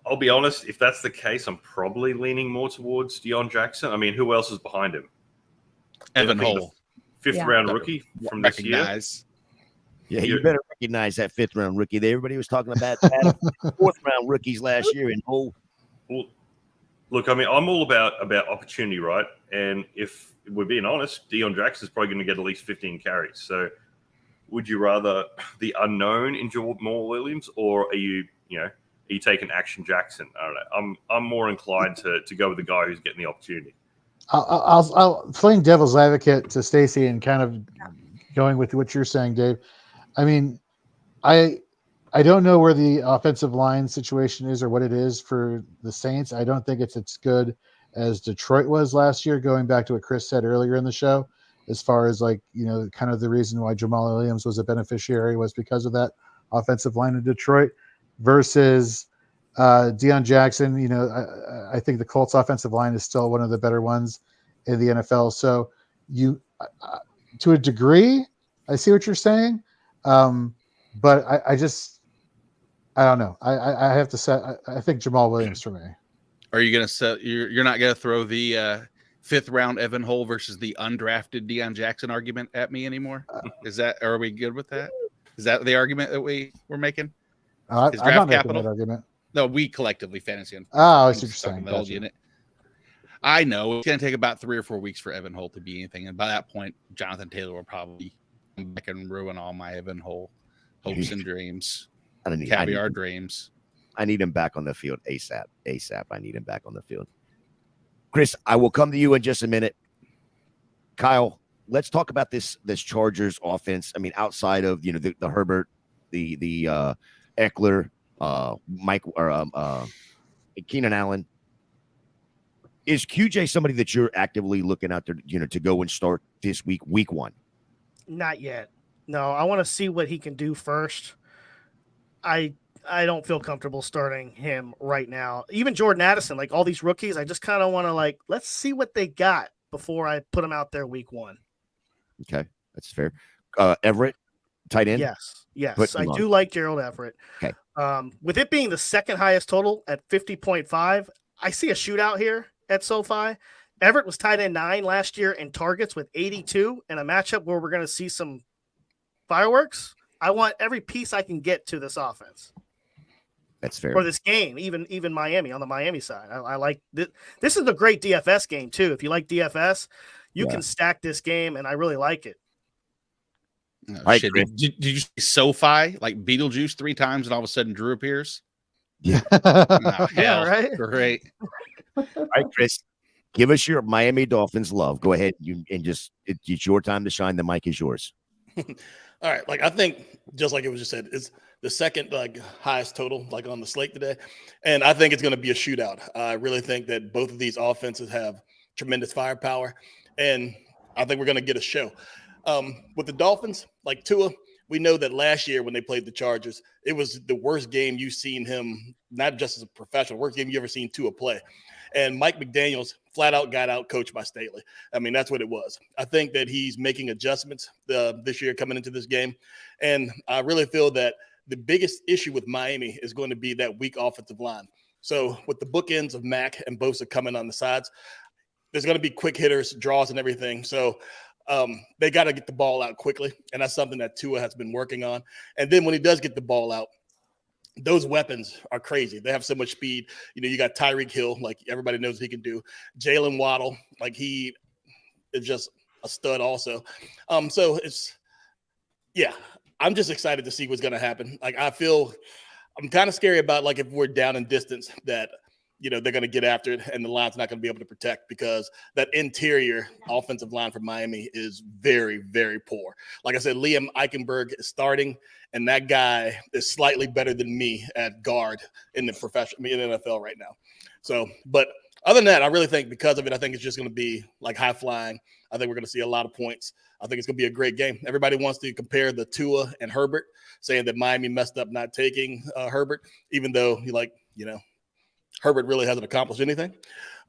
I'll be honest, if that's the case, I'm probably leaning more towards Deion Jackson. I mean, who else is behind him? Evan Hull. Fifth round rookie from this year. Yeah, you better recognize that 5th round rookie. Everybody was talking about 4th round rookies last year. And well, look, I mean, I'm all about opportunity, right? And if we're being honest, Deion Jackson's probably going to get at least 15 carries. So would you rather the unknown in Jamal Williams, or are you taking Action Jackson? I don't know. I'm more inclined to go with the guy who's getting the opportunity. I'll playing devil's advocate to Stacey and kind of going with what you're saying, Dave. I mean, I don't know where the offensive line situation is or what it is for the Saints. I don't think it's as good as Detroit was last year, going back to what Chris said earlier in the show, as far as kind of the reason why Jamal Williams was a beneficiary was because of that offensive line in Detroit versus Deion Jackson. I think the Colts offensive line is still one of the better ones in the NFL. So to a degree, I see what you're saying. But I don't know. I have to say, I think Jamal Williams for me. Are you going to set, you're not going to throw the 5th round Evan Hull versus the undrafted Deion Jackson argument at me anymore? Are we good with that? Is that the argument that we're making? I'm not making that argument. No, we collectively fantasy. I see what you're saying. Gotcha. I know it's going to take about 3 or 4 weeks for Evan Hull to be anything, and by that point, Jonathan Taylor will probably come back and ruin all my Evan Hull hopes and dreams, caviar dreams. I need him back on the field ASAP. I need him back on the field. Chris, I will come to you in just a minute. Kyle, let's talk about this Chargers offense. I mean, outside of the Herbert, the Eckler, Mike or Keenan Allen, is QJ somebody that you're actively looking out there, to go and start this week 1? Not yet. No, I want to see what he can do first. I don't feel comfortable starting him right now. Even Jordan Addison, like all these rookies, I just kind of want to let's see what they got before I put them out there week 1. Okay, that's fair. Everett, tight end. Yes, I do like Gerald Everett. Okay. With it being the 2nd highest total at 50.5, I see a shootout here at SoFi. Everett was tight end 9 last year in targets with 82, in a matchup where we're going to see some fireworks. I want every piece I can get to this offense. That's fair. For this game, even Miami, on the Miami side. I like this. This is a great DFS game too. If you like DFS, you can stack this game, and I really like it. Shit. Did you say SoFi, like Beetlejuice 3 times, and all of a sudden Drew appears? Yeah. Yeah, right. Great. All right, Chris, give us your Miami Dolphins love. Go ahead, it's your time to shine. The mic is yours. All right, I think just like it was just said, it's the 2nd highest total on the slate today, and I think it's going to be a shootout. I really think that both of these offenses have tremendous firepower, and I think we're going to get a show. With the Dolphins, like Tua, we know that last year when they played the Chargers, it was the worst game you've seen him, not just as a professional, worst game you ever seen Tua play. And Mike McDaniels flat out got out coached by Staley. I mean, that's what it was. I think that he's making adjustments this year coming into this game. And I really feel that the biggest issue with Miami is going to be that weak offensive line. So with the bookends of Mack and Bosa coming on the sides, there's going to be quick hitters, draws, and everything. So they got to get the ball out quickly, and that's something that Tua has been working on. And then when he does get the ball out, those weapons are crazy. They have so much speed. You got Tyreek Hill, like everybody knows he can do. Jalen Waddle, like he is just a stud also. So I'm just excited to see what's going to happen. Like I'm kind of scary about like if we're down in distance that they're going to get after it and the line's not going to be able to protect, because that interior offensive line for Miami is very, very poor. Like I said, Liam Eichenberg is starting, and that guy is slightly better than me at guard in the NFL right now. So, but other than that, I really think because of it, I think it's just going to be like high flying. I think we're going to see a lot of points. I think it's going to be a great game. Everybody wants to compare the Tua and Herbert, saying that Miami messed up not taking Herbert, even though Herbert really hasn't accomplished anything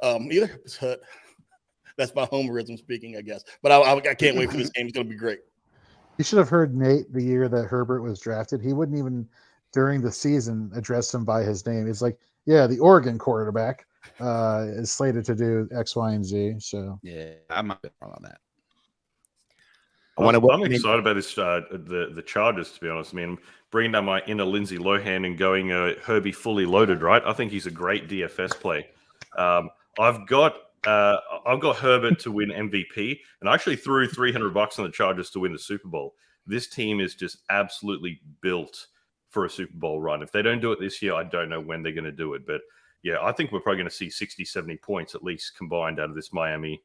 either. But that's my homerism speaking, I guess. But I can't wait for this game. It's going to be great. You should have heard Nate the year that Herbert was drafted. He wouldn't even, during the season, address him by his name. It's like, yeah, the Oregon quarterback is slated to do X, Y, and Z. So yeah, I might be wrong on that. I'm excited about this. The Chargers, to be honest. I mean, bringing down my inner Lindsay Lohan and going Herbie fully loaded, right? I think he's a great DFS play. I've got Herbert to win MVP, and I actually threw $300 on the Chargers to win the Super Bowl. This team is just absolutely built for a Super Bowl run. If they don't do it this year, I don't know when they're going to do it. But yeah, I think we're probably going to see 60, 70 points at least combined out of this Miami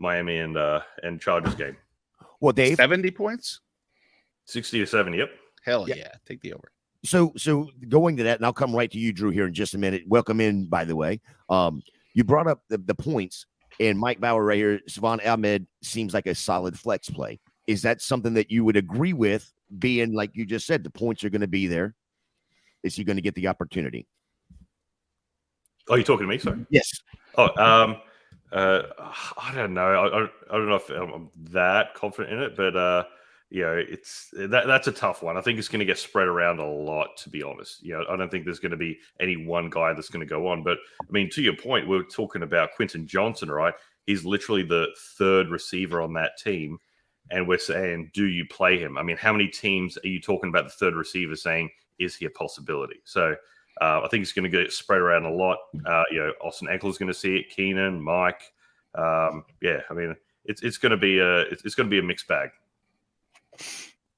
and Chargers game. Well, Dave, 70 points, 60 to 70. Yep. Hell yeah. Take the over. So going to that, and I'll come right to you, Drew, here in just a minute. Welcome in, by the way. You brought up the points, and Mike Bauer right here. Savon Ahmed seems like a solid flex play. Is that something that you would agree with, being like you just said, the points are going to be there? Is he going to get the opportunity? Oh, you talking to me, sorry? Yes. Oh, I don't know. I don't know if I'm that confident in it, but that's a tough one. I think it's going to get spread around a lot, to be honest. I don't think there's going to be any one guy that's going to go on. But I mean, to your point, we're talking about Quentin Johnson, right? He's literally the third receiver on that team, and we're saying, do you play him? I mean, how many teams are you talking about the third receiver saying, is he a possibility? So I think it's going to get spread around a lot. Austin Eckler's going to see it. Keenan, Mike. I mean, it's going to be a mixed bag.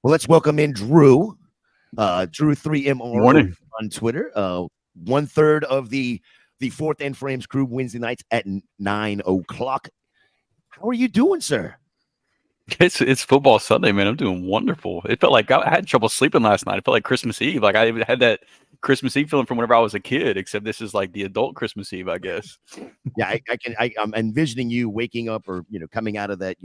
Well, let's welcome in Drew. Drew 3MR Morning. On Twitter. 1/3 of the Fourth and Frames crew Wednesday nights at 9:00. How are you doing, sir? It's football Sunday, man. I'm doing wonderful. It felt like I had trouble sleeping last night. It felt like Christmas Eve. Like I had that Christmas Eve feeling from whenever I was a kid, except this is like the adult Christmas Eve, I guess. Yeah, I'm envisioning you waking up or coming out of that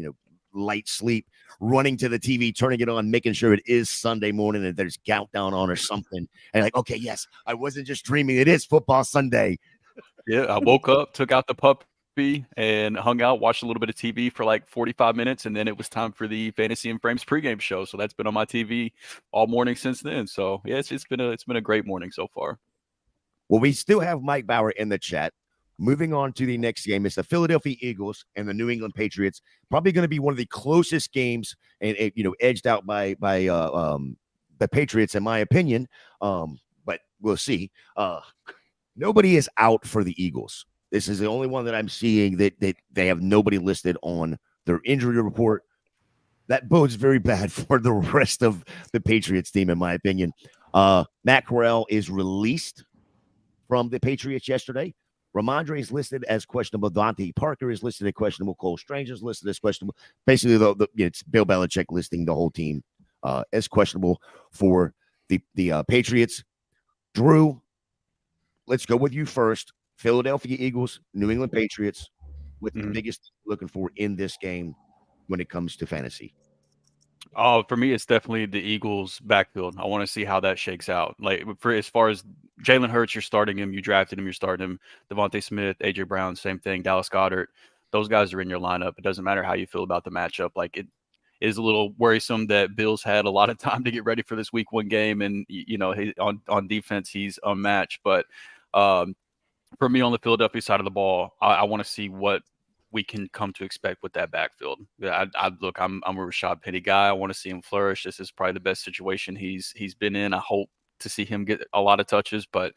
light sleep, running to the TV, turning it on, making sure it is Sunday morning and there's countdown on or something. And like, okay, yes, I wasn't just dreaming. It is football Sunday. Yeah, I woke up, took out the puppy, and hung out, watched a little bit of TV for like 45 minutes, and then it was time for the Fantasy and Frames pregame show. So that's been on my TV all morning since then. So yeah, it's been a great morning so far. Well, we still have Mike Bauer in the chat. Moving on to the next game, it's the Philadelphia Eagles and the New England Patriots. Probably going to be one of the closest games, and edged out by the Patriots, in my opinion. But we'll see. Nobody is out for the Eagles. This is the only one that I'm seeing that they have nobody listed on their injury report. That bodes very bad for the rest of the Patriots team, in my opinion. Matt Corral is released from the Patriots yesterday. Ramondre is listed as questionable. Devontae Parker is listed as questionable. Cole Strange is listed as questionable. Basically, it's Bill Belichick listing the whole team as questionable for the Patriots. Drew, let's go with you first. Philadelphia Eagles, New England Patriots, with the biggest looking for in this game when it comes to fantasy. Oh, for me, it's definitely the Eagles' backfield. I want to see how that shakes out. Like for as far as Jalen Hurts, you're starting him. You drafted him. You're starting him. Devontae Smith, AJ Brown, same thing. Dallas Goedert, those guys are in your lineup. It doesn't matter how you feel about the matchup. Like it is a little worrisome that Bills had a lot of time to get ready for this Week 1 game, and on defense he's unmatched. But for me on the Philadelphia side of the ball, I want to see what we can come to expect with that backfield. I'm a Rashad Penny guy. I want to see him flourish. This is probably the best situation he's been in. I hope to see him get a lot of touches, but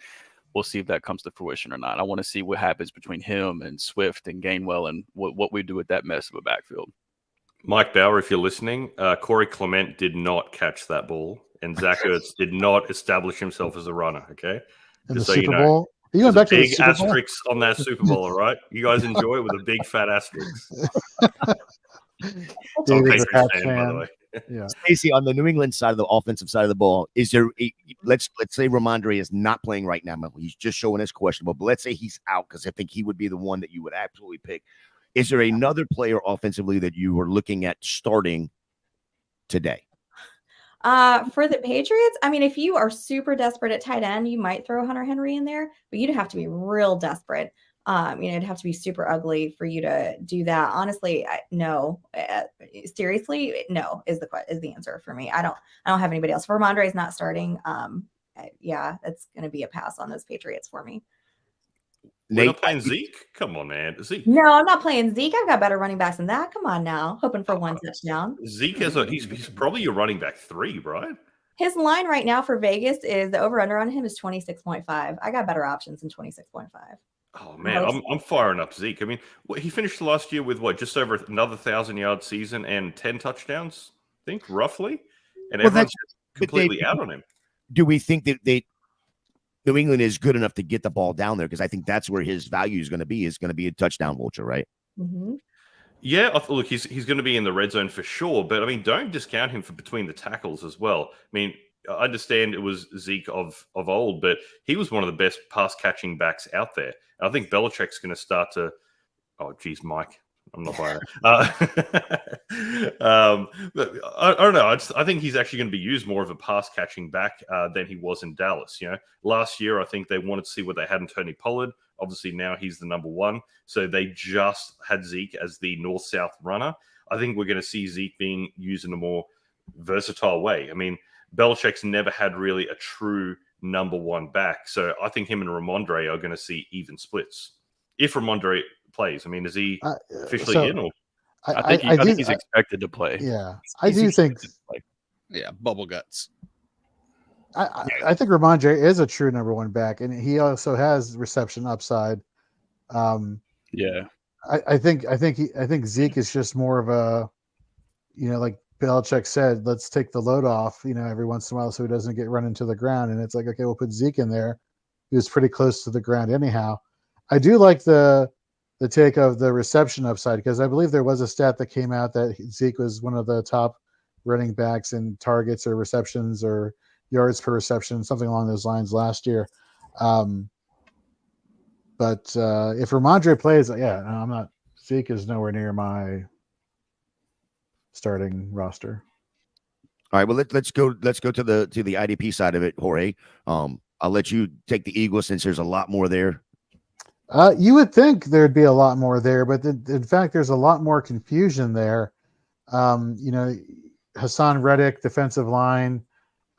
we'll see if that comes to fruition or not. I want to see what happens between him and Swift and Gainwell and what we do with that mess of a backfield. Mike Bauer, if you're listening, Corey Clement did not catch that ball, and Zach Ertz did not establish himself as a runner. Okay, in just the so Super you know. Bowl. Are you going back to the big Super Bowl? asterisk on that Super Bowl, all right? You guys enjoy it with a big fat asterisk. David's a Pats by the fan. way. Yeah. Stacey, on the New England side of the offensive side of the ball, is there let's say Ramondre is not playing right now. He's just showing us questionable, but let's say he's out, because I think he would be the one that you would absolutely pick. Is there another player offensively that you were looking at starting today? For the Patriots, I mean, if you are super desperate at tight end, you might throw Hunter Henry in there, but you'd have to be real desperate. It'd have to be super ugly for you to do that. Honestly, no. Seriously, no is the answer for me. I don't have anybody else. Ramondre is not starting. Yeah, it's going to be a pass on those Patriots for me. We're not playing Zeke? Come on, man. Zeke. No, I'm not playing Zeke. I've got better running backs than that. Come on now. Hoping for one touchdown. Zeke he's probably your running back 3, right? His line right now for Vegas is the over-under on him is 26.5. I got better options than 26.5. Oh, man, I'm firing up Zeke. I mean, he finished last year with, just over another 1,000-yard season and 10 touchdowns, I think, roughly? And everyone's completely out on him. Do we think that New England is good enough to get the ball down there? Because I think that's where his value is going to be a touchdown vulture, right? Mm-hmm. Yeah, look, he's going to be in the red zone for sure, but I mean, don't discount him for between the tackles as well. I mean, I understand it was Zeke of old, but he was one of the best pass catching backs out there. I think Belichick's going to start to. Oh, geez, Mike, I'm not buying it. I don't know. I think he's actually going to be used more of a pass catching back than he was in Dallas. Last year I think they wanted to see what they had in Tony Pollard. Obviously now he's the number 1, so they just had Zeke as the north-south runner. I think we're going to see Zeke being used in a more versatile way. I mean, Belichick's never had really a true number 1 back, so I think him and Ramondre are going to see even splits if Ramondre plays. I mean, is he officially in? Or I think he's expected to play. Yeah, I do think. Yeah, bubble guts. I think Ramondre is a true number 1 back, and he also has reception upside. Yeah, I think Zeke is just more of a, like Belichick said, let's take the load off, every once in a while so he doesn't get run into the ground. And it's like, okay, we'll put Zeke in there. He was pretty close to the ground anyhow. I do like the take of the reception upside, because I believe there was a stat that came out that Zeke was one of the top running backs in targets or receptions or yards per reception, something along those lines last year. But if Ramondre plays, I'm not. Zeke is nowhere near my starting roster. All right, well let's go to the IDP side of it, Jorge. I'll let you take the Eagles since there's a lot more there. You would think there'd be a lot more there, but in fact, there's a lot more confusion there. Hassan Reddick, defensive line.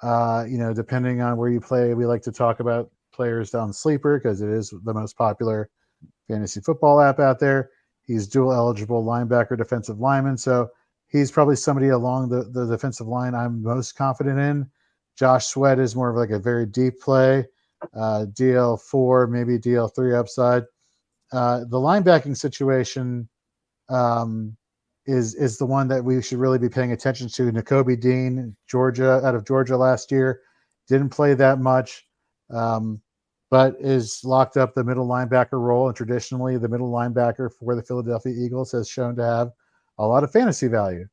Depending on where you play, we like to talk about players down Sleeper because it is the most popular fantasy football app out there. He's dual eligible linebacker, defensive lineman. So he's probably somebody along the defensive line I'm most confident in. Josh Sweat is more of like a very deep play. DL4, maybe DL3 upside. The linebacking situation is the one that we should really be paying attention to. Nakobe Dean, out of Georgia last year, didn't play that much, but is locked up the middle linebacker role. And traditionally, the middle linebacker for the Philadelphia Eagles has shown to have a lot of fantasy value.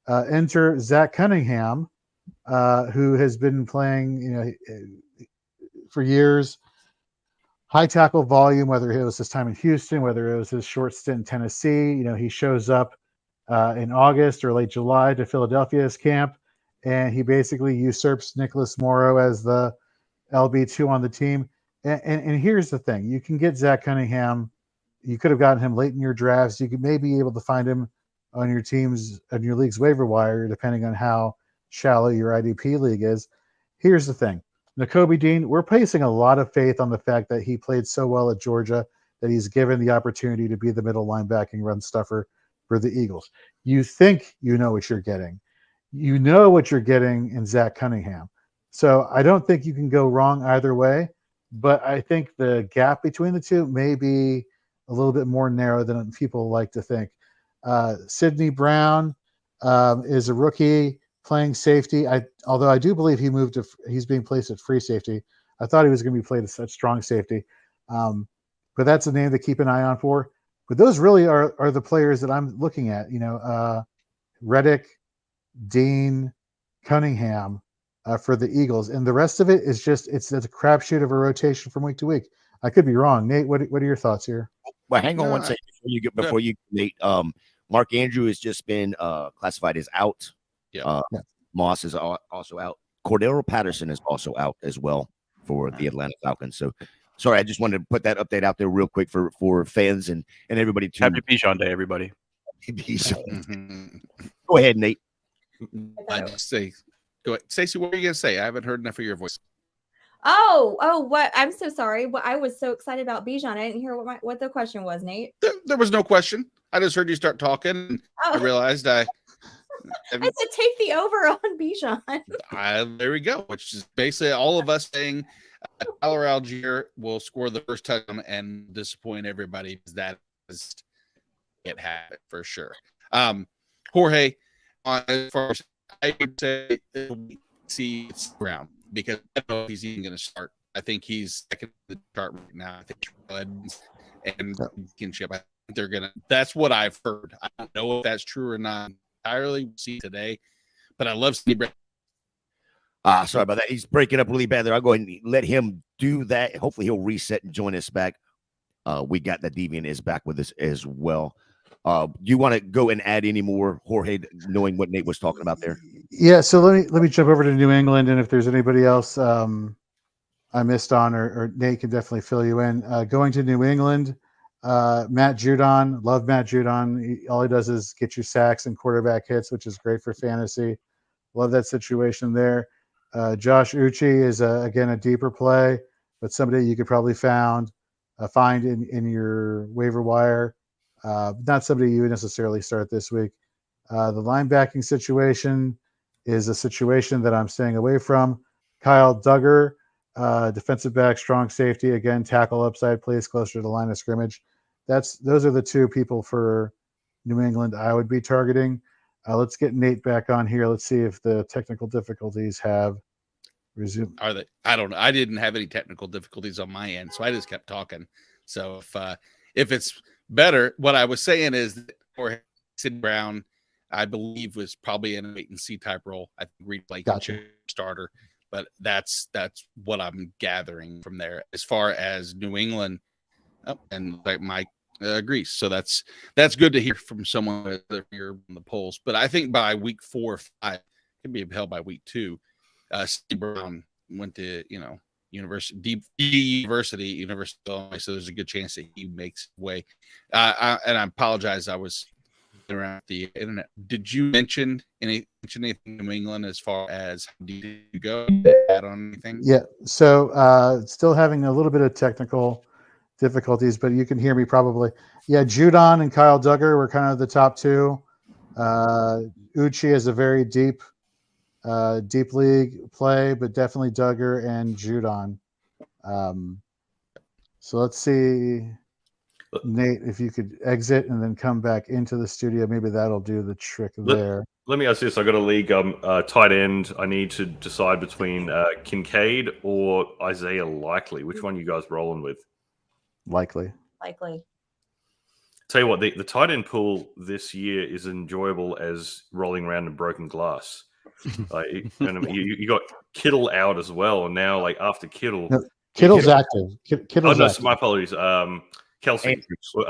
Enter Zach Cunningham, who has been playing, for years. High tackle volume, whether it was his time in Houston, whether it was his short stint in Tennessee. He shows up in August or late July to Philadelphia's camp, and he basically usurps Nicholas Morrow as the LB2 on the team. And here's the thing. You can get Zach Cunningham. You could have gotten him late in your drafts. You could maybe be able to find him on your league's waiver wire, depending on how shallow your IDP league is. Here's the thing. Nakobe Dean, we're placing a lot of faith on the fact that he played so well at Georgia that he's given the opportunity to be the middle linebacking run stuffer for the Eagles. You think you know what you're getting. You know what you're getting in Zach Cunningham. So I don't think you can go wrong either way, but I think the gap between the two may be a little bit more narrow than people like to think. Sidney Brown is a rookie playing safety. Although I do believe he's being placed at free safety. I thought he was going to be played as strong safety. But that's a name to keep an eye on for. But those really are the players that I'm looking at. Reddick, Dean, Cunningham for the Eagles, and the rest of it is just it's a crapshoot of a rotation from week to week. I could be wrong. Nate, what are your thoughts here? Well, hang on one second before you Nate. Mark Andrew has just been classified as out. Yeah. Moss is also out. Cordero Patterson is also out as well for the Atlanta Falcons. So, sorry, I just wanted to put that update out there real quick for fans and everybody too. Happy Bijan Day, everybody. Go ahead, Nate. I just say, go ahead, Stacey. What are you gonna say? I haven't heard enough of your voice. What? I'm so sorry. Well, I was so excited about Bijan. I didn't hear what the question was, Nate. There was no question. I just heard you start talking. I realized I said take the over on Bijan. There we go. Which is basically all of us saying Tyler Algier will score the first touchdown and disappoint everybody. That is it happened for sure. Jorge, as far as I would say, see it's Brown because I don't know if he's even going to start. I think he's second in the chart right now. I think Edmonds and Kinship. I think they're gonna. That's what I've heard. I don't know if that's true or not entirely. We'll see today, but I love Sidney Brown. Sorry about that. He's breaking up really bad there. I'll go ahead and let him do that. Hopefully he'll reset and join us back. We got that Deviant is back with us as well. Do you want to go and add any more, Jorge, knowing what Nate was talking about there? Yeah, so let me jump over to New England, and if there's anybody else I missed on, or Nate can definitely fill you in. Going to New England, Matt Judon, love Matt Judon. All he does is get you sacks and quarterback hits, which is great for fantasy. Love that situation there. Josh Uche is again a deeper play, but somebody you could probably find in your waiver wire. Not somebody you would necessarily start this week. The linebacking situation is a situation that I'm staying away from. Kyle Duggar, defensive back, strong safety, again, tackle upside, plays closer to the line of scrimmage. Those are the two people for New England I would be targeting. Let's get Nate back on here. Let's see if the technical difficulties have resumed. Are they? I don't know. I didn't have any technical difficulties on my end, so I just kept talking. So if it's better, what I was saying is that for Sidney Brown, I believe was probably in a wait and see type role. I think replay starter, but that's what I'm gathering from there. As far as New England, and like Mike agrees, so that's good to hear from someone here on the polls. But I think by week 4 or 5, could be held by week 2. Steve Brown went to University of Illinois, so there's a good chance that he makes way. And I apologize, I was around the internet. Did you mention anything in New England as far as did you go add on anything? Yeah, so still having a little bit of technical difficulties, but you can hear me probably. Yeah, Judon and Kyle Duggar were kind of the top two. Uche is a very deep league play, but definitely Duggar and Judon. So let's see, Nate, if you could exit and then come back into the studio, maybe that'll do the trick there. Let me ask this. I got a league tight end. I need to decide between Kincaid or Isaiah Likely. Which one you guys rolling with? Likely. Tell you what, the tight end pool this year is enjoyable as rolling around in broken glass. You got Kittle out as well, and now after Kittle, Kittle's active. Kittle's active. My apologies. Kelsey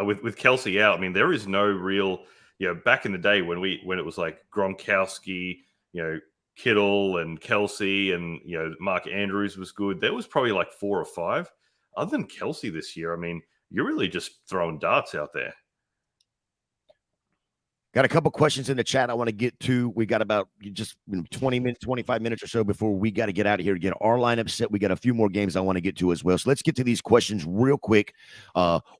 with Kelsey out. I mean, there is no real. Back in the day when it was like Gronkowski, Kittle and Kelsey, and Mark Andrews was good. There was probably like 4 or 5. Other than Kelsey this year, I mean, you're really just throwing darts out there. Got a couple questions in the chat I want to get to. We got about just 20 minutes, 25 minutes or so before we got to get out of here to get our lineup set. We got a few more games I want to get to as well. So let's get to these questions real quick.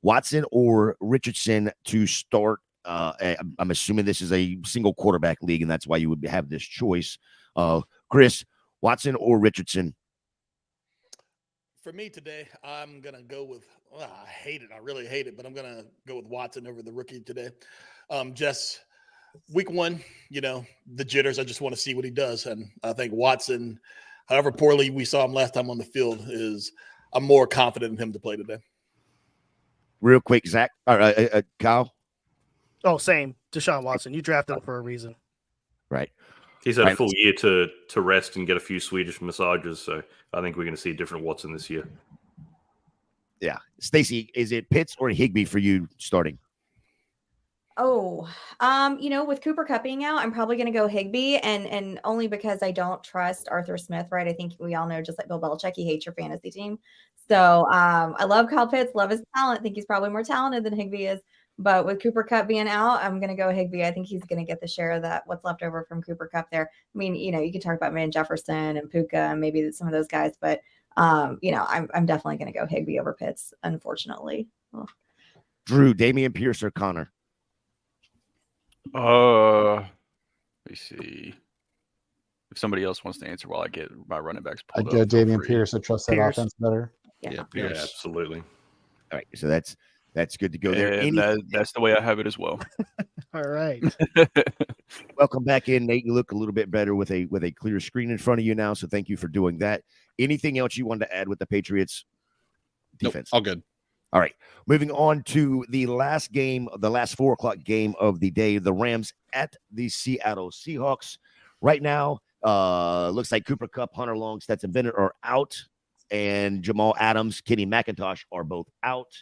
Watson or Richardson to start? I'm assuming this is a single quarterback league, and that's why you would have this choice. Chris, Watson or Richardson? For me today, I'm going to go with, I hate it. I really hate it, but I'm going to go with Watson over the rookie today. Just week one, the jitters. I just want to see what he does. And I think Watson, however poorly we saw him last time on the field, I'm more confident in him to play today. Real quick, Zach, Kyle. Oh, same. Deshaun Watson. You drafted him for a reason. Right. He's had a full year to rest and get a few Swedish massages. So I think we're going to see a different Watson this year. Yeah. Stacey, is it Pitts or Higbee for you starting? Oh, with Cooper Kupp being out, I'm probably going to go Higbee, and only because I don't trust Arthur Smith, right? I think we all know, just like Bill Belichick, he hates your fantasy team. So I love Kyle Pitts, love his talent. I think he's probably more talented than Higbee is. But with Cooper Kupp being out, I'm going to go Higbee. I think he's going to get the share of what's left over from Cooper Kupp there. I mean, you can talk about Van Jefferson and Puka and maybe some of those guys, but I'm definitely going to go Higbee over Pitts, unfortunately. Oh. Drew, Dameon Pierce, or Connor? Let me see. If somebody else wants to answer while I get my running backs pulled I'd go up, Dameon Pierce. I trust that Pierce. offense better. Yeah. Yeah, absolutely. All right, so that's good to go there. And that's the way I have it as well. All right. Welcome back in, Nate. You look a little bit better with a clear screen in front of you now, so thank you for doing that. Anything else you wanted to add with the Patriots defense? Nope, all good. All right, moving on to the last game, the last 4:00 game of the day, the Rams at the Seattle Seahawks. Right now, looks like Cooper Kupp, Hunter Long, Stetson Bennett are out, and Jamal Adams, Kenny McIntosh are both out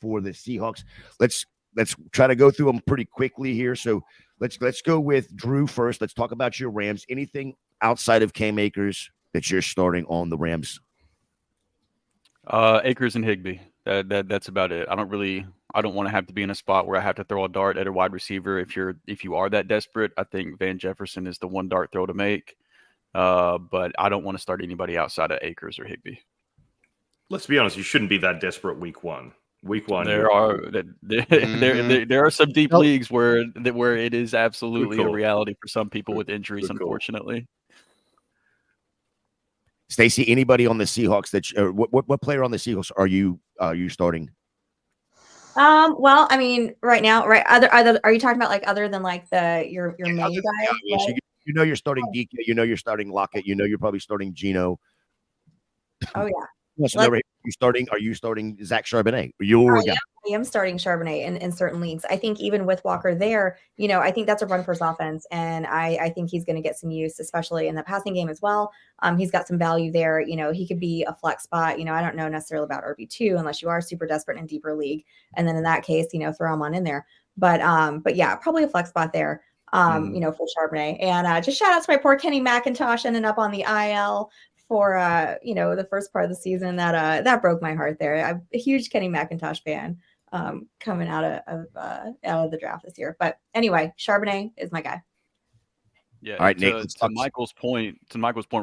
for the Seahawks. Let's try to go through them pretty quickly here. So let's go with Drew first. Let's talk about your Rams. Anything outside of Cam Akers that you're starting on the Rams? Akers and Higbee. That's about it. I don't want to have to be in a spot where I have to throw a dart at a wide receiver. If you are that desperate, I think Van Jefferson is the one dart throw to make. But I don't want to start anybody outside of Akers or Higbee. Let's be honest. You shouldn't be that desperate week one. Week one. There are some deep leagues where it is absolutely a reality for some people with injuries, unfortunately. Stacey, anybody on the Seahawks what player on the Seahawks are you starting? Well, I mean, right now, right? Are you talking about other than your main guy? Yes, you're starting DK. You're starting Lockett. You're probably starting Geno. Oh yeah. Are you starting Zach Charbonnet? Your guy. I am starting Charbonnet in certain leagues. I think even with Walker there, I think that's a run first offense. And I think he's going to get some use, especially in the passing game as well. He's got some value there. He could be a flex spot. I don't know necessarily about RB2 unless you are super desperate in a deeper league. And then in that case, throw him on in there. But yeah, probably a flex spot there, for Charbonnet. And just shout out to my poor Kenny McIntosh ending up on the IL for the first part of the season. That broke my heart there. I'm a huge Kenny McIntosh fan coming out of the draft this year. But anyway, Charbonnet is my guy. Yeah. All right, to Michael's point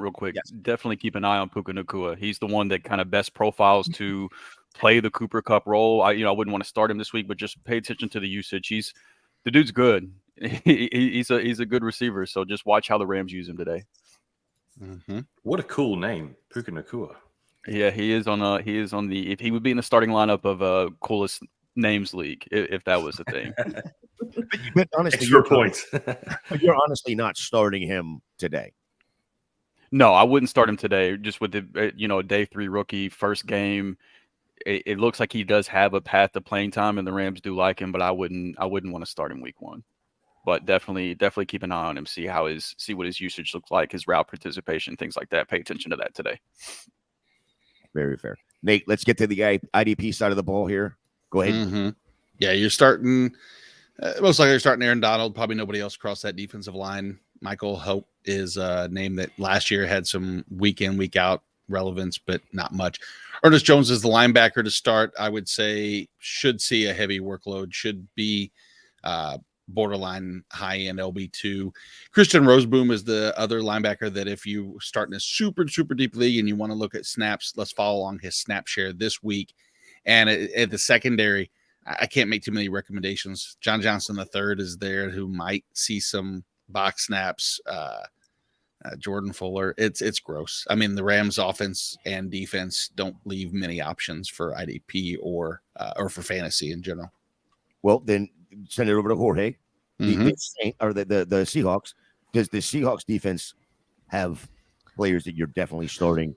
real quick, definitely keep an eye on Puka Nacua. He's the one that kind of best profiles to play the Cooper Kupp role. I wouldn't want to start him this week, but just pay attention to the usage. The dude's good. He's a good receiver. So just watch how the Rams use him today. Mm-hmm. What a cool name, Puka Nacua. Yeah, he is on the. If he would be in the starting lineup of a coolest names league, if that was a thing. But honestly, extra points. You're honestly not starting him today. No, I wouldn't start him today. Just with the day 3 rookie, first game. It looks like he does have a path to playing time, and the Rams do like him. But I wouldn't want to start him week 1. But definitely keep an eye on him. See what his usage looks like, his route participation, things like that. Pay attention to that today. Very fair. Nate, let's get to the IDP side of the ball here. Go ahead. Mm-hmm. Yeah, you're starting. Most likely, you're starting Aaron Donald. Probably nobody else across that defensive line. Michael Hope is a name that last year had some week in, week out relevance, but not much. Ernest Jones is the linebacker to start. I would say should see a heavy workload. Should be borderline high end LB2. Christian Roseboom is the other linebacker that if you start in a super deep league and you want to look at snaps, let's follow along his snap share this week. And at the secondary, I can't make too many recommendations. John Johnson III is there, who might see some box snaps. Jordan Fuller, it's gross. I mean, the Rams offense and defense don't leave many options for IDP or for fantasy in general. Well, then send it over to Jorge. Mm-hmm. The Seahawks. Does the Seahawks defense have players that you're definitely starting?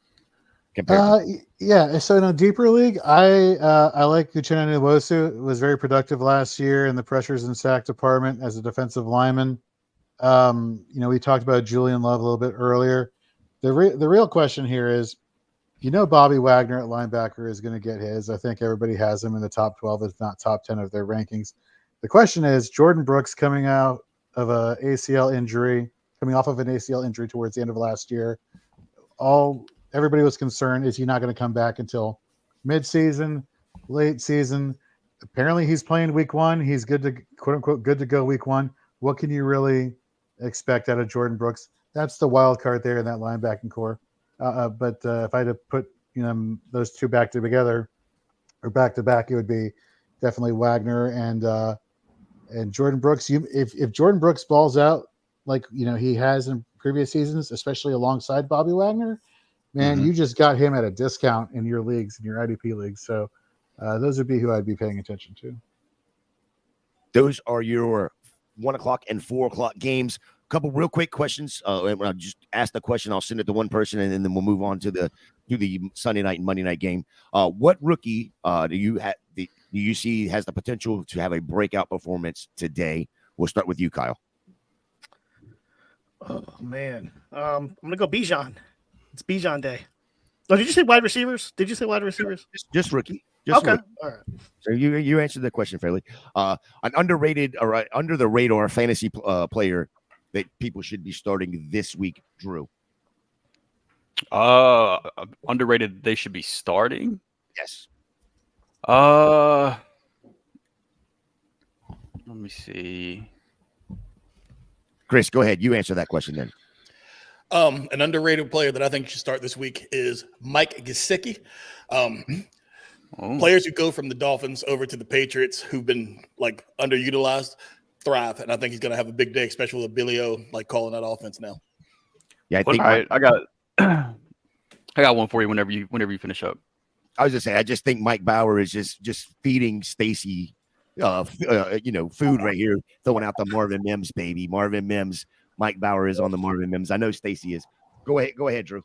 Yeah. So in a deeper league, I like Uchenna Nwosu. Was very productive last year in the pressures and sack department as a defensive lineman. We talked about Julian Love a little bit earlier. The real question here is, Bobby Wagner at linebacker is going to get his. I think everybody has him in the top 12, if not top 10 of their rankings. The question is, Jordan Brooks coming out of coming off of an ACL injury towards the end of last year. Everybody was concerned, is he not going to come back until mid-season, late season? Apparently he's playing week 1. He's good to, quote unquote, good to go week 1. What can you really expect out of Jordan Brooks? That's the wild card there in that linebacking core. But if I had to put those two back to back, it would be definitely Wagner and Jordan Brooks. If Jordan Brooks balls out like he has in previous seasons, especially alongside Bobby Wagner, man, you just got him at a discount in your leagues, in your IDP leagues. So those would be who I'd be paying attention to. Those are your 1 o'clock and 4 o'clock games. A couple real quick questions. When I just ask the question, I'll send it to one person, and then we'll move on to the Sunday night and Monday night game. What rookie do you see has the potential to have a breakout performance today? We'll start with you, Kyle. Oh man, I'm gonna go Bijan. It's Bijan day. Oh, did you say wide receivers? Just rookie. Okay. Rookie. All right. So you answered the question fairly. An underrated or under the radar fantasy player that people should be starting this week, Drew. Underrated. They should be starting. Yes. Let me see. Chris, go ahead. You answer that question then. An underrated player that I think should start this week is Mike Gesicki. Players who go from the Dolphins over to the Patriots who've been underutilized thrive, and I think he's going to have a big day, especially with Billy O calling that offense now. Yeah, I got one for you whenever you finish up. I was just saying, I just think Mike Bauer is just feeding Stacy, food right here, throwing out the Marvin Mims baby. Marvin Mims. Mike Bauer is on the Marvin Mims. I know Stacy is. Go ahead, Drew.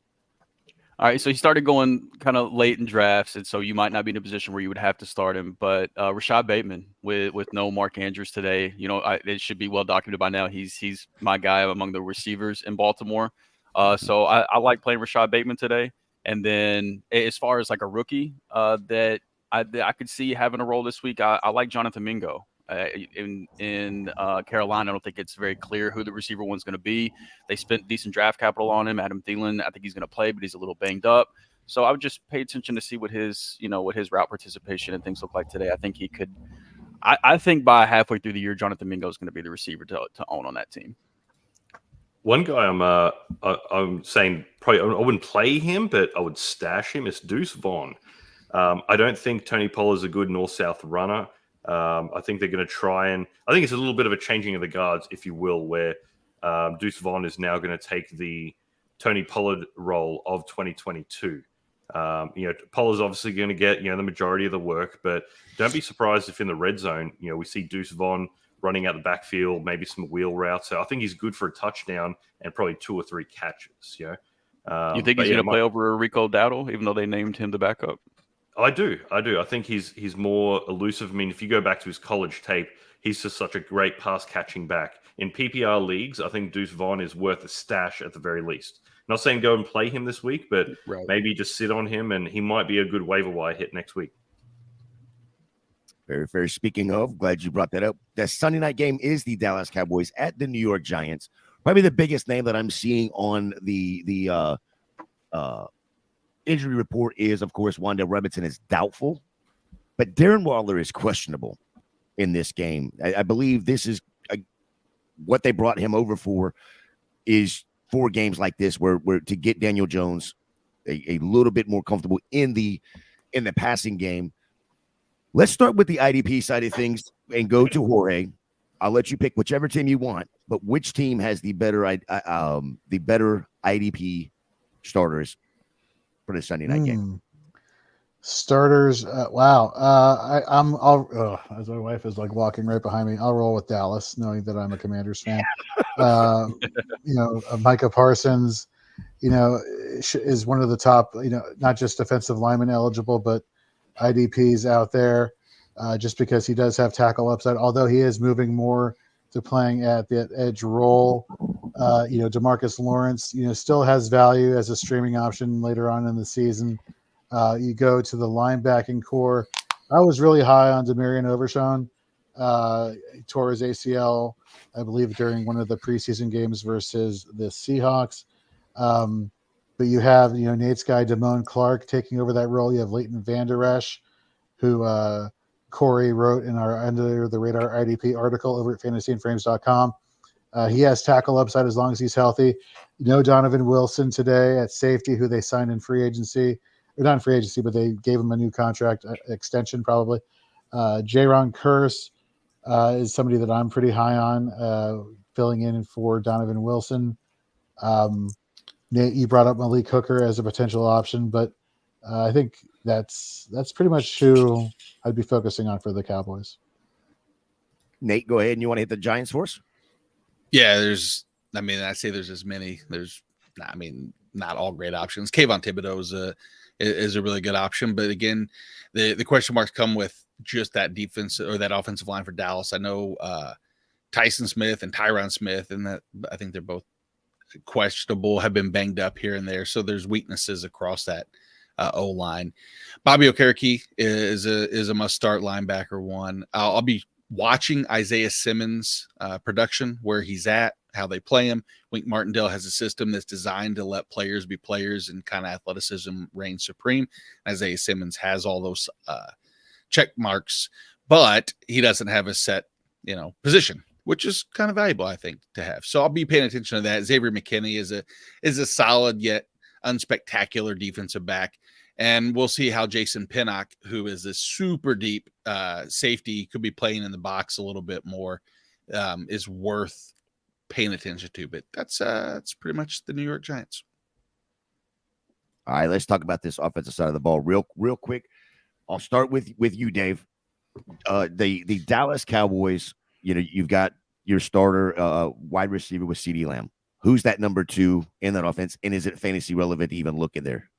All right, so he started going kind of late in drafts, and so you might not be in a position where you would have to start him. But Rashad Bateman with no Mark Andrews today, it should be well documented by now. He's my guy among the receivers in Baltimore. So I like playing Rashad Bateman today. And then as far as like a rookie that I could see having a role this week, I like Jonathan Mingo. In Carolina, I don't think it's very clear who the receiver one's going to be. They spent decent draft capital on him. Adam Thielen, I think he's going to play, but he's a little banged up. So I would just pay attention to see what his route participation and things look like today. I think he could. I think by halfway through the year, Jonathan Mingo is going to be the receiver to own on that team. One guy I'm saying probably I wouldn't play him, but I would stash him is Deuce Vaughn. I don't think Tony Pollard is a good north-south runner. I think they're going to try and I think it's a little bit of a changing of the guards, if you will, where Deuce Vaughn is now going to take the Tony Pollard role of 2022. Pollard's obviously going to get the majority of the work, but don't be surprised if in the red zone we see Deuce Vaughn running out the backfield, maybe some wheel routes. So I think he's good for a touchdown and probably 2 or 3 catches. You think he's going to play over Rico Dowdle, even though they named him the backup? I do. I think he's more elusive. I mean, if you go back to his college tape, he's just such a great pass catching back. In PPR leagues, I think Deuce Vaughn is worth a stash at the very least. Not saying go and play him this week, but maybe just sit on him, and he might be a good waiver wire hit next week. Very fair. Speaking of, glad you brought that up. The Sunday night game is the Dallas Cowboys at the New York Giants. Probably the biggest name that I'm seeing on the injury report is, of course, Wan'Dale Robinson is doubtful, but Darren Waller is questionable in this game. I believe this is what they brought him over for is 4 games like this where to get Daniel Jones a little bit more comfortable in the passing game. Let's start with the IDP side of things and go to Jorge. I'll let you pick whichever team you want, but which team has the better IDP starters for the Sunday night game? Starters. Wow. As my wife is like walking right behind me, I'll roll with Dallas, knowing that I'm a Commanders fan. Micah Parsons, is one of the top, not just defensive lineman eligible, but IDPs out there, just because he does have tackle upside, although he is moving more to playing at the edge role. DeMarcus Lawrence, still has value as a streaming option later on in the season. You go to the linebacking core. I was really high on Demarion Overshown. He tore his ACL, I believe, during one of the preseason games versus the Seahawks. But you have, Nate's guy, Damone Clark, taking over that role. You have Leighton Vander Esch, who Corey wrote in our Under the Radar IDP article over at fantasyandframes.com. He has tackle upside as long as he's healthy. Donovan Wilson today at safety, who they signed in free agency. Or not in free agency, but they gave him a new contract extension probably. Jaron Kearse is somebody that I'm pretty high on, filling in for Donovan Wilson. Nate, you brought up Malik Hooker as a potential option, but I think that's pretty much who I'd be focusing on for the Cowboys. Nate, go ahead. And you want to hit the Giants for us? Yeah, I say there's as many. Not all great options. Kayvon Thibodeau is a really good option, but again, the question marks come with just that defense or that offensive line for Dallas. I know Tyson Smith and Tyron Smith, and that I think they're both questionable, have been banged up here and there, so there's weaknesses across that O line. Bobby Okereke is a must start linebacker one. I'll be watching Isaiah Simmons' production, where he's at, how they play him. Wink Martindale has a system that's designed to let players be players and kind of athleticism reign supreme. Isaiah Simmons has all those check marks, but he doesn't have a set, position, which is kind of valuable, I think, to have. So I'll be paying attention to that. Xavier McKinney is a solid yet unspectacular defensive back. And we'll see how Jason Pinnock, who is a super deep safety, could be playing in the box a little bit more, is worth paying attention to. But that's pretty much the New York Giants. All right, let's talk about this offensive side of the ball real quick. I'll start with you, Dave. The Dallas Cowboys, you've got your starter wide receiver with CeeDee Lamb. Who's that number 2 in that offense? And is it fantasy relevant to even look in there?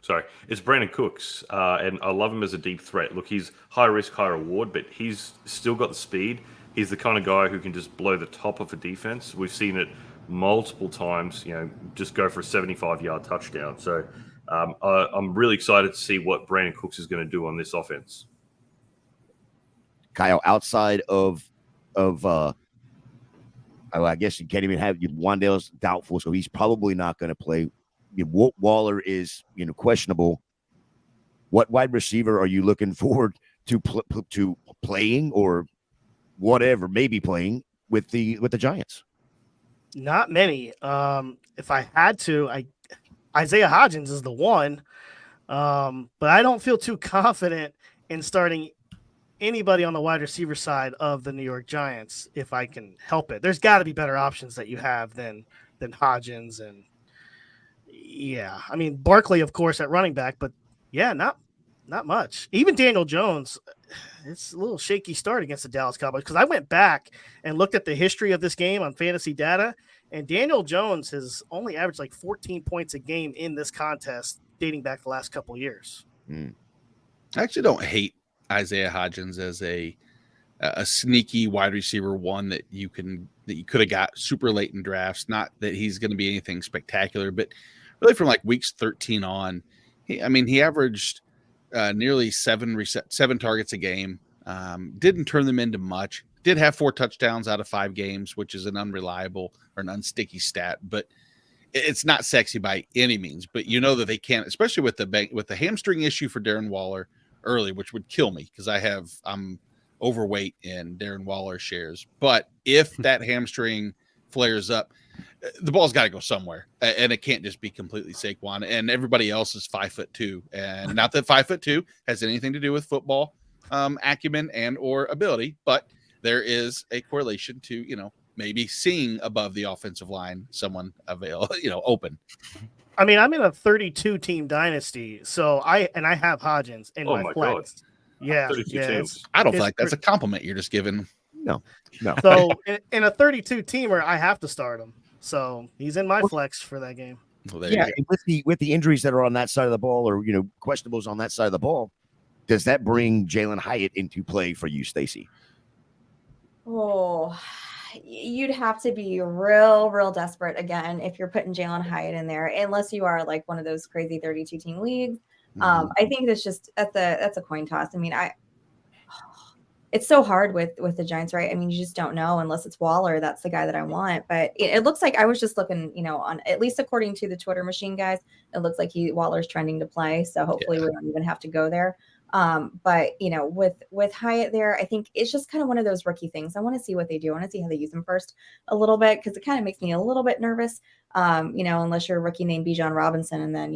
Sorry, it's Brandon Cooks, and I love him as a deep threat. Look, he's high risk, high reward, but he's still got the speed. He's the kind of guy who can just blow the top of a defense. We've seen it multiple times, just go for a 75-yard touchdown. So I'm really excited to see what Brandon Cooks is going to do on this offense. Kyle, outside of I guess you can't even have Wan'Dale's doubtful, so he's probably not going to play. Waller is questionable. What wide receiver are you looking forward to playing or whatever, maybe playing with the Giants? Not many. If I had to, Isaiah Hodgins is the one, but I don't feel too confident in starting anybody on the wide receiver side of the New York Giants if I can help it. There's got to be better options that you have than Hodgins, and Barkley, of course, at running back, but not much. Even Daniel Jones, it's a little shaky start against the Dallas Cowboys, because I went back and looked at the history of this game on FantasyData, and Daniel Jones has only averaged like 14 points a game in this contest dating back the last couple of years. I actually don't hate Isaiah Hodgins as a sneaky wide receiver one that you could have got super late in drafts. Not that he's going to be anything spectacular, but really from like weeks 13 on, he averaged nearly 7 targets a game. Didn't turn them into much. Did have 4 touchdowns out of 5 games, which is an unreliable or an unsticky stat, but it's not sexy by any means. But that they can't, especially with the hamstring issue for Darren Waller early, which would kill me because I'm overweight in Darren Waller shares. But if that hamstring flares up, the ball's got to go somewhere, and it can't just be completely Saquon. And everybody else is 5'2", and not that 5'2" has anything to do with football acumen and or ability, but there is a correlation to maybe seeing above the offensive line someone open. I mean, I'm in a 32 team dynasty, so I have Hodgins in my flex. God. Yeah, 32 teams. I don't feel like that's a compliment you're just giving. No. So in a 32 teamer, I have to start him. So he's in my flex for that game. Well, Yeah, and with the injuries that are on that side of the ball, or questionables on that side of the ball, does that bring Jalen Hyatt into play for you, Stacy? Oh, you'd have to be real desperate again if you're putting Jalen Hyatt in there, unless you are like one of those crazy 32 team leagues. I think that's a coin toss. I mean, it's so hard with the Giants, right? I mean, you just don't know unless it's Waller. That's the guy that I want. But it looks like I was just looking, on at least according to the Twitter machine guys, it looks like Waller's trending to play. So hopefully we don't even have to go there. But with Hyatt there, I think it's just kind of one of those rookie things. I want to see what they do. I want to see how they use him first a little bit, because it kind of makes me a little bit nervous. Unless you're a rookie named Bijan Robinson, and then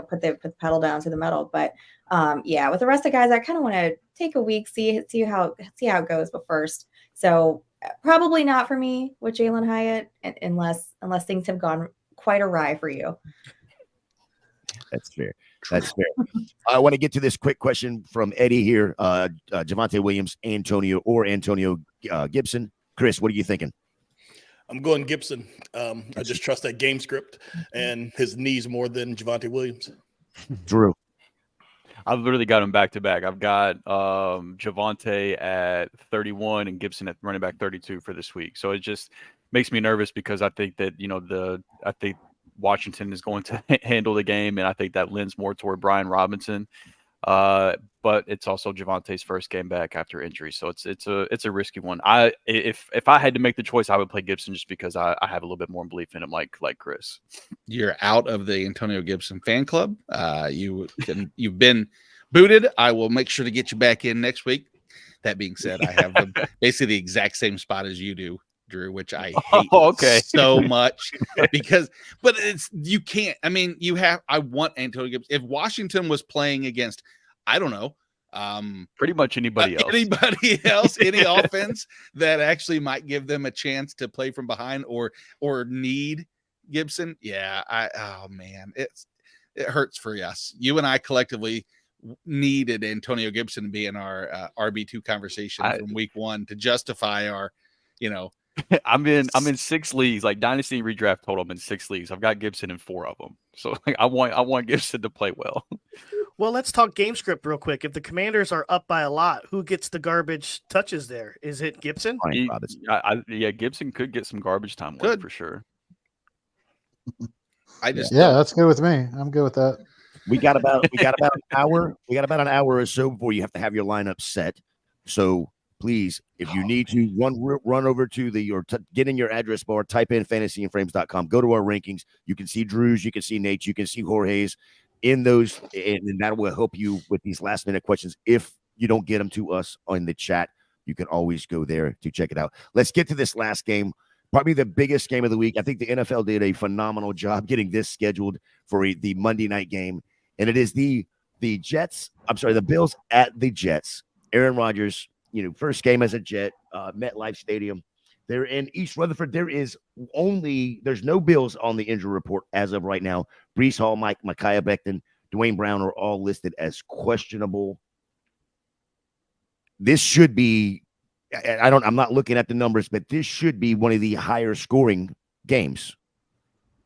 put the pedal down to the metal. But with the rest of the guys, I kind of want to take a week, see how it goes. But first, so probably not for me with Jalen Hyatt, unless things have gone quite awry for you. That's fair. I want to get to this quick question from Eddie here. Javonte Williams, Antonio Gibson. Chris, what are you thinking? I'm going Gibson. I just trust that game script and his knees more than Javonte Williams. Drew. I've literally got him back to back. I've got Javonte at 31 and Gibson at running back 32 for this week. So it just makes me nervous, because I think that I think Washington is going to handle the game, and I think that lends more toward Brian Robinson. But it's also Javonte's first game back after injury, so it's a risky one. If I had to make the choice, I would play Gibson, just because I have a little bit more belief in him, like Chris. You're out of the Antonio Gibson fan club. You've been booted. I will make sure to get you back in next week. That being said, I have basically the exact same spot as you do, Drew, which I hate so much, but you can't. I mean, I want Antonio Gibson. If Washington was playing against, I don't know, pretty much anybody else, any offense that actually might give them a chance to play from behind or need Gibson. Yeah. It hurts for us. You and I collectively needed Antonio Gibson to be in our RB2 conversation from week one to justify our, I'm in 6 leagues, like Dynasty and Redraft total. I'm in 6 leagues. I've got Gibson in 4 of them. So I want Gibson to play well. Well, let's talk game script real quick. If the Commanders are up by a lot, who gets the garbage touches there? Is it Gibson? Gibson could get some garbage time work for sure. That's good with me. I'm good with that. We got about an hour. We got about an hour or so before you have to have your lineup set. So please, if you need to run over to get in your address bar, type in fantasyandframes.com, go to our rankings. You can see Drew's, you can see Nate's, you can see Jorge's in those, and that will help you with these last minute questions. If you don't get them to us on the chat, you can always go there to check it out. Let's get to this last game, probably the biggest game of the week. I think the NFL did a phenomenal job getting this scheduled for the Monday night game, and it is the Bills at the Jets. Aaron Rodgers, first game as a Jet, MetLife Stadium. They're in East Rutherford. There's no Bills on the injury report as of right now. Breece Hall, Micaiah Becton, Dwayne Brown are all listed as questionable. This should be, I'm not looking at the numbers, but this should be one of the higher scoring games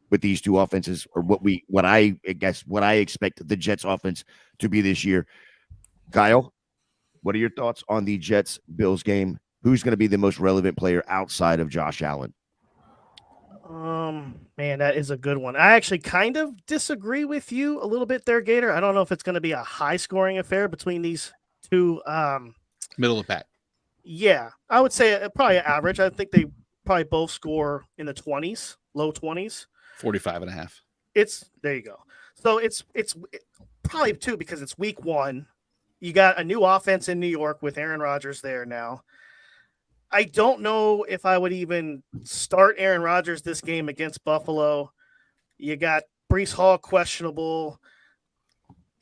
with these two offenses, or what I expect the Jets offense to be this year. Kyle, what are your thoughts on the Jets-Bills game? Who's going to be the most relevant player outside of Josh Allen? Man, that is a good one. I actually kind of disagree with you a little bit there, Gator. I don't know if it's going to be a high-scoring affair between these two. Middle of the pack. Yeah, I would say probably average. I think they probably both score in the 20s, low 20s. 45.5. There you go. So it's probably 2 because it's week 1. You got a new offense in New York with Aaron Rodgers there now. I don't know if I would even start Aaron Rodgers this game against Buffalo. You got Breece Hall questionable.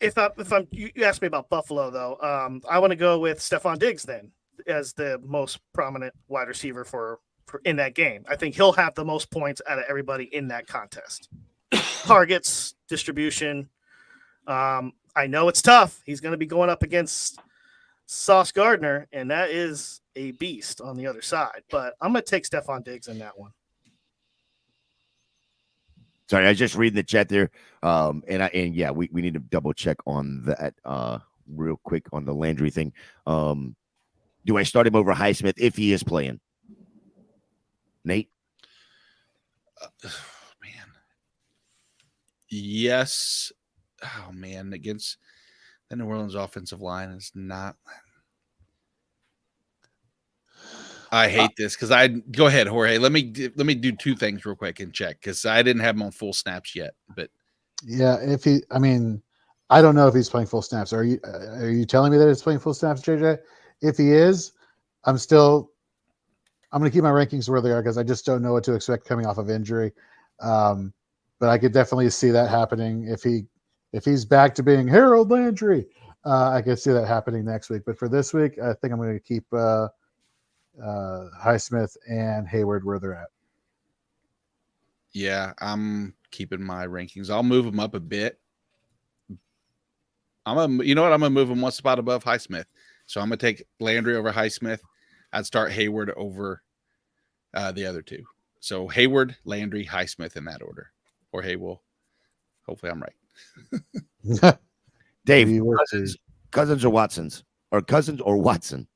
You asked me about Buffalo though, I want to go with Stephon Diggs then as the most prominent wide receiver for in that game. I think he'll have the most points out of everybody in that contest. Targets, distribution. I know it's tough. He's going to be going up against Sauce Gardner, and that is a beast on the other side. But I'm going to take Stephon Diggs in that one. Sorry, I just read the chat there. We need to double check on that real quick on the Landry thing. Do I start him over Highsmith if he is playing? Nate? Man. Yes. Oh, man. Against the New Orleans offensive line is not. I hate this because go ahead, Jorge. Let me do two things real quick and check because I didn't have him on full snaps yet. But yeah, I don't know if he's playing full snaps. Are you telling me that he's playing full snaps, JJ? If he is, I'm going to keep my rankings where they are because I just don't know what to expect coming off of injury. But I could definitely see that happening if he's back to being Harold Landry. I could see that happening next week. But for this week, I think I'm going to keep Highsmith and Hayward where they're at. Yeah, I'm keeping my rankings. I'll move them up a bit. I'm gonna move them one spot above Highsmith. So I'm gonna take Landry over Highsmith. I'd start Hayward over the other two. So Hayward, Landry, Highsmith in that order. Or hopefully I'm right. Dave, Cousins or Watson's? Or Cousins or Watson?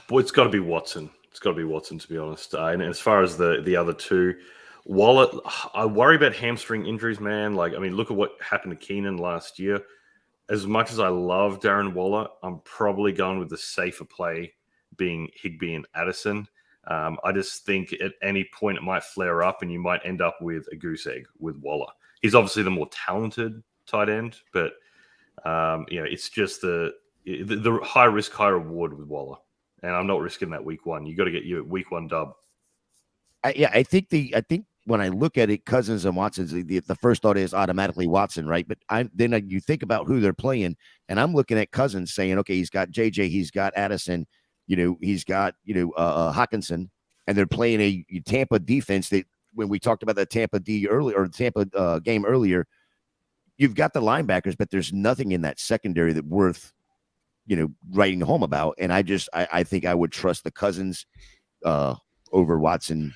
Boy, it's got to be Watson. It's got to be Watson, to be honest. And as far as the other two, Waller, I worry about hamstring injuries, man. Look at what happened to Keenan last year. As much as I love Darren Waller, I'm probably going with the safer play being Higbee and Addison. I just think at any point it might flare up and you might end up with a goose egg with Waller. He's obviously the more talented tight end, but it's just the high risk, high reward with Waller. And I'm not risking that week one. You got to get your week one dub. I think when I look at it, Cousins and Watson's, the first thought is automatically Watson, right? But then you think about who they're playing, and I'm looking at Cousins saying, okay, he's got JJ, he's got Addison, he's got Hawkinson, and they're playing a Tampa defense that when we talked about the Tampa game earlier, you've got the linebackers, but there's nothing in that secondary that worth writing home about. And I think I would trust the Cousins over Watson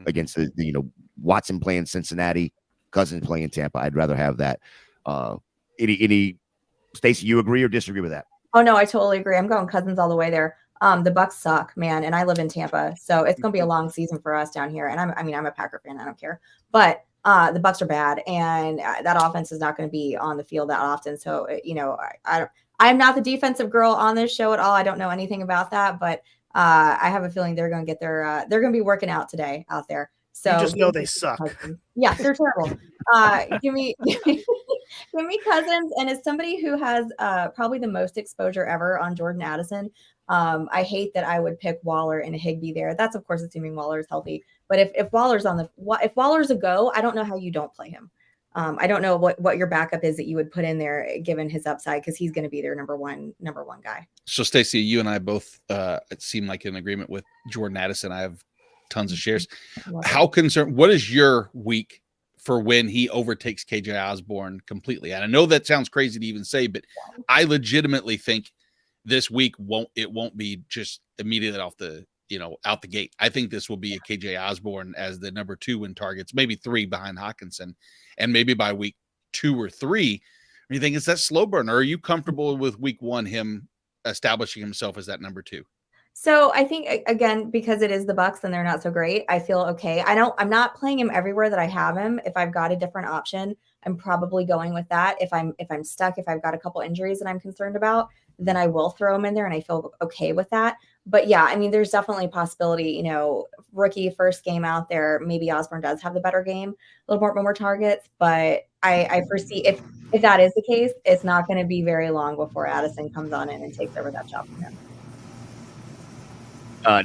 against the Watson playing Cincinnati, Cousins playing Tampa. I'd rather have that. Any Stacey, you agree or disagree with that? Oh no, I totally agree. I'm going Cousins all the way there. The Bucs suck, man, and I live in Tampa, so it's going to be a long season for us down here. And I'm a Packer fan. I don't care, but the Bucs are bad, and that offense is not going to be on the field that often. So I'm not the defensive girl on this show at all. I don't know anything about that, but I have a feeling they're going to get they're going to be working out today out there. So you just know they suck. Yeah, they're terrible. Give me Cousins, and as somebody who has probably the most exposure ever on Jordan Addison, I hate that I would pick Waller and Higbee there. That's of course assuming Waller is healthy. But if Waller's if Waller's a go, I don't know how you don't play him. I don't know what your backup is that you would put in there given his upside, because he's going to be their number one guy. So Stacey, you and I both it seemed like in agreement with Jordan Addison. I have tons of shares. How concerned? What is your week for when he overtakes KJ Osborne completely? And I know that sounds crazy to even say, but I legitimately think this week won't be just immediately out the gate. I think this will be a KJ Osborne as the number 2 in targets, maybe 3 behind Hawkinson, and maybe by week 2 or 3. Are you think it's that slow burn, or are you comfortable with week 1 him establishing himself as that number 2? So I think, again, because it is the Bucs and they're not so great, I feel okay. I'm not playing him everywhere that I have him. If I've got a different option, I'm probably going with that. If I'm stuck, if I've got a couple injuries that I'm concerned about, then I will throw him in there, and I feel okay with that. But yeah, I mean, there's definitely a possibility, rookie first game out there, maybe Osborne does have the better game, a little more targets, but I foresee if that is the case, it's not going to be very long before Addison comes on in and takes over that job from him.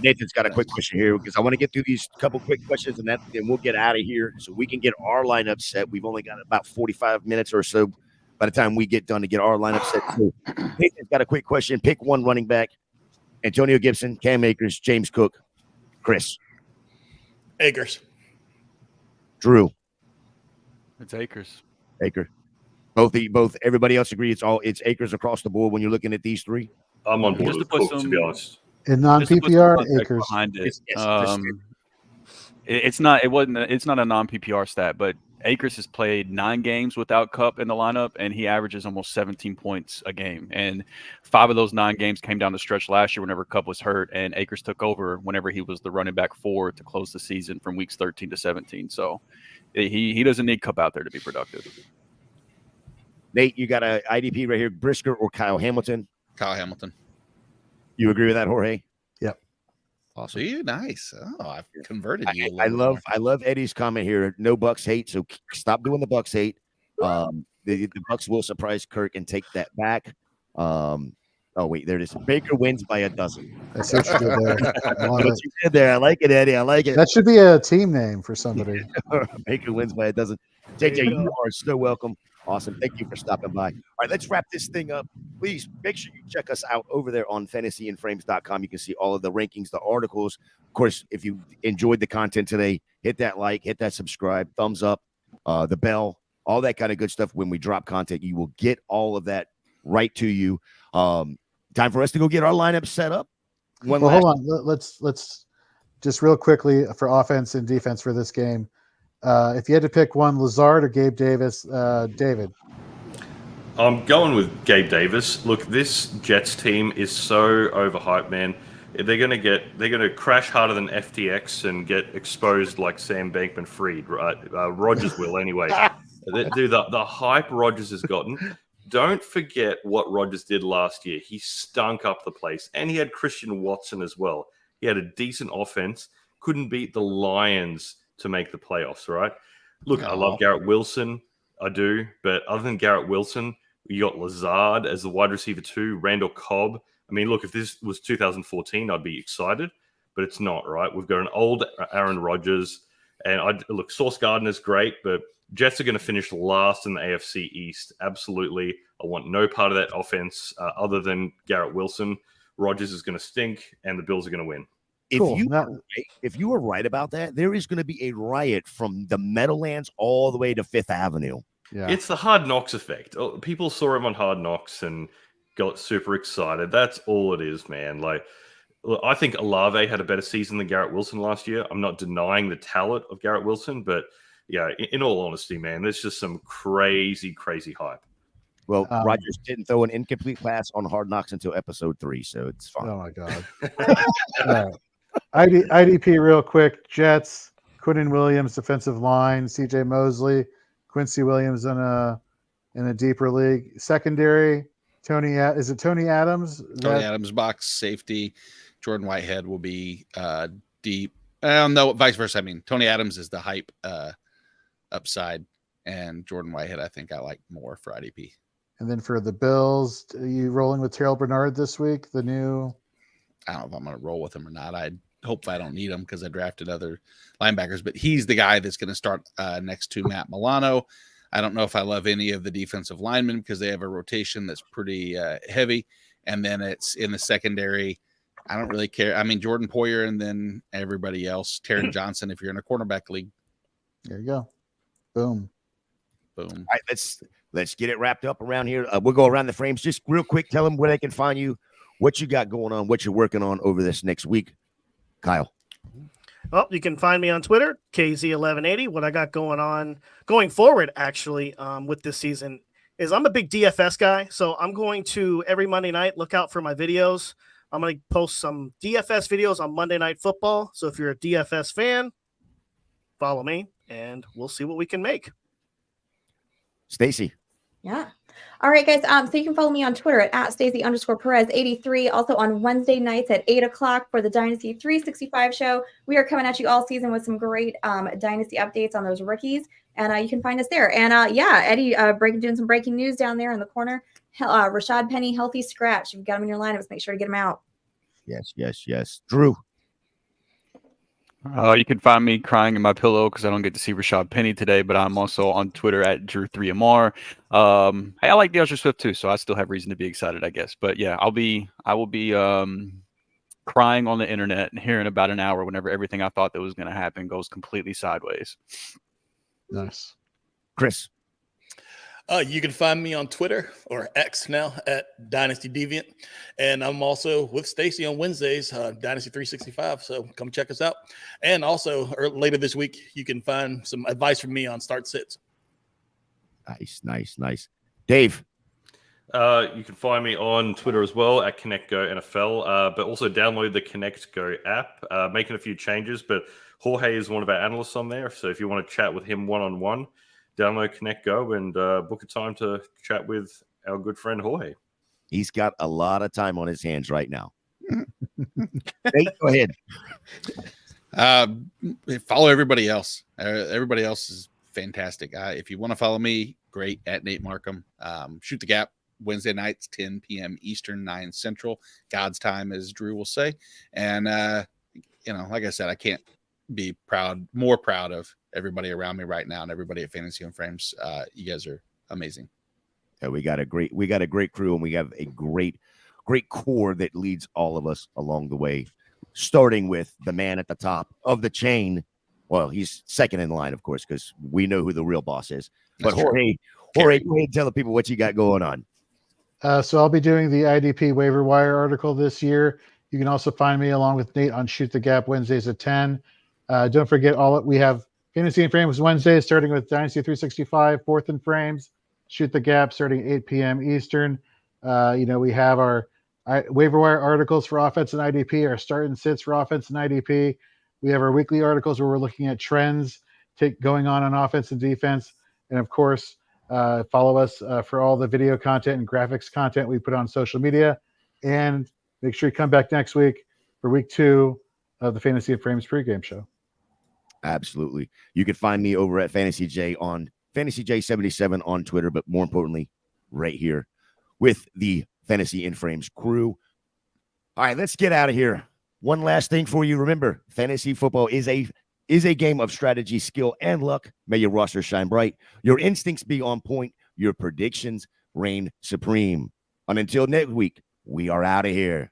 Nathan's got a quick question here because I want to get through these couple quick questions and then we'll get out of here so we can get our lineup set. We've only got about 45 minutes or so by the time we get done to get our lineup set. So Nathan's got a quick question. Pick one running back: Antonio Gibson, Cam Akers, James Cook, Chris. Akers. Drew. It's Akers. Akers. Both. Everybody else agree it's Akers across the board when you're looking at these three. I'm on board Just to with put Cook, to be honest. In Just to put some non-PPR, context Akers. behind it. Yes. It's not a non-PPR stat, but Akers has played 9 games without Kupp in the lineup, and he averages almost 17 points a game. And 5 of those 9 games came down the stretch last year whenever Kupp was hurt, and Akers took over whenever he was the running back 4 to close the season from weeks 13 to 17. So he doesn't need Kupp out there to be productive. Nate, you got an IDP right here: Brisker or Kyle Hamilton? Kyle Hamilton. You agree with that, Jorge? Yep. Awesome. See, nice. Oh, I've converted you. I love Eddie's comment here. No Bucks hate, so stop doing the Bucks hate. The Bucks will surprise Kirk and take that back. Oh wait, there it is. Baker wins by a dozen. That's what you did there. I love it. You did there. I like it, Eddie. I like it. That should be a team name for somebody. Baker wins by a dozen. JJ, you are so welcome. Awesome. Thank you for stopping by. All right, let's wrap this thing up. Please make sure you check us out over there on fantasyandframes.com. You can see all of the rankings, the articles. Of course, if you enjoyed the content today, hit that like, hit that subscribe, thumbs up, the bell, all that kind of good stuff. When we drop content, you will get all of that right to you. Time for us to go get our lineup set up. Hold on. Let's just real quickly for offense and defense for this game. If you had to pick one, Lazard or Gabe Davis, David? I'm going with Gabe Davis. Look, this Jets team is so overhyped, man. They're gonna crash harder than FTX and get exposed like Sam Bankman-Fried. Right? Rodgers will anyway. Dude, the hype Rodgers has gotten. Don't forget what Rodgers did last year. He stunk up the place, and he had Christian Watson as well. He had a decent offense. Couldn't beat the Lions to make the playoffs, right? Look, I love Garrett Wilson. I do. But other than Garrett Wilson, you got Lazard as the wide receiver 2, Randall Cobb. I mean, look, if this was 2014, I'd be excited, but it's not, right? We've got an old Aaron Rodgers. And look, Sauce Gardner's great, but Jets are going to finish last in the AFC East. Absolutely. I want no part of that offense other than Garrett Wilson. Rodgers is going to stink, and the Bills are going to win. If you were right about that, there is going to be a riot from the Meadowlands all the way to Fifth Avenue. Yeah. It's the Hard Knocks effect. People saw him on Hard Knocks and got super excited. That's all it is, man. Like, look, I think Olave had a better season than Garrett Wilson last year. I'm not denying the talent of Garrett Wilson, but yeah, in all honesty, man, there's just some crazy, crazy hype. Well, Rodgers didn't throw an incomplete pass on Hard Knocks until episode 3, so it's fine. Oh my God. IDP real quick. Jets, Quinnen Williams, defensive line, CJ Mosley, Quincy Williams in a deeper league. Secondary, Tony Adams? Tony Adams, box safety. Jordan Whitehead will be deep. No, vice versa. I mean, Tony Adams is the hype upside, and Jordan Whitehead I think I like more for IDP. And then for the Bills, are you rolling with Terrell Bernard this week? I don't know if I'm going to roll with him or not. I hope I don't need him because I drafted other linebackers, but he's the guy that's going to start next to Matt Milano. I don't know if I love any of the defensive linemen because they have a rotation that's pretty heavy. And then it's in the secondary. I don't really care. I mean, Jordan Poyer and then everybody else. Taron Johnson, if you're in a cornerback league. There you go. Boom. All right, let's get it wrapped up around here. We'll go around the frames. Just real quick, tell them where they can find you, what you got going on, what you're working on over this next week. Kyle. Well, you can find me on Twitter, KZ1180. What I got going forward, actually, with this season is I'm a big DFS guy. So I'm going to every Monday night look out for my videos. I'm going to post some DFS videos on Monday Night Football. So if you're a DFS fan, follow me and we'll see what we can make. Stacy. Yeah. All right, guys. So you can follow me on Twitter at Stacey_Perez83. Also on Wednesday nights at 8 o'clock for the Dynasty 365 show. We are coming at you all season with some great Dynasty updates on those rookies. And you can find us there. And Eddie doing some breaking news down there in the corner. Rashad Penny, healthy scratch. If you've got him in your lineups, make sure to get him out. Yes. Drew. You can find me crying in my pillow because I don't get to see Rashad Penny today, but I'm also on Twitter at Drew3MR. Hey, I like DeAndre Swift too, so I still have reason to be excited, I guess. But yeah, I will be crying on the internet and hearing about an hour whenever everything I thought that was going to happen goes completely sideways. Nice. Chris. You can find me on Twitter or X now at Dynasty Deviant. And I'm also with Stacy on Wednesdays, Dynasty 365. So come check us out. And also later this week, you can find some advice from me on start sits. Nice. Dave. You can find me on Twitter as well at ConnectGo NFL, but also download the Connect Go app. Making a few changes, but Jorge is one of our analysts on there. So if you want to chat with him one-on-one, download Connect Go and book a time to chat with our good friend Jorge. He's got a lot of time on his hands right now. Hey, go ahead. Follow everybody else. Everybody else is fantastic. If you want to follow me, great, at Nate Markham. Shoot the Gap Wednesday nights, 10 p.m. Eastern, 9 Central. God's time, as Drew will say. And like I said, I can't be more proud of everybody around me right now and everybody at Fantasy and Frames. You guys are amazing. Yeah, we got a great crew, and we have a great core that leads all of us along the way, starting with the man at the top of the chain. Well, he's second in line, of course, because we know who the real boss is. But Jorge, go ahead and tell the people what you got going on. So I'll be doing the IDP waiver wire article this year. You can also find me along with Nate on Shoot the Gap Wednesdays at 10. Don't forget we have Fantasy and Frames Wednesdays starting with Dynasty 365, Fourth and Frames, Shoot the Gap starting 8 p.m. Eastern. We have our waiver wire articles for offense and IDP, our start and sits for offense and IDP. We have our weekly articles where we're looking at trends going on offense and defense. And of course, follow us for all the video content and graphics content we put on social media. And make sure you come back next week for week 2 of the Fantasy and Frames pregame show. Absolutely. You can find me over at Fantasy J on Fantasy J77 on Twitter, but more importantly, right here with the Fantasy in Frames crew. All right, let's get out of here. One last thing for you. Remember, fantasy football is a game of strategy, skill, and luck. May your roster shine bright, your instincts be on point, your predictions reign supreme. And until next week, we are out of here.